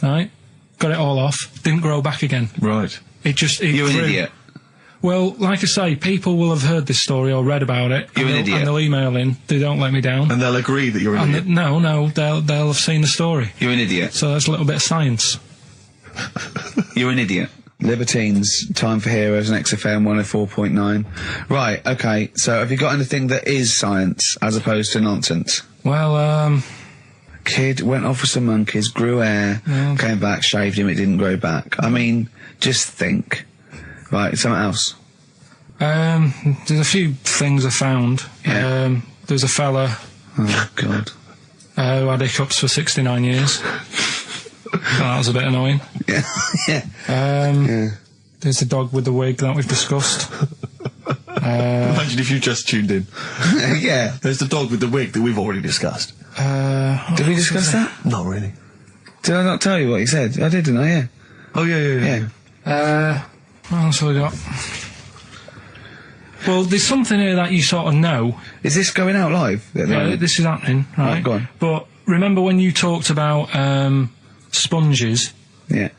S3: right? Got it all off, didn't grow back again.
S2: Right.
S6: You're an idiot.
S3: Well, like I say, people will have heard this story or read about it.
S6: You're an idiot.
S3: And they'll email in. They don't let me down.
S2: And they'll agree that you're an idiot.
S3: No, they'll have seen the story.
S6: You're an idiot.
S3: So that's a little bit of science.
S6: You're an idiot. Libertines, Time for Heroes, and XFM 104.9. Right, okay, so have you got anything that is science as opposed to nonsense?
S3: Well,
S6: Kid went off with some monkeys, grew hair, came back, shaved him, it didn't grow back. I mean, just think. Right, something else.
S3: There's a few things I found.
S6: Yeah.
S3: There's a fella
S6: Oh, God.
S3: who had hiccups for 69 years. That was a bit annoying.
S6: Yeah. Yeah.
S3: There's the dog with the wig that we've discussed.
S2: Imagine if you just tuned in.
S6: Yeah.
S2: There's the dog with the wig that we've already discussed.
S6: Did we discuss that?
S2: Not really.
S6: Did I not tell you what he said? I did, didn't I? Yeah.
S2: Oh, yeah.
S3: What else have we got? Well, there's something here that you sort of know.
S6: Is this going out live?
S3: This is happening, right?
S6: Right, go on.
S3: But remember when you talked about sponges?
S6: Yeah.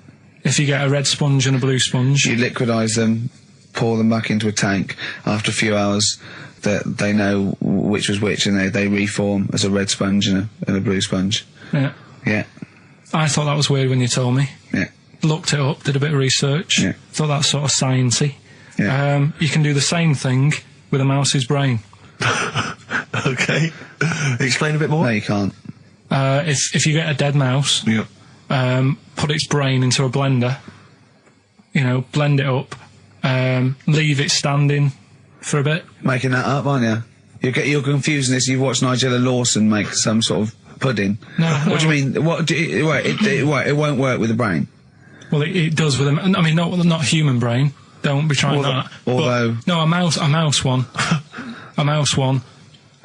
S3: If you get a red sponge and a blue sponge,
S6: You liquidise them, pour them back into a tank. After a few hours, they know which was which, and they reform as a red sponge and a blue sponge.
S3: yeah.
S6: Yeah.
S3: I thought that was weird when you told me.
S6: Yeah.
S3: Looked it up, did a bit of research.
S6: Yeah.
S3: Thought that's sort of sciencey.
S6: Yeah.
S3: You can do the same thing with a mouse's brain.
S2: Okay. Explain a bit more.
S6: No, you can't.
S3: If you get a dead mouse,
S2: Yeah.
S3: put its brain into a blender, blend it up, leave it standing for a bit.
S6: Making that up, aren't you? You're confusing this. You've watched Nigella Lawson make some sort of pudding.
S3: No.
S6: What do you mean? It won't work with the brain.
S3: Well, it does with a. I mean, not human brain. Don't be trying that.
S6: Although.
S3: But, no, a mouse one. A mouse one.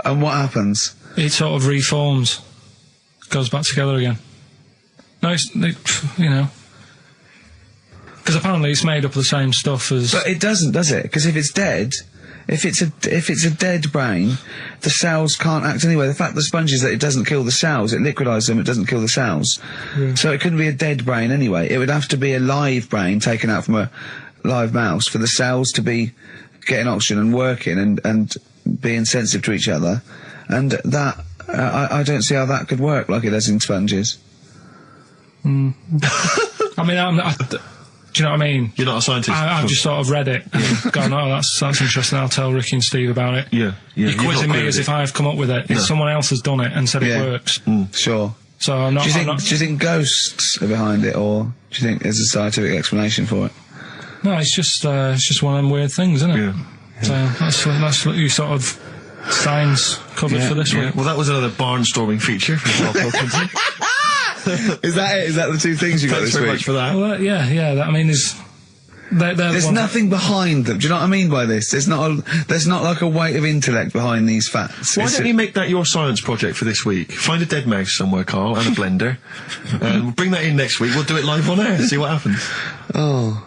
S6: And what happens?
S3: It sort of reforms, goes back together again. No, because apparently it's made up of the same stuff as.
S6: But it doesn't, does it? Because if it's dead, if it's a dead brain, the cells can't act anyway. The fact the sponge is that it doesn't kill the cells, it liquidises them, it doesn't kill the cells.
S3: Yeah.
S6: So it couldn't be a dead brain anyway. It would have to be a live brain taken out from a live mouse for the cells to be getting oxygen and working and being sensitive to each other. And that, I don't see how that could work like it does in sponges.
S3: I mean, do you know what I mean?
S2: You're not a scientist.
S3: I've just sort of read it and gone, oh, that's interesting, I'll tell Ricky and Steve about it.
S2: Yeah.
S3: You're
S2: You've
S3: quizzing
S2: not
S3: me
S2: queried
S3: as
S2: it.
S3: if I've come up with it.
S2: No.
S3: Someone else has done it and said
S6: Yeah.
S3: it works.
S6: Sure.
S3: So I'm not...
S6: Do you
S3: I'm not-
S6: think ghosts are behind it, or do you think there's a scientific explanation for it?
S3: No, it's just one of them weird things, isn't it?
S2: Yeah.
S3: So that's what you sort of science covered for this
S2: Yeah.
S3: week.
S2: Well, that was another barnstorming feature from Karl Pilkington.
S6: Is that it? Is that the two things you got
S2: Thanks
S6: this
S2: very
S6: week?
S2: much for that.
S3: Well, I mean,
S6: There's nothing behind them. Do you know what I mean by this? There's not like a weight of intellect behind these facts.
S2: Why don't you make that your science project for this week? Find a dead mouse somewhere, Carl, and a blender. We'll bring that in next week. We'll do it live on air. See what happens.
S6: Oh.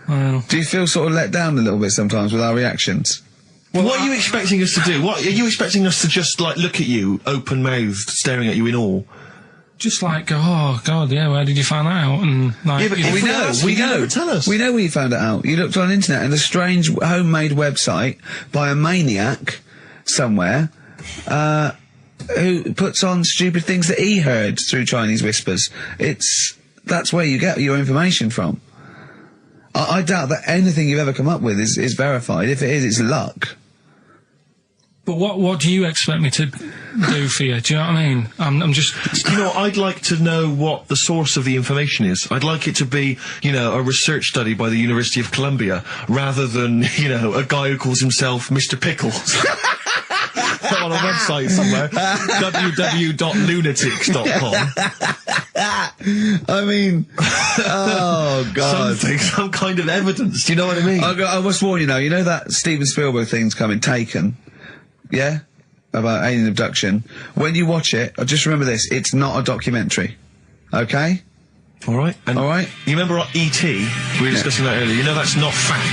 S3: Well,
S6: Do you feel sort of let down a little bit sometimes with our reactions?
S2: Well, what are you expecting us to do? What are you expecting us to just like look at you, open-mouthed, staring at you in awe?
S3: just like, oh God, yeah, where did you find that out? And like,
S2: Yeah, but
S3: you
S2: if
S6: We
S2: we
S6: know,
S2: asked,
S6: we
S2: you
S6: know.
S2: never tell us.
S6: We know where you found it out. You looked on the internet and a strange homemade website by a maniac somewhere, who puts on stupid things that he heard through Chinese whispers. That's where you get your information from. I doubt that anything you've ever come up with is verified. If it is, it's luck.
S3: But what do you expect me to do for you? Do you know what I mean? I'm just...
S2: You know, I'd like to know what the source of the information is. I'd like it to be, you know, a research study by the University of Columbia, rather than, you know, a guy who calls himself Mr. Pickles. On a website somewhere, www.lunatics.com.
S6: I mean, oh God.
S2: Some kind of evidence, do you know what I mean?
S6: I must warn you now, you know that Steven Spielberg thing's coming, Taken? Yeah? About alien abduction. When you watch it, just remember this, it's not a documentary. Okay?
S2: Alright.
S6: Alright?
S2: You remember E.T.? We were discussing that earlier. You know that's not fact.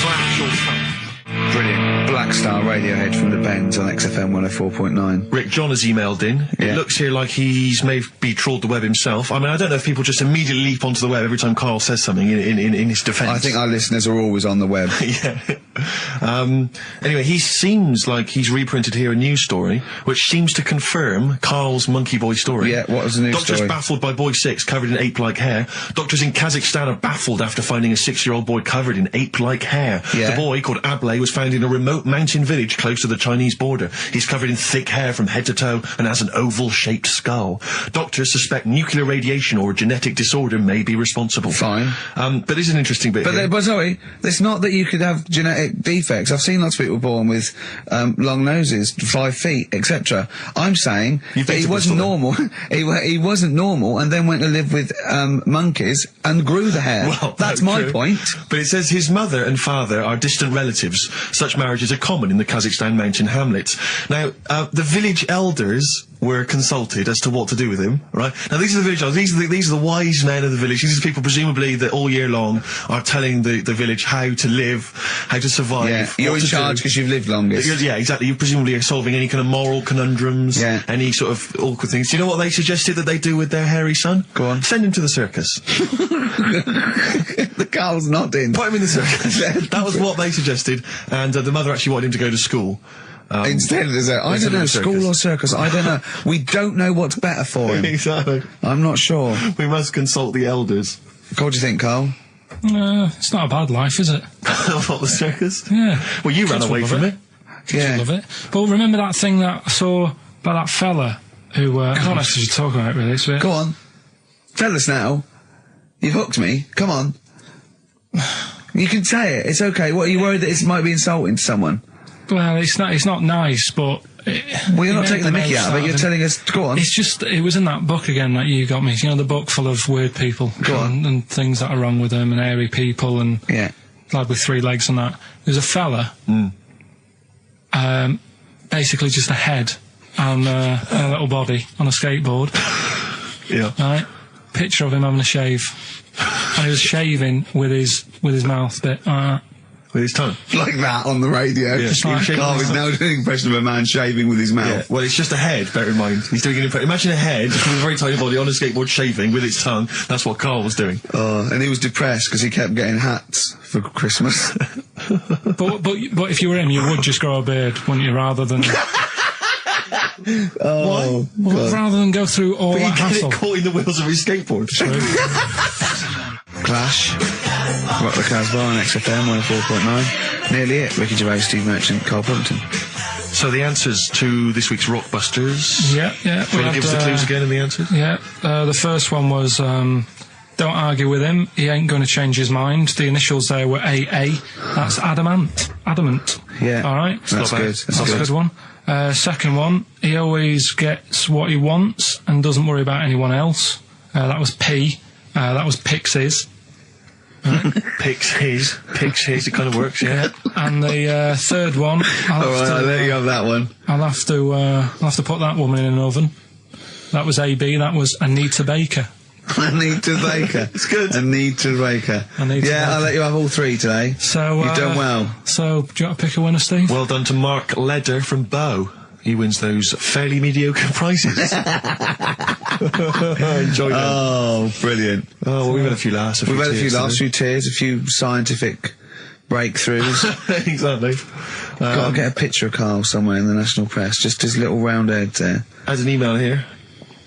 S2: Factual fact.
S6: Brilliant. Black Star Radiohead from the Bends on XFM 104.9.
S2: Rick John has emailed in.
S6: Yeah.
S2: It looks here like he's maybe trawled the web himself. I mean, I don't know if people just immediately leap onto the web every time Karl says something in his defence.
S6: I think our listeners are always on the web.
S2: Yeah. Anyway, he seems like he's reprinted here a news story, which seems to confirm Karl's monkey boy story.
S6: Yeah, what was the news
S2: Doctors
S6: story?
S2: baffled by boy 6 covered in ape-like hair. Doctors in Kazakhstan are baffled after finding a 6-year-old boy covered in ape-like hair.
S6: Yeah.
S2: The boy, called Ablay, was found in a remote mountain village close to the Chinese border. He's covered in thick hair from head to toe and has an oval-shaped skull. Doctors suspect nuclear radiation or a genetic disorder may be responsible.
S6: Fine.
S2: But this is an interesting bit here.
S6: But sorry, it's not that you could have genetic defects. I've seen lots of people born with long noses, 5 feet, etc. I'm saying
S2: You've
S6: that
S2: been
S6: he
S2: to
S6: wasn't
S2: Bristol,
S6: normal. he wasn't normal, and then went to live with monkeys and grew the hair.
S2: Well,
S6: that's
S2: no,
S6: my
S2: true.
S6: point.
S2: But it says his mother and father are distant relatives. Such marriages are common in the Kazakhstan mountain hamlets. Now, the village elders were consulted as to what to do with him, right? Now, these are the village elders. These are the wise men of the village. These are people, presumably, that all year long are telling the village how to live, how to survive.
S6: Yeah, you're
S2: what
S6: in
S2: to
S6: charge
S2: do.
S6: because you've lived longest.
S2: Yeah, exactly. You presumably are solving any kind of moral conundrums,
S6: Yeah.
S2: any sort of awkward things. Do you know what they suggested that they do with their hairy son?
S6: Go on.
S2: Send him to the circus.
S6: The Carl's nodding.
S2: Put him in the circus. That was what they suggested, and the mother actually wanted him to go to school.
S6: Instead, there's a, I
S2: instead
S6: don't know,
S2: of circus.
S6: school or circus, I don't know. We don't know what's better for him.
S2: Exactly.
S6: I'm not sure.
S2: We must consult the elders.
S6: What do you think, Carl?
S3: It's not a bad life, is it?
S2: What, the circus?
S3: Yeah.
S2: Well, you ran
S3: Kids
S2: away
S3: will
S2: from
S3: love
S2: it.
S3: Kids will love it. But remember that thing that I saw about that fella who, I don't know if you should talk about it really, it's a bit...
S6: Go on. Tell us now. You've hooked me. Come on. You can say it. It's okay. What, are you worried that it might be insulting to someone?
S3: Well, it's not nice, but...
S6: Well, you're not taking the mickey out of it. You're telling us... Go on.
S3: It's just, it was in that book again that you got me. You know, the book full of weird people.
S6: Go on.
S3: And things that are wrong with them, and hairy people, and...
S6: Yeah.
S3: Lad with 3 legs and that. There's a fella... basically just a head and a little body on a skateboard.
S2: Yeah.
S3: Right? Picture of him having a shave. And he was shaving with his mouth bit.
S2: With his tongue.
S6: Like that on the radio.
S2: Yeah.
S3: Just like-
S6: Carl is now doing an impression of a man shaving with his
S2: Yeah.
S6: mouth.
S2: Well, it's just a head, bear in mind. He's doing an impression. Imagine a head with a very tiny body on a skateboard shaving with its tongue. That's what Karl was doing.
S6: And he was depressed because he kept getting hats for Christmas.
S3: But if you were him, you would just grow a beard, wouldn't you, rather than...
S6: Oh,
S3: Well, rather than go through all
S2: But
S3: that
S2: he get
S3: hassle.
S2: it caught in the wheels of his skateboard.
S6: Clash. Rock the Casbah on XFM 104.9. Nearly it. Ricky Gervais, Steve Merchant, Karl Pilkington.
S2: So the answers to this week's Rockbusters.
S3: Yeah.
S2: Do you want to give us the clues again in the answers?
S3: Yeah. The first one was, don't argue with him. He ain't going to change his mind. The initials there were AA. That's adamant. Adamant.
S6: Yeah.
S3: All right.
S6: That's
S2: not bad.
S6: good.
S3: That's a good one. Second one, he always gets what he wants and doesn't worry about anyone else. That was P. That was Pixies.
S2: Picks his, it kind of works, yeah.
S3: And the third one,
S6: I'll let you have that one.
S3: I'll have to put that woman in an oven. That was AB. That was Anita Baker.
S6: Anita Baker.
S2: It's good.
S6: Anita Baker.
S3: Anita
S6: Yeah, I'll
S3: Baker.
S6: let you have all 3 today.
S3: So
S6: You've done well.
S3: So do you want to pick a winner, Steve?
S2: Well done to Mark Leder from Bow. He wins those fairly mediocre prizes. Enjoy them.
S6: Oh, brilliant.
S2: Oh, well, we've had a few laughs.
S6: We've had a few
S2: tears
S6: laughs, a
S2: today.
S6: few tears, a few scientific breakthroughs.
S2: Exactly.
S6: Got to get a picture of Karl somewhere in the national press. Just his little round head there.
S2: As an email here,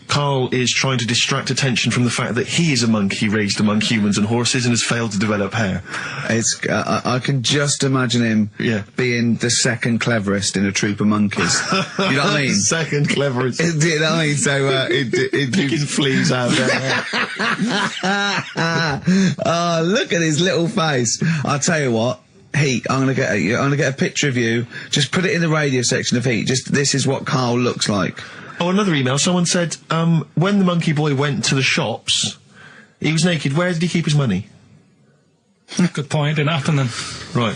S2: Karl is trying to distract attention from the fact that he is a monkey raised among humans and horses and has failed to develop hair.
S6: It's I can just imagine him
S2: Yeah.
S6: being the second cleverest in a troop of monkeys. You know what I mean?
S2: Second cleverest.
S6: You know what I mean? So
S2: Picking fleas out there.
S6: oh, look at his little face. I'll tell you what. Heat, I'm gonna get a picture of you. Just put it in the radio section of Heat. Just this is what Karl looks like.
S2: Oh, another email. Someone said, when the monkey boy went to the shops, he was naked. Where did he keep his money?
S3: Good point. Didn't happen then.
S2: Right.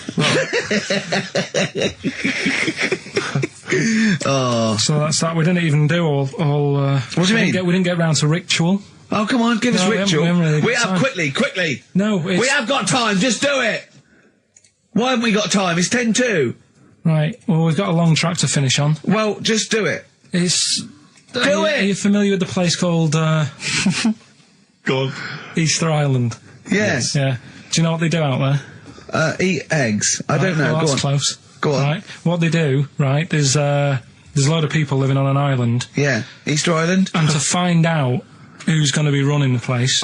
S6: Oh,
S3: So that's that. We didn't even do all.
S6: What do you mean?
S3: We didn't get round to ritual.
S6: oh, come on, give us
S3: No, we
S6: ritual.
S3: haven't really got
S6: We have
S3: time.
S6: quickly.
S3: No, it's,
S6: We have got time. Just do it. Why haven't we got time? It's 10:02.
S3: right. Well, we've got a long track to finish on.
S6: Well, just do it.
S3: It's.
S6: Do
S3: Are
S6: it.
S3: you familiar with the place called
S2: Go on.
S3: Easter Island?
S6: Yes.
S3: Yeah. Do you know what they do out there?
S6: eat eggs. I don't know.
S3: Well,
S6: Go
S3: that's
S6: on.
S3: close.
S6: Go on.
S3: Right. What they do, right, there's a lot of people living on an island,
S6: Yeah. Easter Island?
S3: and to find out who's going to be running the place,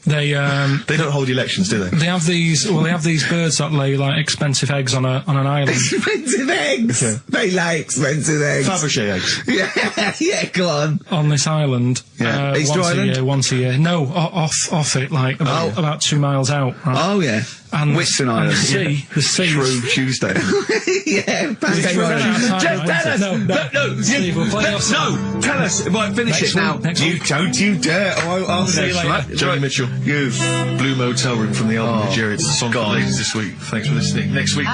S3: they
S2: don't hold elections, do they?
S3: they have these birds that lay like expensive eggs on an island.
S6: Expensive eggs!
S2: Yeah.
S6: They lay expensive eggs.
S2: Fabergé eggs.
S6: Yeah, go on.
S3: On this island,
S6: Yeah. Easter Island?
S3: once a year. No, off it, like about 2 miles out. Right?
S6: Oh, yeah.
S3: And
S6: Whitsun
S3: and
S6: Island.
S3: the sea.
S2: Shrove Tuesday.
S6: Yeah, Pancake
S3: We're running out of
S6: Island.
S3: time,
S6: Just tell us.
S3: no, Steve, we'll play off
S6: No, tell us. Right, finish
S3: Next
S6: it now.
S3: week, next
S6: You
S3: week.
S6: don't you dare. Oh, I'll
S3: See you later.
S6: right.
S2: Joni Mitchell.
S6: You.
S2: Blue Motel Room from the album
S6: Oh,
S2: Nigeria. It's the song for the
S6: God.
S2: ladies this week. Thanks for listening. Next week.